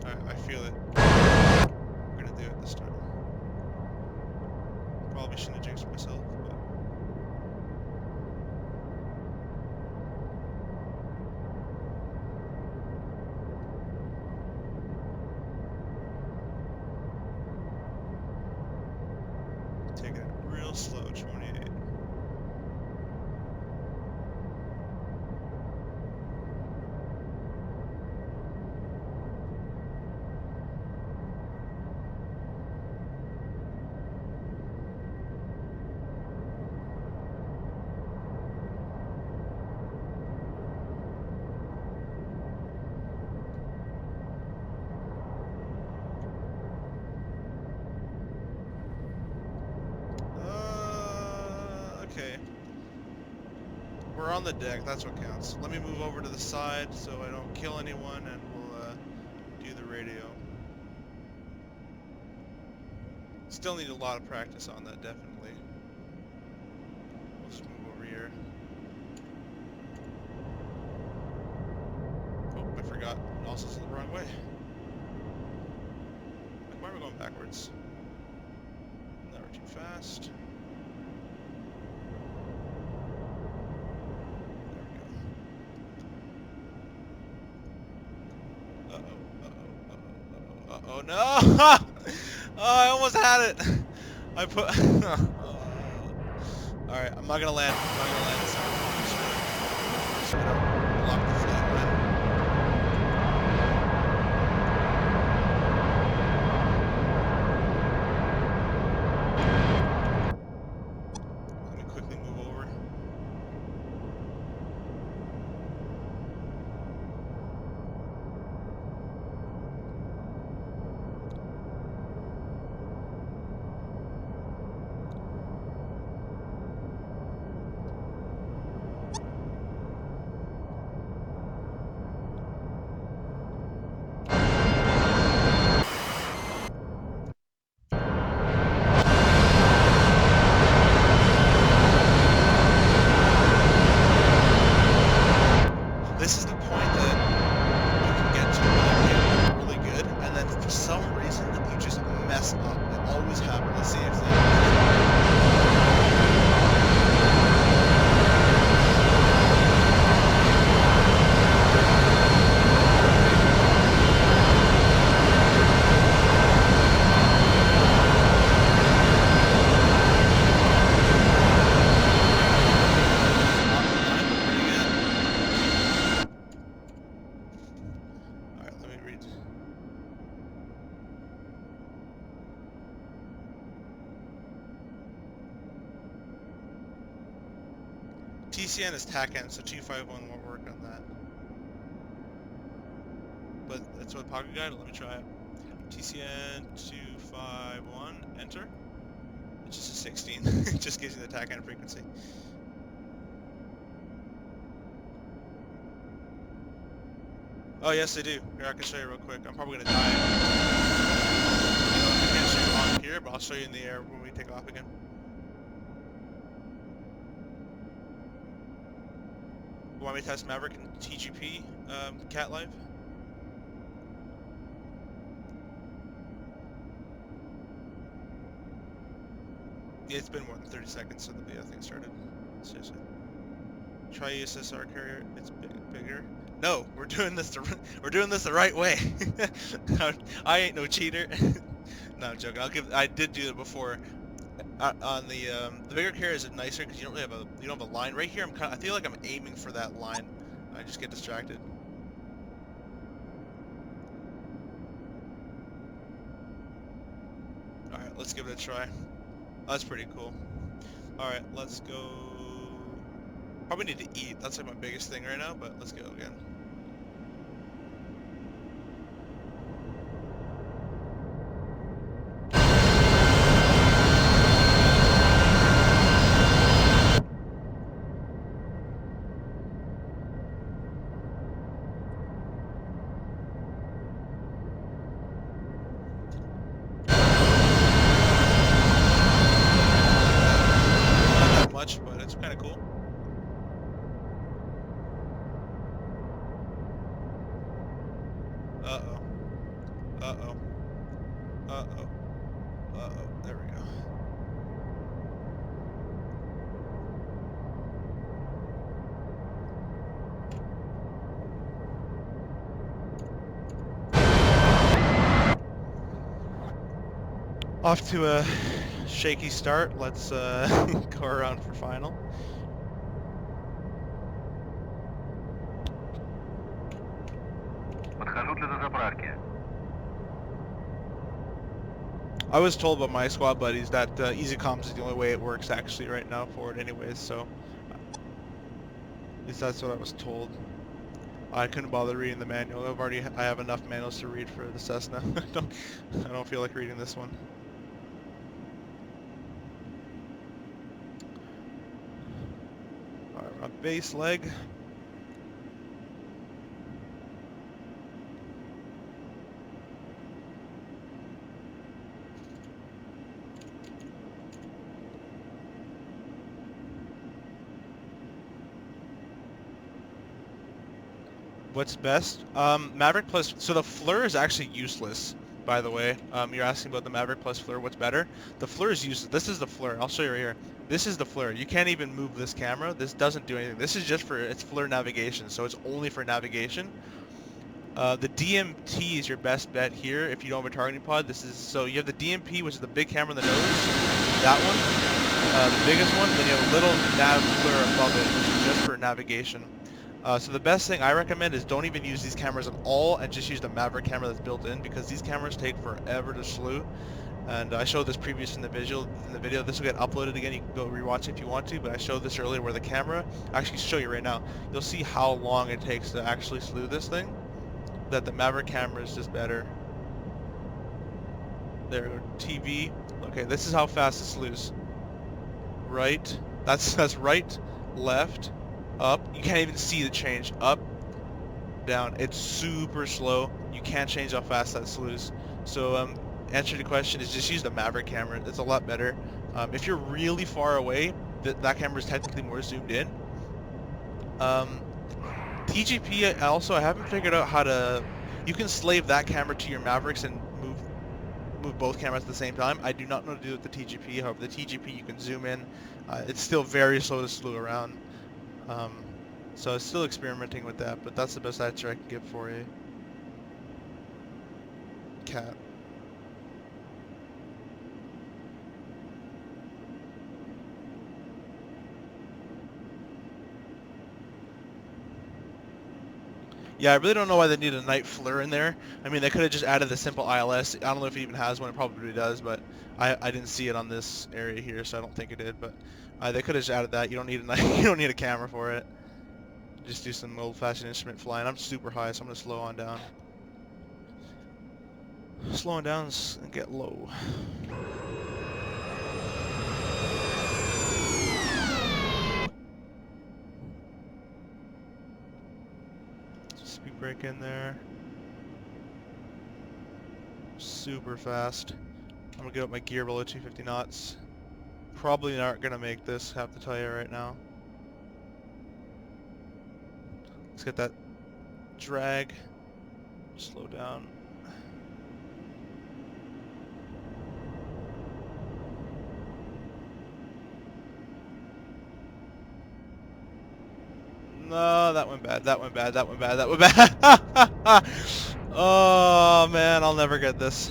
Alright, I feel it. We're gonna do it this time. Probably shouldn't have jinxed myself, but... Take it real slow, 28. Okay. We're on the deck, that's what counts. Let me move over to the side so I don't kill anyone, and we'll do the radio. Still need a lot of practice on that, definitely. We'll just move over here. Oh, I forgot. Nozzle's the wrong way. Like, why are we going backwards? Now we're too fast. Oh no! Oh, I almost had it! I put... Alright, I'm not gonna land. I'm not gonna land this time. I'm just gonna block the flight line. Let me quickly move over. This is the point that you can get to really good, and then for some reason you just mess up. It always happens. Let's see if TCN is TACN, so 251 won't work on that. But that's what Pocket Guide. Let me try it. TCN 251, enter. It's just a 16. It just gives you the TACN frequency. Oh yes, they do. Here, I can show you real quick. I'm probably gonna die. I can't show you on here, but I'll show you in the air when we take off again. Want me to test Maverick and TGP Cat Live? Yeah, it's been more than 30 seconds since the video thing started. Seriously. Try USSR carrier. It's bigger. No, we're doing this the right way. I ain't no cheater. No, I'm joking. I did do it before. On the bigger carrier is nicer because you don't have a line right here. I feel like I'm aiming for that line. I just get distracted. All right, let's give it a try. Oh, that's pretty cool. All right, let's go Probably need to eat. That's like my biggest thing right now, but let's go again. Not that much, but it's kind of cool. Uh-oh. Uh-oh. Uh-oh. Uh-oh. There we go. Off to a shaky start. Let's go around for final. подхожу для дозаправки. I was told by my squad buddies that easy comms is the only way it works actually right now for it anyways, so at least that's what I was told. I couldn't bother reading the manual. I have enough manuals to read for the Cessna. I don't feel like reading this one. Alright, we're on base leg. What's best? Maverick plus... So the FLIR is actually useless, by the way. You're asking about the Maverick plus FLIR, what's better? The FLIR is useless. This is the FLIR. I'll show you right here. This is the FLIR. You can't even move this camera. This doesn't do anything. This is just for... It's FLIR navigation, so it's only for navigation. The DMT is your best bet here if you don't have a targeting pod. This is... So you have the DMP, which is the big camera in the nose. That one. The biggest one. Then you have a little nav FLIR above it, which is just for navigation. So the best thing I recommend is don't even use these cameras at all and just use the Maverick camera that's built in, because these cameras take forever to slew. And I showed this previous in the video. This will get uploaded again. You can go rewatch it if you want to, but I showed this earlier where the camera, actually show you right now, you'll see how long it takes to actually slew this thing. That the Maverick camera is just better. There we go, TV. Okay, this is how fast it slews. Right, that's right, left, up. You can't even see the change. Up, down. It's super slow. You can't change how fast that slews. So answer to the question is just use the Maverick camera. It's a lot better. If you're really far away, that camera is technically more zoomed in. TGP also, I haven't figured out how to... You can slave that camera to your Mavericks and move both cameras at the same time. I do not know how to do it with the TGP. However, the TGP you can zoom in. It's still very slow to slew around. So I'm still experimenting with that, but that's the best answer I can give for you. Cat. Yeah, I really don't know why they need a night FLIR in there. I mean, they could have just added the simple ILS. I don't know if it even has one. It probably does, but I didn't see it on this area here, so I don't think it did. But they could have just added that. You don't need a night, you don't need a camera for it. Just do some old-fashioned instrument flying. I'm super high, so I'm gonna slow on down. Slowing down and get low. Speed brake in there. Super fast. I'm gonna get up my gear below 250 knots. Probably not gonna make this, have to tell you right now. Let's get that drag. Slow down. No, that went bad, that went bad, that went bad, that went bad. Oh man, I'll never get this.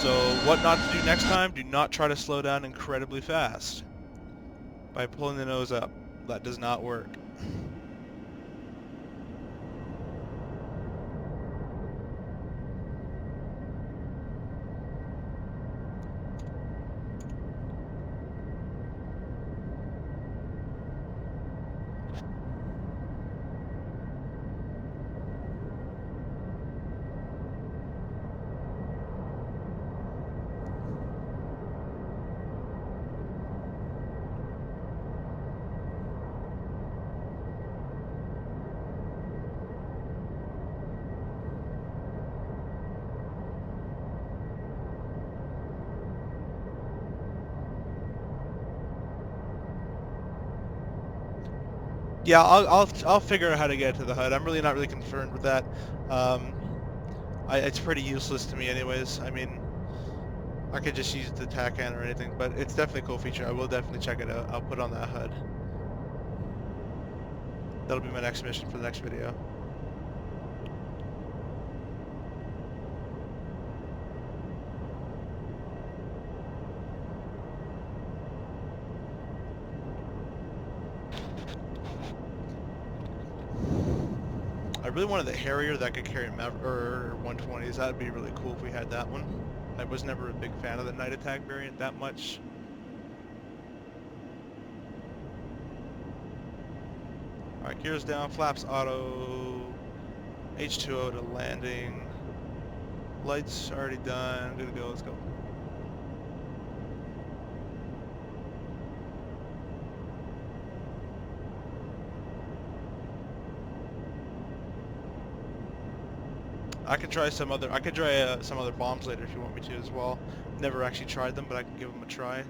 So what not to do next time? Do not try to slow down incredibly fast by pulling the nose up. That does not work. Yeah, I'll figure out how to get to the HUD. I'm really not really concerned with that. Um, it's pretty useless to me anyways. I mean, I could just use the TACAN or anything, but it's definitely a cool feature. I will definitely check it out. I'll put on that HUD. That'll be my next mission for the next video. I really wanted the Harrier that could carry 120s. That'd be really cool if we had that one. I was never a big fan of the night attack variant that much. Alright, gears down, flaps auto, H2O to landing. Lights already done, good to go, let's go. I could try some other bombs later if you want me to as well. Never actually tried them, but I can give them a try.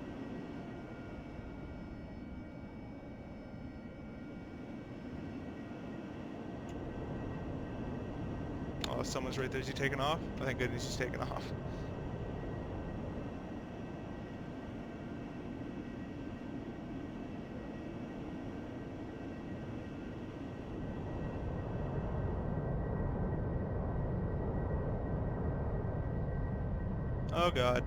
Oh, someone's right there. Is he taking off? Oh, thank goodness he's taking off. Oh god.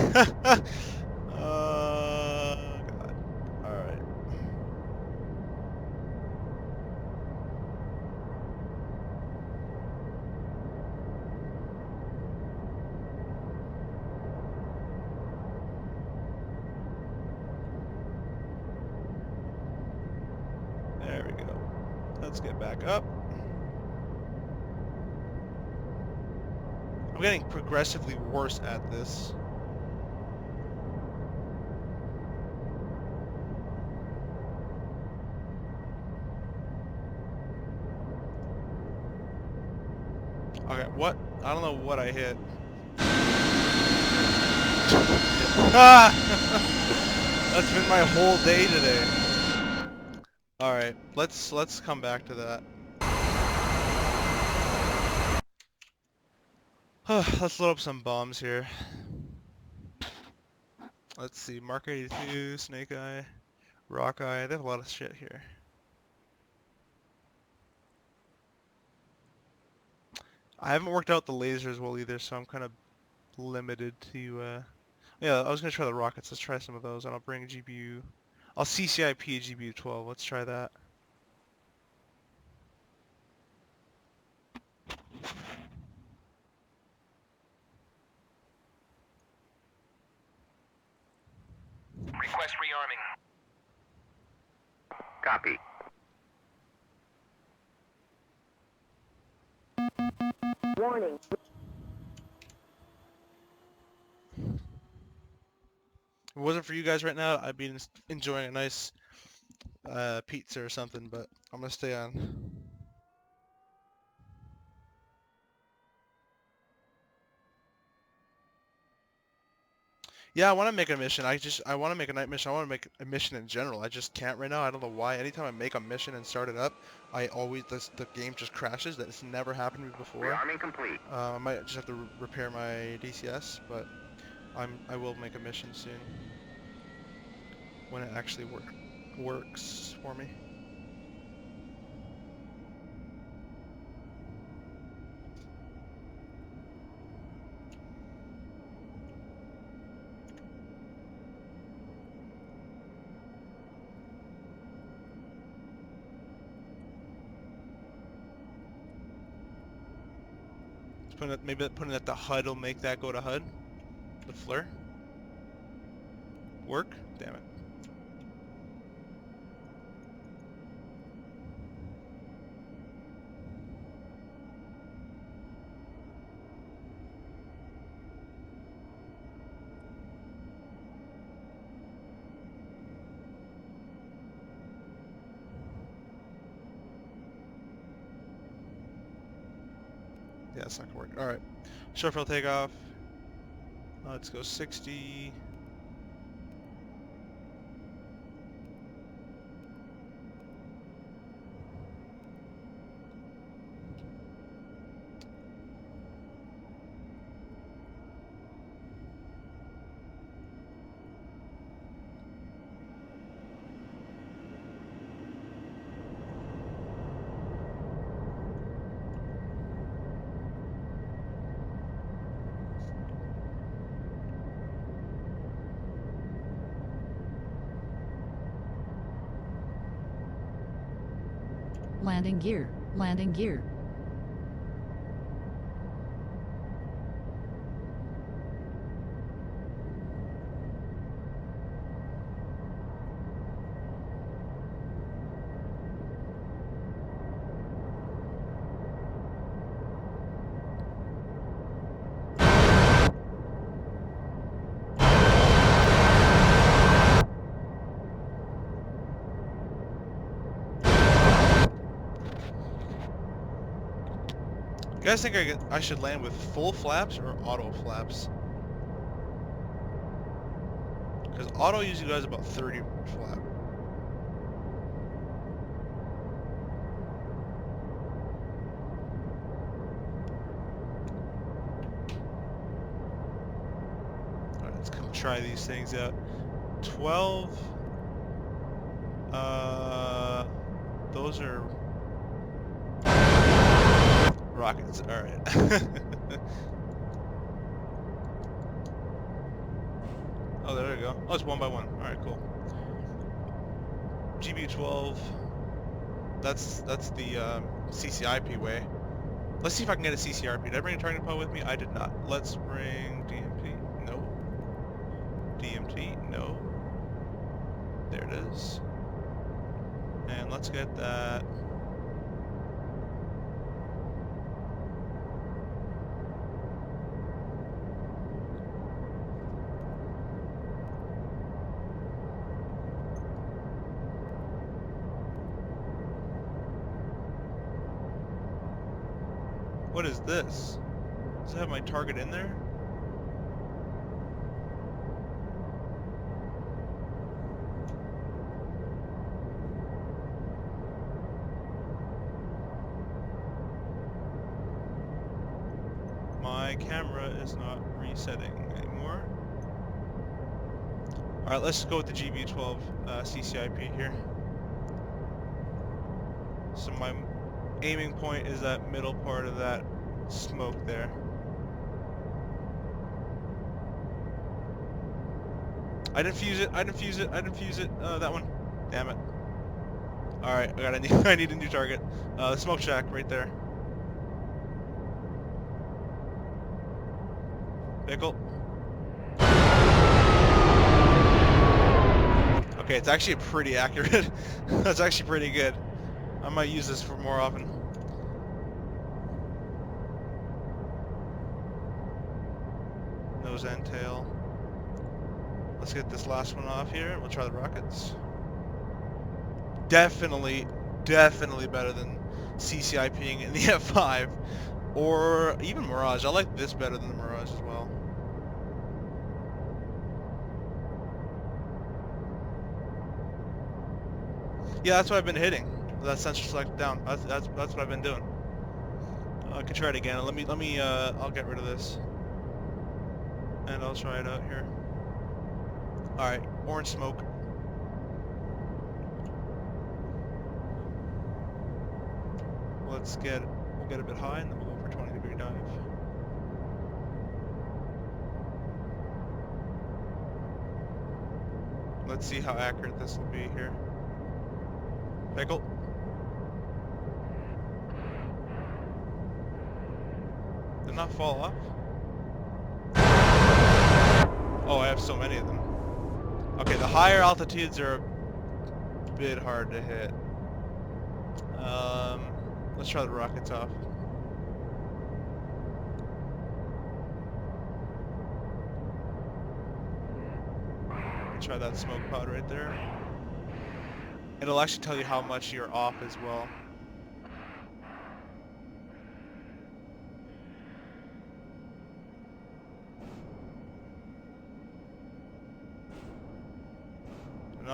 God. Alright. There we go. Let's get back up. I'm getting progressively worse at this. Okay, what? I don't know what I hit. Ah! That's been my whole day today. Alright, let's come back to that. Let's load up some bombs here. Let's see, Mark 82, Snake Eye, Rock Eye, they have a lot of shit here. I haven't worked out the lasers well either, so I'm kind of limited to, yeah, I was gonna try the rockets. Let's try some of those, and I'll bring GPU. I'll CCIP GPU 12. Let's try that. Request rearming. Copy. Warning. If it wasn't for you guys right now, I'd be enjoying a nice pizza or something, but I'm gonna stay on. Yeah, I want to make a mission. I want to make a night mission. I want to make a mission in general. I just can't right now. I don't know why. Anytime I make a mission and start it up, the game just crashes. That's never happened to me before. Rearming complete. I might just have to repair my DCS, but I will make a mission soon when it actually works for me. Maybe putting it at the HUD will make that go to HUD. The flare. Work? Damn it. Yeah, it's not gonna work. All right, short fail takeoff. Let's go 60. Landing gear. Landing gear. You guys think I should land with full flaps or auto flaps? Because auto usually does about 30 flap. Alright, let's come try these things out. 12. Those are rockets. Alright. Oh, there we go. Oh, it's one by one. Alright, cool. GB12. That's the CCIP way. Let's see if I can get a CCRP. Did I bring a target pod with me? I did not. Let's bring DMT. No. DMT. No. There it is. And let's get that. What is this? Does it have my target in there? My camera is not resetting anymore. Alright, let's go with the GB12 CCIP here. So my aiming point is that middle part of that smoke there. I didn't fuse it, I didn't fuse it, I didn't fuse it. That one. Damn it. Alright, I need a new target. The smoke shack right there. Pickle. Okay, it's actually pretty accurate. That's actually pretty good. I might use this for more often. Nose and tail. Let's get this last one off here. We'll try the rockets. Definitely better than CCIPing in the F5. Or even Mirage. I like this better than the Mirage as well. Yeah, that's what I've been hitting. That sensor select down. That's what I've been doing. I can try it again. Let me I'll get rid of this. And I'll try it out here. Alright, orange smoke. We'll get a bit high and then we'll go for 20-degree dive. Let's see how accurate this will be here. Pickle. Did not fall off? Oh, I have so many of them. Okay, the higher altitudes are a bit hard to hit. Let's try the rockets off. Try that smoke pod right there. It'll actually tell you how much you're off as well.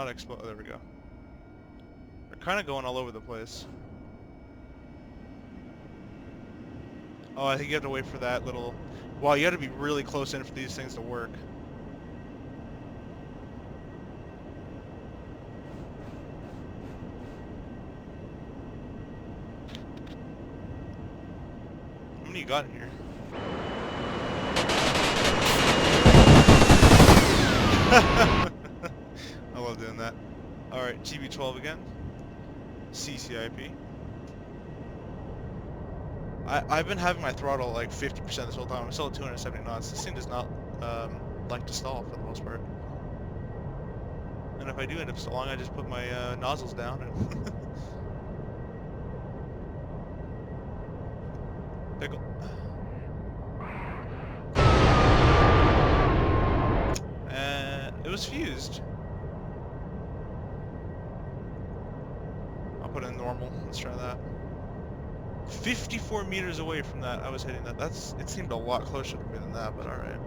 not explode. Oh, there we go. They're kind of going all over the place. Oh, I think you have to wait for that little... Wow, you have to be really close in for these things to work. How many you got in here? I love doing that. Alright, GB12 again. CCIP. I've been having my throttle like 50% this whole time. I'm still at 270 knots. This thing does not like to stall for the most part. And if I do end up stalling, I just put my nozzles down and pickle. It was fused. I'll put in normal. Let's try that. 54 meters away from that, I was hitting that. It seemed a lot closer to me than that, but alright.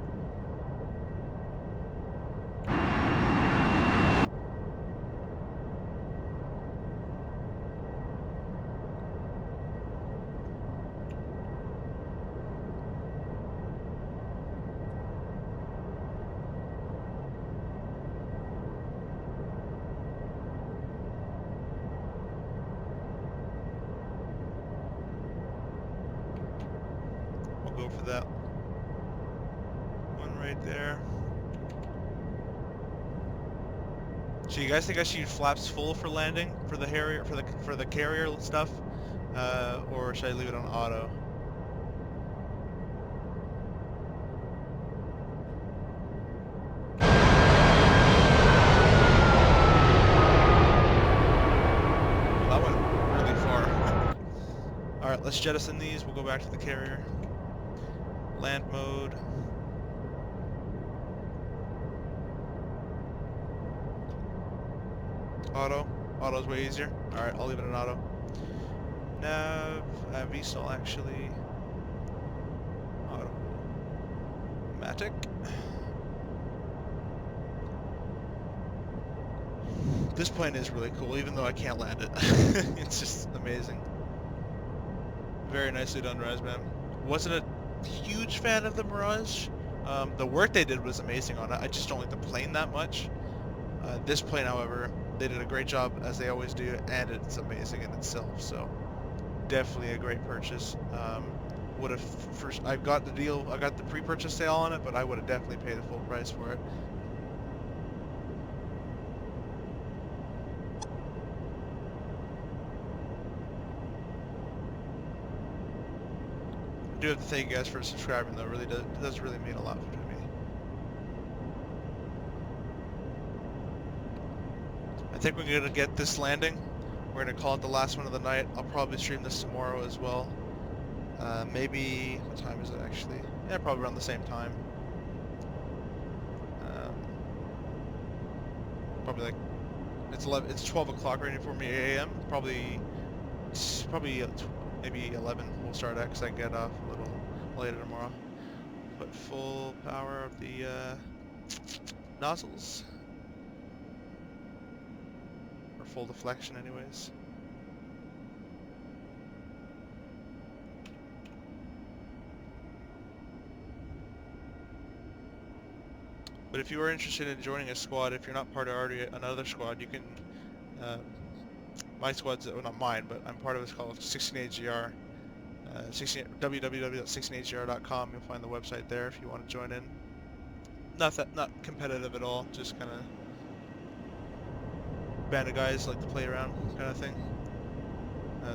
Go for that one right there. So you guys think I should use flaps full for landing for the Harrier, for the carrier stuff, or should I leave it on auto? That went really far. All right, let's jettison these. We'll go back to the carrier. Land mode. Auto. Auto's way easier. Alright, I'll leave it in auto. Nav. VSOL actually. Auto. Matic. This plane is really cool, even though I can't land it. It's just amazing. Very nicely done, Razman. Wasn't a huge fan of the Mirage. The work they did was amazing on it. I just don't like the plane that much. This plane, however, they did a great job, as they always do, and it's amazing in itself. So definitely a great purchase. Would have first. I got the deal. I got the pre-purchase sale on it, but I would have definitely paid the full price for it. I do have to thank you guys for subscribing, though. It does really mean a lot to me. I think we're gonna get this landing. We're gonna call it the last one of the night. I'll probably stream this tomorrow as well. Maybe, what time is it actually? Yeah, probably around the same time. Probably like, it's 12 o'clock right for me AM. Probably maybe 11 we'll start at, because I get off a little later tomorrow. Put full power of the nozzles. Or full deflection anyways. But if you are interested in joining a squad, if you're not part of already another squad, you can, my squad's, well, not mine, but I'm part of it's called 16AGR. 16, www.16agr.com. You'll find the website there if you want to join in. Not competitive at all, just kind of band of guys like to play around kind of thing.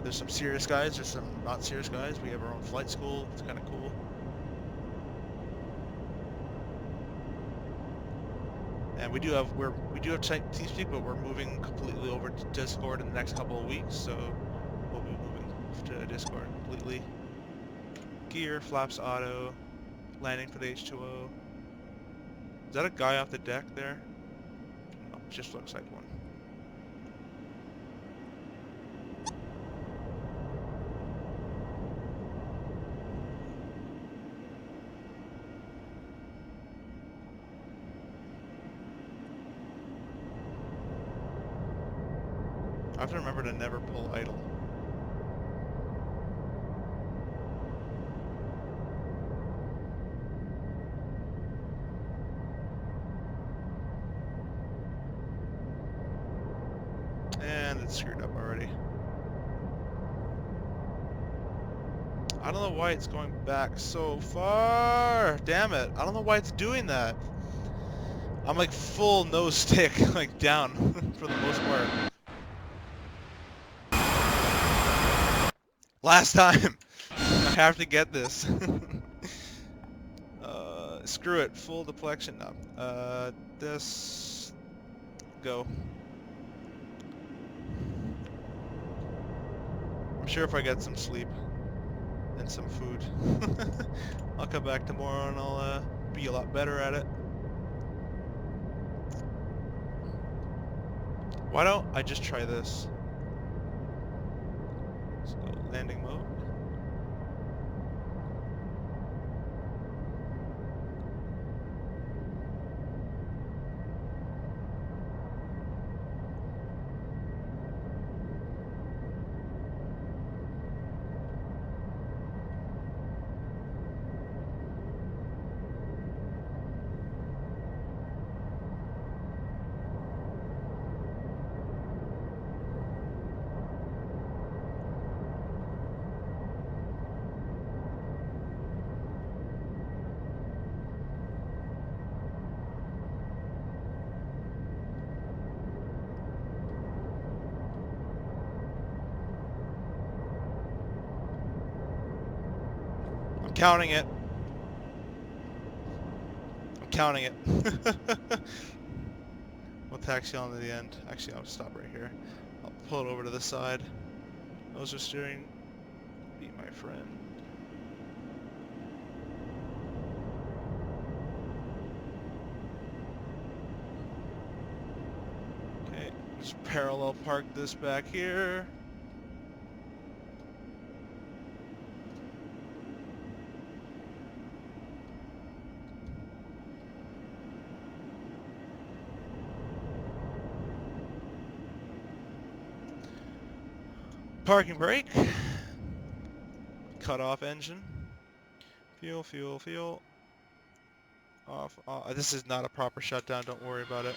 There's some serious guys, there's some not serious guys. We have our own flight school. It's kind of cool. And we do have TeamSpeak, but we're moving completely over to Discord in the next couple of weeks, so we'll be moving to Discord completely. Gear, flaps auto, landing for the H2O. Is that a guy off the deck there? No, it just looks like one. I have to remember to never pull idle. And it's screwed up already. I don't know why it's going back so far. Damn it. I don't know why it's doing that. I'm like full nose stick, like down for the most part. Last time. I have to get this. Screw it. Full deflection now. This. Go. I'm sure if I get some sleep and some food, I'll come back tomorrow and I'll be a lot better at it. Why don't I just try this? Let's go landing mode. I'm counting it. I'm counting it. We'll taxi on to the end. Actually, I'll stop right here. I'll pull it over to the side. Those are steering. Be my friend. Okay, just parallel park this back here. Parking brake. Cut off engine. Fuel, fuel, fuel. Off. This is not a proper shutdown, don't worry about it.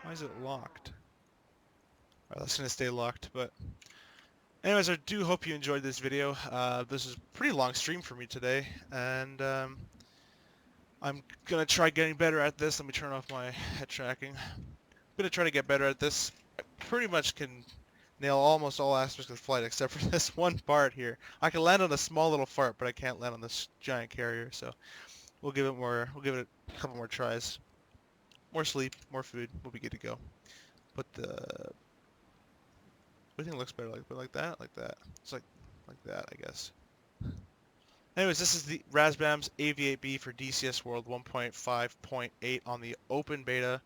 Why is it locked? Alright, that's gonna stay locked, but anyways, I do hope you enjoyed this video. This is a pretty long stream for me today, and I'm gonna try getting better at this. Let me turn off my head tracking. I'm gonna try to get better at this. I pretty much can nail almost all aspects of the flight except for this one part here. I can land on a small little fart, but I can't land on this giant carrier, so we'll give it a couple more tries. More sleep, more food, we'll be good to go. Put the everything looks better like that, like that. It's like that, I guess. Anyways, this is the Razbam's AV8B for DCS World 1.5.8 on the open beta,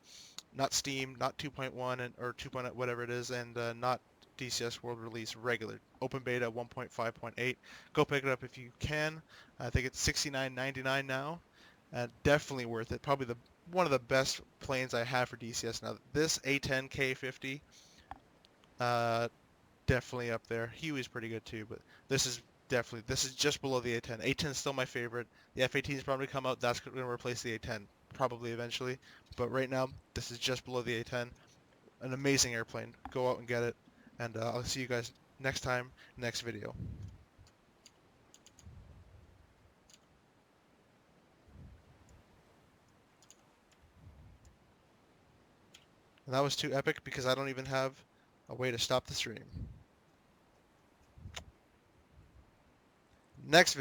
not Steam, not 2.1 and or 2.0 whatever it is, and not DCS World release regular open beta 1.5.8. Go pick it up if you can. I think it's $69.99 now. Definitely worth it. Probably one of the best planes I have for DCS now. This A10 K50. Definitely up there. Huey's pretty good too, but this is just below the A10. A10 is still my favorite. The F-18 is probably come out. That's going to replace the A10 probably eventually. But right now, this is just below the A10. An amazing airplane. Go out and get it. And I'll see you guys next time, next video. And that was too epic because I don't even have a way to stop the stream. Next video.